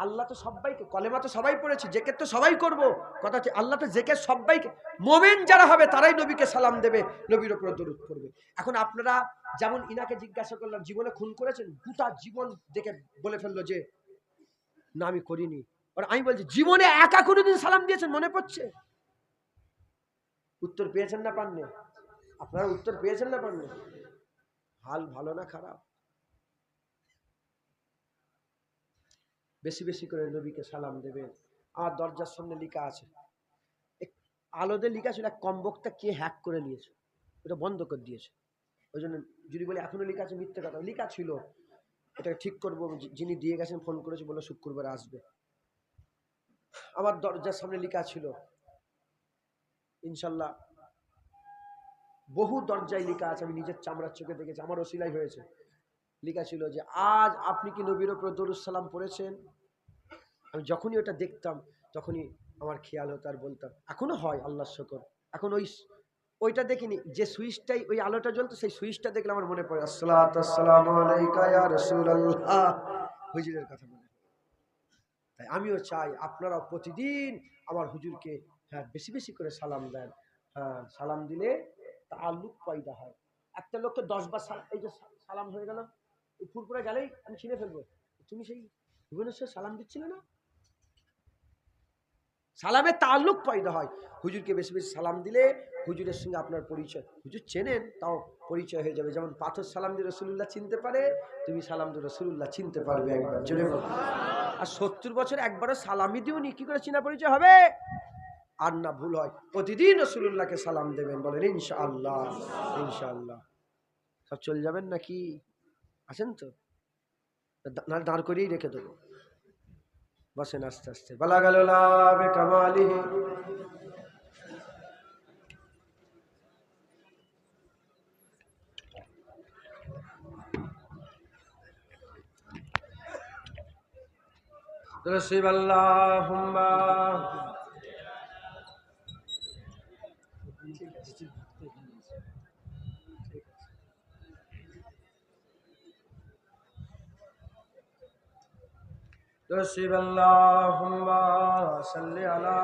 আল্লাহ তো সবাইকে, কলেমা তো সবাই পড়েছি, জেকের তো সবাই করব, কথা হচ্ছে আল্লাহ তো জেকের সবাইকে, মোমেন যারা হবে তারাই নবীকে সালাম দেবে, নবীর উপরে দরুদ করবে। এখন আপনারা যেমন ইনাকে জিজ্ঞাসা করলাম জীবনে খুন করেছেন, গোটা জীবন দেখে বলে ফেললো যে না আমি করিনি। আর আমি বলছি জীবনে একা কোনোদিন সালাম দিয়েছেন মনে পড়ছে? উত্তর পেয়েছেন না পাননি? আপনারা উত্তর পেয়েছেন না পাননি? হাল ভালো না খারাপ? বেশি বেশি করে নবীকে সালাম দেবেন। আমার দরজার সামনে লেখা আছে, আলোতে লেখা ছিল, এক কমবক্তা কে হ্যাক করে নিয়েছে, ওটা বন্ধ করে দিয়েছে। ওই জন্য যদি বলে এখনো লেখা আছে মিথ্যে কথা, লেখা ছিল, এটাকে ঠিক করবো। যিনি দিয়ে গেছেন ফোন করেছে, বলে শুক্রবার আসবে। আমার দরজার সামনে লেখা ছিল, ইনশাল্লাহ বহু দরজায় লেখা আছে, আমি নিজের চামড়ার চোখে দেখেছি, আমার ওসিলাই হয়েছে। লেখা ছিল যে আজ আপনি কি নবীর উপর দরুদ সালাম পড়েছেন? আমি যখনই ওটা দেখতাম তখনই আমার খেয়াল হতো, আর বলতাম, এখনো হয় আল্লাহর শুকর। এখন ওইটা দেখিনি, যে সুইচটাই ওই আলোটা জ্বলতো, সেই সুইচটা দেখলে আমার মনে পড়ে আসসালাতু আসসালামু আলাইকা ইয়া রাসূলুল্লাহ, হুজুরের কথা মনে। তাই আমিও চাই আপনারা প্রতিদিন আমার হুজুরকে বেশি বেশি করে সালাম দেন। সালাম দিলে তাআল্লুক পয়দা হয়। একটা লোককে 10 বার এই যে সালাম হয়ে গেল, এই ফুরফুরে গেলেই আমি চিনে ফেলবো, তুমি সেই ভুবনেশ্বর সালাম দিচ্ছিলে না। সালামের তাআল্লুক পয়দা হয়। হুজুরকে বেশি বেশি সালাম দিলে হুজুরের সঙ্গে আপনার পরিচয়, হুজুর চেনেন তাও পরিচয় হয়ে যাবে। যেমন পাথর সালাম দিয়ে রাসূলুল্লাহ চিনতে পারে, তুমি সালাম দিয়ে রাসূলুল্লাহ চিনতে পারবে একবার, জোরে বলো। আর 70 বছর একবারও সালামি দিওনি, কি করে চিনা পরিচয় হবে? আর না ভুল হয়, প্রতিদিন রাসূলুল্লাহকে সালাম দেবেন, বলেন ইনশাআল্লাহ। ইনশাআল্লাহ সব চলে যাবেন নাকি? আছেন তো? না দাঁড় করেই রেখে দেবো, বসেন আস্তে আস্তে। বালাগাল বে কামালিহি রসিব আল্লাহুম্মা রসিব আল্লাহুম্মা সাল্লি আলা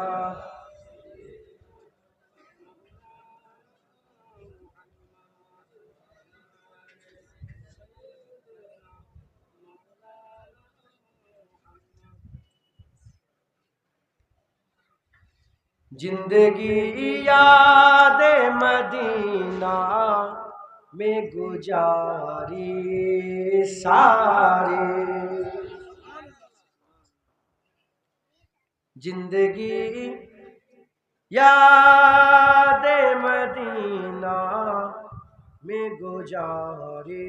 जिंदगी याद मदीना में गुजारी सारी, जिंदगी याद मदीना में गुजारी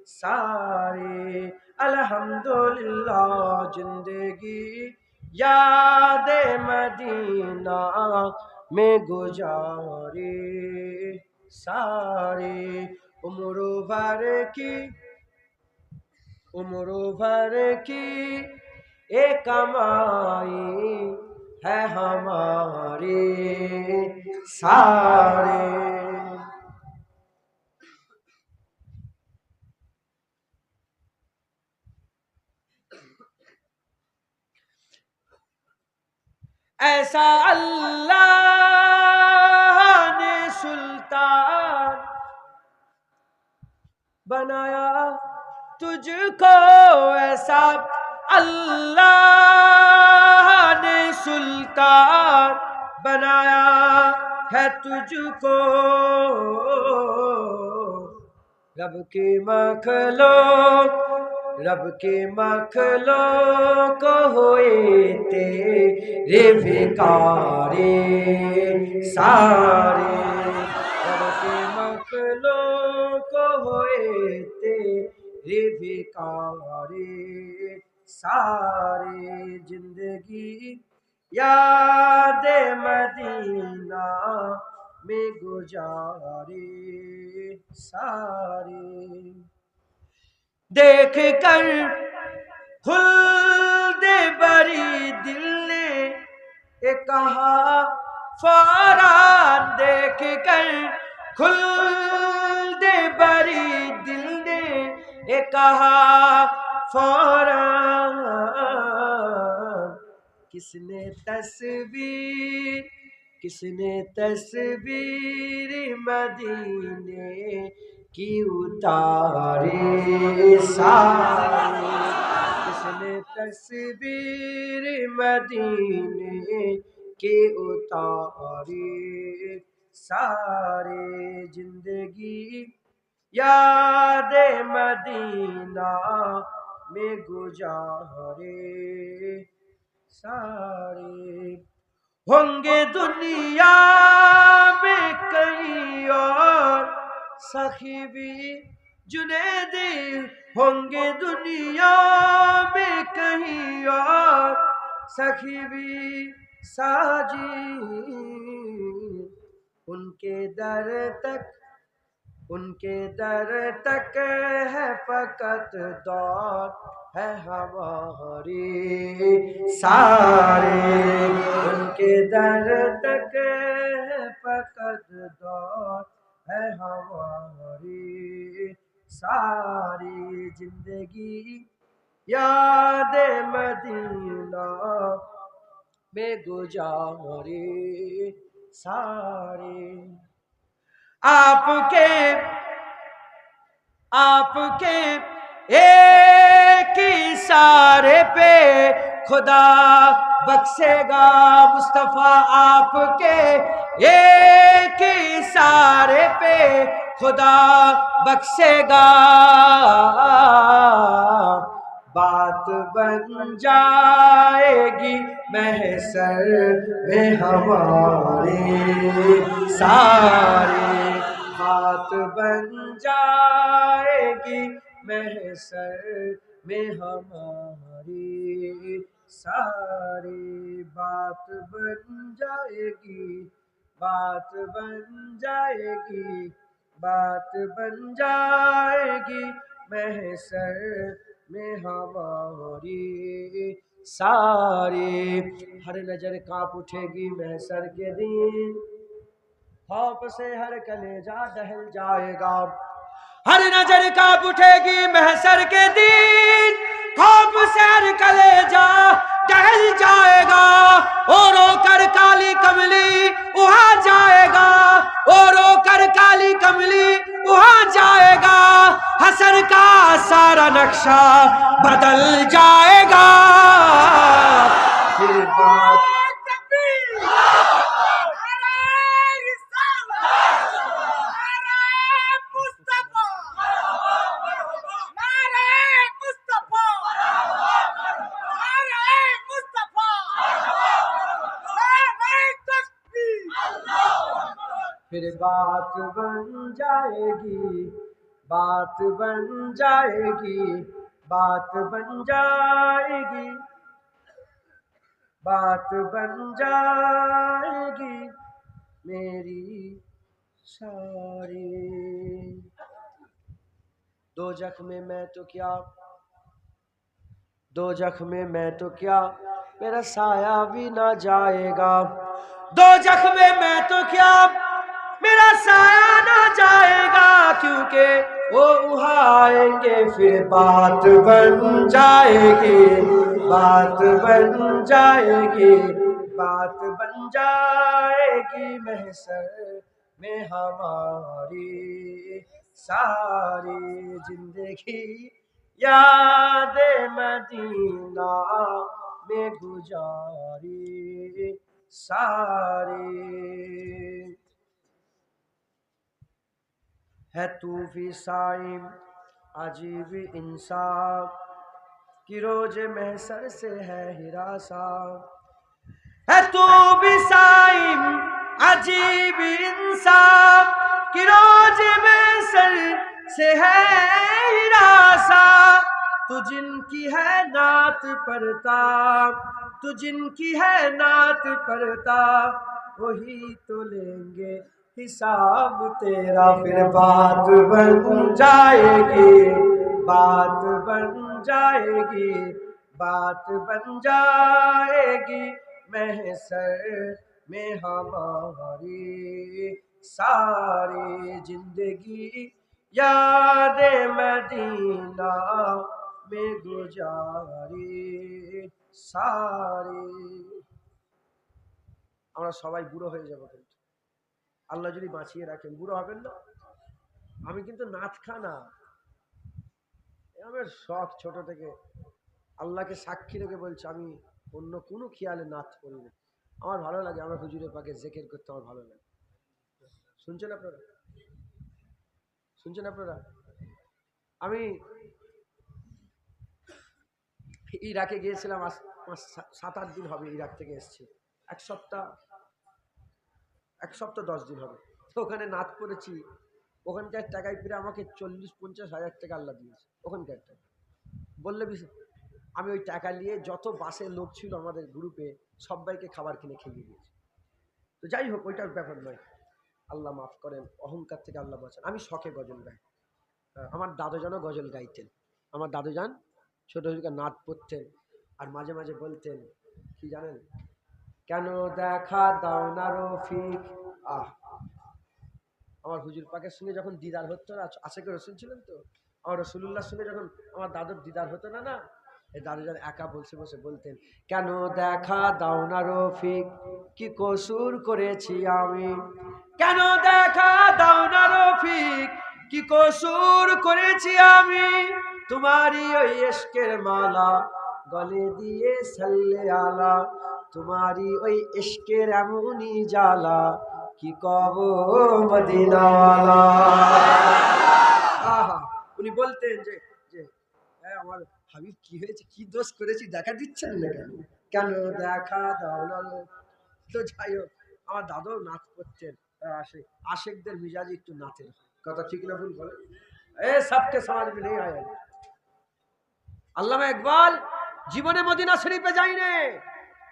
सारी, अल्हम्दुलिल्लाह जिंदगी याद मदीना में गुजारी सारी, उम्र भर की एक कमाई है हमारी सारी। ऐसा अल्लाह ने सुल्तान बनाया तुझको, ऐसा अल्लाह ने सुल्तान बनाया है तुझको, रब के मखलूक हुए तेरे भिखारी सारे, रब के मखलूक हुए तेरे भिखारी सारे, जिंदगी याद मदीना में गुजारी सारी, देख कर खुल्द बरी दिल ने कहा फौरान, देख कर खुल दे बरी दिल ने कहा फौरन, किसने तस्वीर मदीने की उतारी सारी, किसने तस्वीर मदीने की उतारी सारी, जिंदगी याद मदीना में गुजारे सारे। होंगे दुनिया में कहीं और सखी भी जुनैदी, होंगे दुनिया में कहीं और सखी भी साजी, उनके दर तक है फकत दौर है हमारी सारे, उनके दर तक है फकत दौर है हमारी सारी, जिंदगी याद मदीना में गुजारे सारे। आपके एक इशारे पे खुदा बख्शेगा मुस्तफा, आपके एक इशारे पे खुदा बख्शेगा, बात बन जाएगी महशर में हमारी सारी, बात बन जाएगी महशर में हमारी सारी, बात बन जाएगी, बात बन जाएगी, बात बन जाएगी महशर में हमारी सारी। हर नजर कांप उठेगी महशर के दिन, खौफ से हर कलेजा दहल जाएगा, हर नजर कांप उठेगी महशर के दिन, खौफ से हर कलेजा दहल जाएगा, ओ रोकर काली कमली वहां जाएगा, ओ रोकर काली कमली वहां जाएगा, हसर का सारा नक्शा बदल जाएगा, फिर बात फिर बात बन जाएगी, बात बन जाएगी, बात बन जाएगी, बात बन जाएगी मेरी सारी। दो जख्म में तो क्या, दो जख्म में तो क्या मेरा साया भी ना जाएगा, दो जख्म में तो क्या मेरा साया ना जाएगा, क्योंकि वो वहाँ आएंगे फिर बात बन जाएगी, बात बन जाएगी, बात बन जाएगी महशर में हमारी सारी, जिंदगी याद मदीना में गुजारी सारी। है तूफी साइम अजीब इंसाफ कि रोज महशर से है हिरासा, है तूफी साइम अजीब इंसाफ कि रोज महशर से है हिरासा, तू जिनकी है नात पढ़ता, तू जिनकी है नात पढ़ता, वही तो लेंगे हिसाब तेरा, फिर बात बन जाएगी, बात बन जाएगी, बात बन जाएगी महशर में हमारी सारी जिंदगी याद मदीना में गुजारी सारी। আমরা সবাই বুড়ো হয়ে যাব, কিন্তু আল্লাহ যদি বাঁচিয়ে রাখেন বুড়ো হবেন না। আমি কিন্তু নাচ খানা আমার শখ ছোট থেকে, আল্লাহকে সাক্ষী রেখে বলছি আমি অন্য কোনো খেয়ালে নাচ করি না। আমার ভালো লাগে, আমার হুজুরের পাকে জিকির করতে আমার ভালো লাগে। শুনছেন আপনারা? শুনছেন আপনারা? আমি ইরাকে গিয়েছিলাম, 7-8 দিন হবে ইরাক থেকে এসেছি। এক সপ্তাহ 10 দিন হবে। তো ওখানে নাচ করেছি, ওখানকার টাকায় ফিরে আমাকে 40-50 হাজার টাকা আল্লাহ দিয়েছে ওখানকার টাকা। বললে আমি ওই টাকা নিয়ে যত বাসের লোক ছিল আমাদের গ্রুপে সবাইকে খাবার কিনে খেয়ে দিয়েছি। তো যাই হোক, ওইটার ব্যাপার নয়, আল্লাহ মাফ করেন, অহংকার থেকে আল্লাহ বাঁচান। আমি শখে গজল গাই। আমার দাদুজানও গজল গাইতেন। আমার দাদুজান ছোট ছোট নাচ পড়তেন আর মাঝে মাঝে বলতেন কি জানেন, কেন দেখা দাও না রফিক। আমার হুজুর পাকের সঙ্গে যখন দিদার হতো না, আশেকে রসুল ছিলেন তো, আমার রসুল্লাহর সঙ্গে যখন আমার দাদুর দিদার হতো না না, এই দাদুজান একা বসে বসে বলতেন, কেন দেখা দাও না রফিক, কি কসুর করেছি আমি, কেন দেখা দাও না রফিক, কি কসুর করেছি আমি, তোমারই ওই ইশকের মালা গলে দিয়ে সাল্লে আলা, তোমারই ওই ইশকের এমনই জ্বালা, কি কব মদিনাওয়ালা। উনি বলতেন যে যে আমার হাবিব কি হয়েছে, কি দোষ করেছি দেখা দিচ্ছেন না কেন, কেন দেখা দাও না। তো যাই হোক, আমার দাদাও নাচ করতেন। আশেকদের মিজাজ একটু নাচের কথা, ঠিক না ভুল বলে? সবকে সমাজ মে নেই আয়া। আল্লামা ইকবাল জীবনে মদিনা শরীফে যায়নি,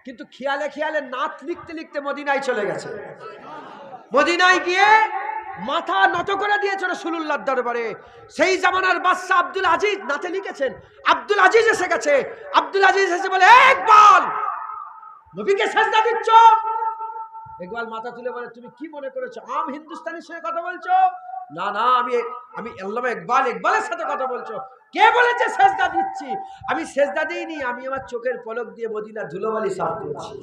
কিন্তু খেয়ালে খেয়ালে নাচ লিখতে লিখতে মদিনায় চলে গেছে। মদিনায় গিয়ে মাথা নত করে দিয়েছে রাসূলুল্লাহর দরবারে। সেই জামানার বাদশা আব্দুল আজিজ নাতে লিখেছেন, আব্দুল আজিজ এসে গেছে। আব্দুল আজিজ এসে বলে, ইকবাল নবীকে সাজদা দিচ্ছ? ইকবাল মাথা তুলে বলে, তুমি কি মনে করেছো আম হিন্দুস্তানির সঙ্গে কথা বলছো? না না, আমি আল্লামা ইকবালের সাথে কথা বলছো। কে বলেছে সেজদা দিচ্ছি? আমি সেজদা দিইনি, আমি আমার চোখের পলক দিয়ে মদিনার ধুলোবালি সাফ করছি।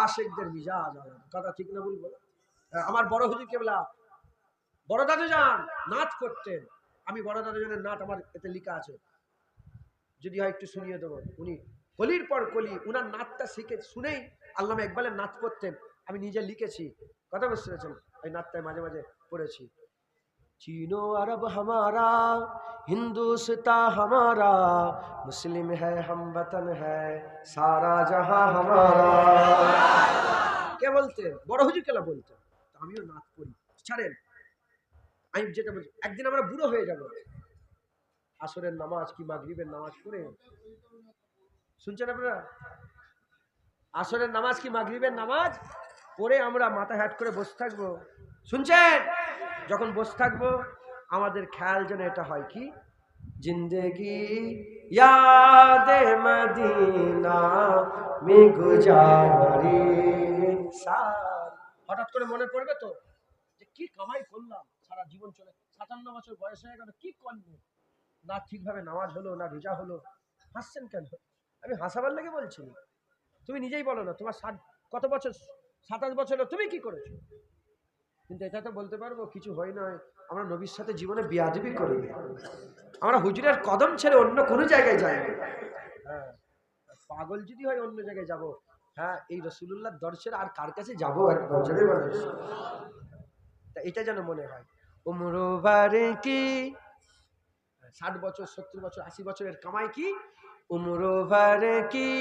আশিকদের মিজাজ কথা, ঠিক না ভুল বলে? আমার বড় হুজুর কেবলা বড় দাদুজান নাচ করতেন। আমি বড় দাদুজানের নাচ আমার এতে লেখা আছে, যদি হয় একটু শুনিয়ে দেবো। উনি কলির পর কলি উনার নাচটা শিখে শুনেই আল্লামা ইকবালের নাচ করতেন। আমি নিজে লিখেছি, কথা বুঝতে পেরেছেন? ওই নাচটায় মাঝে মাঝে পড়েছি। चीनो अरब हमारा, हिंदुस्तान हमारा, मुस्लिम है हम वतन है सारा जहां हमारा। কে বলতেন? বড় হুজুর কেলা বলতেন। আমিও নাচ করি। ছাড়েন, আমি যেটা বলছি, একদিন আমরা বুড়ো হয়ে যাব, আসরের নামাজ কি মাগরিবের নামাজ পড়ে, শুনছেন আপনারা? আসরের নামাজ কি মাগরিবের নামাজ পড়ে আমরা মাথা হ্যাট করে বসে থাকবো, শুনছেন? যখন বসে থাকবো আমাদের খেয়াল যেন এটা হয় কি, জিন্দেগি ইয়াদে মদিনা মে গুজারি সার। হঠাৎ করে মনে পড়বে তো যে কি কামাই করলাম সারা জীবন, চলে 57 বছর বয়স হয়ে গেল, কি করবো না, ঠিকভাবে নামাজ হলো না, রোজা হলো। হাসছেন কেন? আমি হাসাবার লেগে বলছি? তুমি নিজেই বলো না, তোমার কত বছর, 27 বছর হলো, তুমি কি করেছো? কিন্তু এটা তো বলতে পারবো কিছু হয় না, আমরা নবীর সাথে জীবনে বিয়াদবি করি, আমরা হুজুরের কদম ছেড়ে অন্য কোনো জায়গায় যাই। হ্যাঁ, পাগল যদি হয় অন্য জায়গায় যাব। হ্যাঁ, এই রাসূলুল্লাহর দর্শন আর কার কাছে যাবো? একবার জোরে বলেন। তা এটা যেন মনে হয়। উমরু বারে কি 60 বছর, 70 বছর, 80 বছরের কামাই কি? उम्र भर की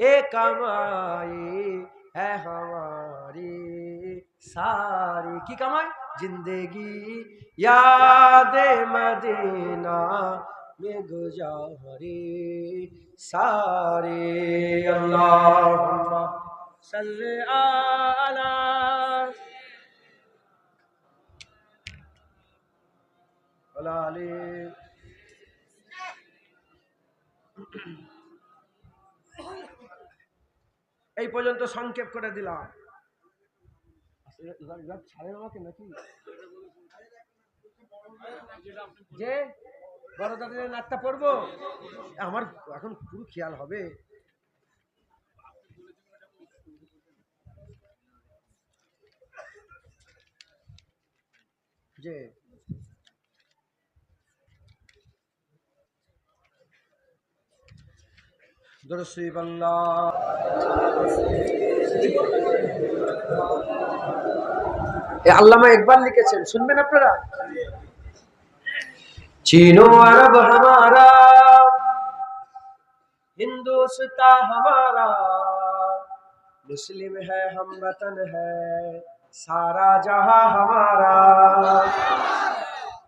एक कमाई है हमारी सारी, की कमाई जिंदगी याद मदीना में गुजारी सारी। अल्लाहुम्मा सल्ली अला আলী। এই পর্যন্ত সংক্ষেপ করে দিলাম। ছাড়েন আমাকে নাকি যে বড় দাদের নাটটা পড়বো? আমার এখন পুরো খেয়াল হবে। যে দরসুই বাংলা আল্লামা ইকবাল লিখেছেন, শুনবেন আপনারা। चीनो अरब हमारा, हिंदुस्तान हमारा, मुस्लिम है हम वतन है सारा जहां हमारा।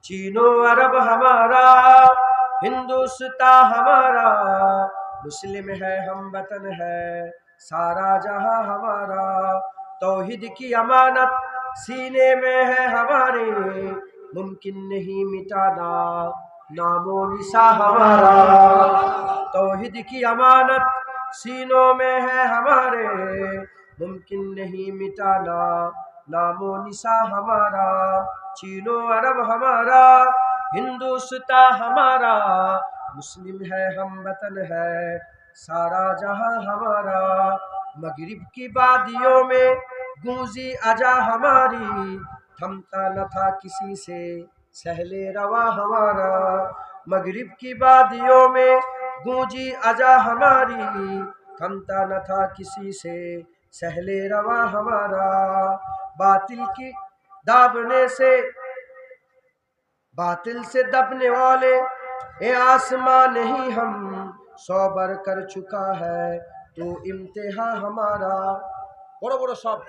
चीनो अरब हमारा, हिंदुस्तान हमारा, मुस्लिम है हम वतन है सारा जहां हमारा। तौहीद की अमानत सीने में है हमारे, मुमकिन नहीं मिटाना नामो निशा हमारा। तौहीद की अमानत सीनों में है हमारे, मुमकिन नहीं मिटाना नामो निशा हमारा। चीनो अरब हमारा, हिंदुस्तान हमारा, मुस्लिम है हम वतन है सारा जहां हमारा। मगरिब की वादियों में गूंजी अजा हमारी, थमता न था किसी से सहले रवा हमारा। मगरिब की वादियों में गूंजी अजा हमारी, थमता न था किसी से सहले रवा हमारा। बातिल की दाबने से, बातिल से दबने वाले ए आसमां नहीं हम, सौबर कर चुका है तो इम्तिहा हमारा। বড় বড় সব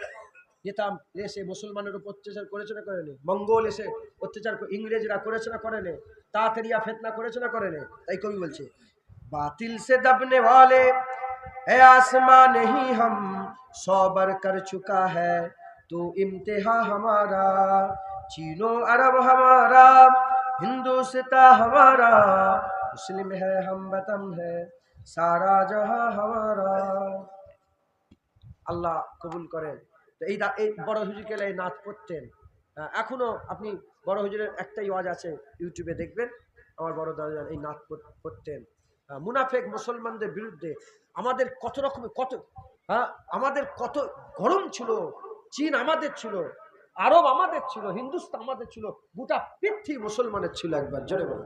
নেতা এসে মুসলমানের উপর অত্যাচার করেছে না করেনি? মঙ্গল এসে অত্যাচার, ইংরেজরা করেছে না করেনি? তাড়াতাড়িয়া ফেতনা করেছে না করেনি? তাই কবি বলছে, বাতিল সে দবনে वाले ए आसमां नहीं हम, सौबर कर चुका है तो इम्तिहा हमारा। चीनो अरब हमारा, हिंदुस्तान हमारा, मुस्लिम है हम वतन है सारा जहां हमारा। আল্লাহ কবুল করেন। তো এই বড় হুজুরকে এই নাচ পড়তেন। এখনো আপনি বড় হুজুরের একটাই ওয়াজ আছে, ইউটিউবে দেখবেন, আমার বড় দাদা এই নাচ পড়তেন। মুনাফেক মুসলমানদের বিরুদ্ধে আমাদের কত রকমের আমাদের কত গরম ছিল। চীন আমাদের ছিল, আরব আমাদের ছিল, হিন্দুস্তান আমাদের ছিল, গোটা পৃথিবী মুসলমানের ছিল। একবার জোরে বলো,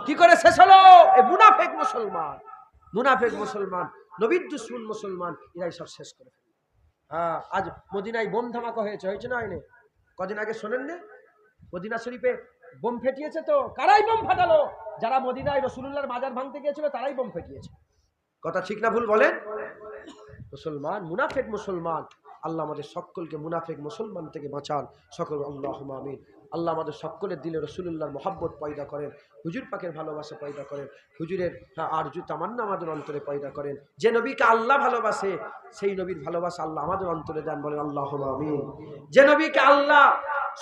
কি করে শেষ হলো? এই মুনাফেক মুসলমান, মুনাফেক মুসলমান, নবীর দুশমন মুসলমান, এরাই সব শেষ করে। আজ মদিনায় বোম ধামাকা হয়েছে না হয়নি? কদিন আগে শোনেন না, মদিনা শরীফে বোম ফেটিয়েছে। তো কারাই বোম ফাটালো? যারা মদিনায় রাসূলুল্লাহর মাজার ভাঙতে গিয়েছিল তারাই বোম ফেটিয়েছে। কথা ঠিক না ভুল বলেন? মুসলমান, মুনাফেক মুসলমান। আল্লাহ আমাদের সকলকে মুনাফেক মুসলমান থেকে বাঁচান সকল, আল্লাহুম্মা আমিন। আল্লাহ আমাদের সকলের দিলে রাসূলুল্লাহর মহব্বত পয়দা করেন, হুজুর পাকের ভালোবাসা পয়দা করেন, হুজুরের আরজু তামান্না আমাদের অন্তরে পয়দা করেন। যে নবীকে আল্লাহ ভালোবাসে সেই নবীর ভালোবাসা আল্লাহ আমাদের অন্তরে দেন, বলেন আল্লাহুম্মা আমিন। যে নবীকে আল্লাহ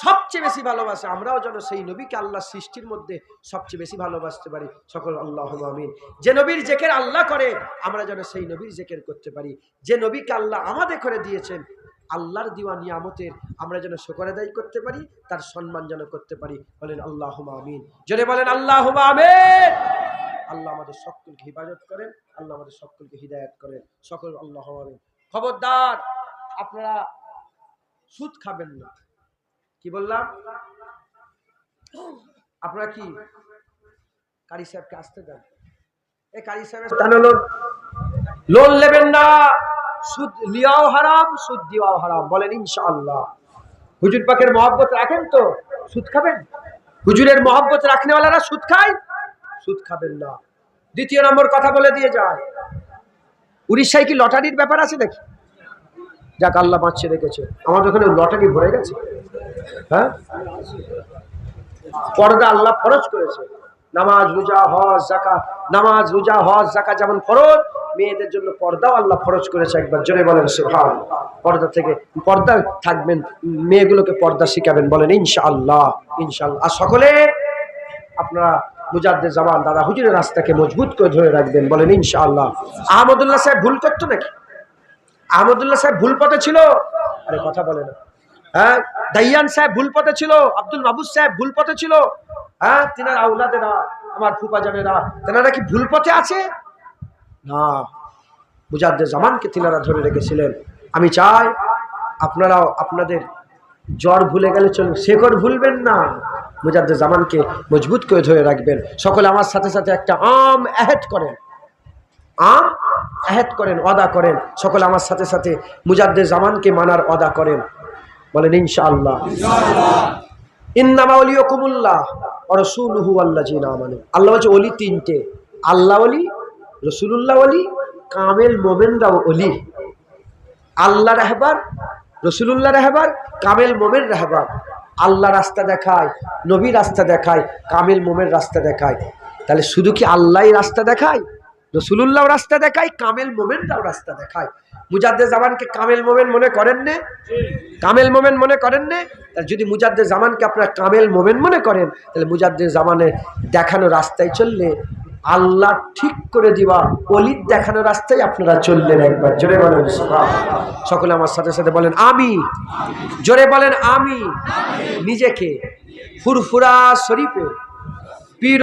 সবচেয়ে বেশি ভালোবাসে, আমরাও যেন সেই নবীকে আল্লাহ সৃষ্টির মধ্যে সবচেয়ে বেশি ভালোবাসতে পারি সকল, আল্লাহুম্মা আমিন। যে নবীর জিকির আল্লাহ করে, আমরা যেন সেই নবীর জিকির করতে পারি। যে নবীকে আল্লাহ আমাদের করে দিয়েছেন, আল্লাহর দেওয়া নিয়ামতের আমরা যেন শুকর আদায় করতে পারি, তার সম্মান যেন করতে পারি, বলেন আল্লাহুম্মা আমিন। জোরে বলেন আল্লাহুম্মা আমিন। আল্লাহ আমাদের সকলকে হিফাজত করেন, আল্লাহ আমাদের সকলকে হিদায়াত করেন সকল, আল্লাহুম্মা আমিন। খবরদার আপনারা সুদ খাবেন না। কি বললাম? আপনারা কি কারি সাহেবকে আসতে দেন? এই কারি সাহেবের লোন নেবেন না, সুদ লিয়াও হারাম, সুদ দিওয়াও হারাম, বলেন ইনশাআল্লাহ। হুজুর পাকের মহব্বত রাখেন তো সুদ খাবেন? হুজুরের মহব্বত রাখনেওয়ালারা সুদ খায়? সুদ খাবেন না। দ্বিতীয় নম্বর কথা বলে দিয়ে যায়, উড়িষ্যায় কি লটারির ব্যাপার আছে দেখি? যাক আল্লাহ বাঁচিয়ে রেখেছে, আমাদের ওখানে লটারি ভরে গেছে। হ্যাঁ, পর্দা আল্লাহ ফরজ করেছে। নামাজ রোজা হজ যাকাত, নামাজ রোজা হজ যাকাত যেমন ফরজ, মেয়েদের জন্য পর্দাও আল্লাহ ফরজ করেছে। একবার জোরে বলেন সুবহানাল্লাহ। পর্দা থেকে পর্দা থাকবেন, মেয়েগুলোকে পর্দা শিখাবেন, বলেন ইনশাআল্লাহ ইনশাআল্লাহ। আর সকলে আপনারা মুজাদ্দেদ জামান দাদা হুজুরের রাস্তাকে মজবুত করে ধরে রাখবেন, বলেন ইনশাআল্লাহ। আহমদুল্লাহ সাহেব ভুল করতো নাকি? আহমদুল্লাহ সাহেব ভুল পথে ছিল? আরে কথা বলে না। হ্যাঁ, দাইয়ান সাহেব ভুল পথে ছিল, আব্দুল মাহবুব সাহেব ভুল পথে ছিল। হ্যাঁ, তিনার আউলাদেরা, আমার ফুফাজানেরা, তেনারা কি ভুল পথে আছে? না, মুজাদ্দেদ জামানকে তিনারা ধরে রেখেছিলেন। আমি চাই আপনারাও আপনাদের জ্বর ভুলে গেলে চলবে, শেকড় ভুলবেন না, মুজাদ্দেদ জামানকে মজবুত করে ধরে রাখবেন। সকলে আমার সাথে সাথে একটা আম আহেদ করেন, আম আহেদ করেন, ওয়াদা করেন। সকলে আমার সাথে সাথে মুজাদ্দেদ জামানকে মানার ওয়াদা করেন, বলেন ইনশাআল্লাহ। ইন্নামা ওয়ালিয়াকুমুল্লাহ ওয়া রাসূলুহু ওয়াল্লাযিনা আমানু। আল্লাহ বলছে ওলি তিনটে, আল্লাহ ওলি, রাসূলুল্লাহ ওলি, কামেল মোমেনরা ওলি। আল্লাহ রাহবার, রাসূলুল্লাহ রাহবার, কামেল মোমেন রাহবার। আল্লাহ রাস্তা দেখায়, নবী রাস্তা দেখায়, কামেল মোমেন রাস্তা দেখায়। তাহলে শুধু কি আল্লাহই রাস্তা দেখায়? রাসূলুল্লাহ রাস্তা দেখায়, কামেল মোমেনরাও রাস্তা দেখায়। মুজাদ্দেদ জামানকে কামেল মোমেন মনে করেন না? কামেল মোমেন মনে করেন না? তাহলে যদি মুজাদ্দেদ জামানকে আপনারা কামেল মোমেন মনে করেন, তাহলে মুজাদ্দেদ জামানের দেখানো রাস্তায় চললে আল্লাহ ঠিক করে দিবা ওলির দেখানো রাস্তায় আপনারা চললেন। একবার জোরে বলেন সুবহানাল্লাহ। সকলে আমার সাথে সাথে বলেন আমি। জোরে বলেন আমি। নিজেকে ফুরফুরা শরীফে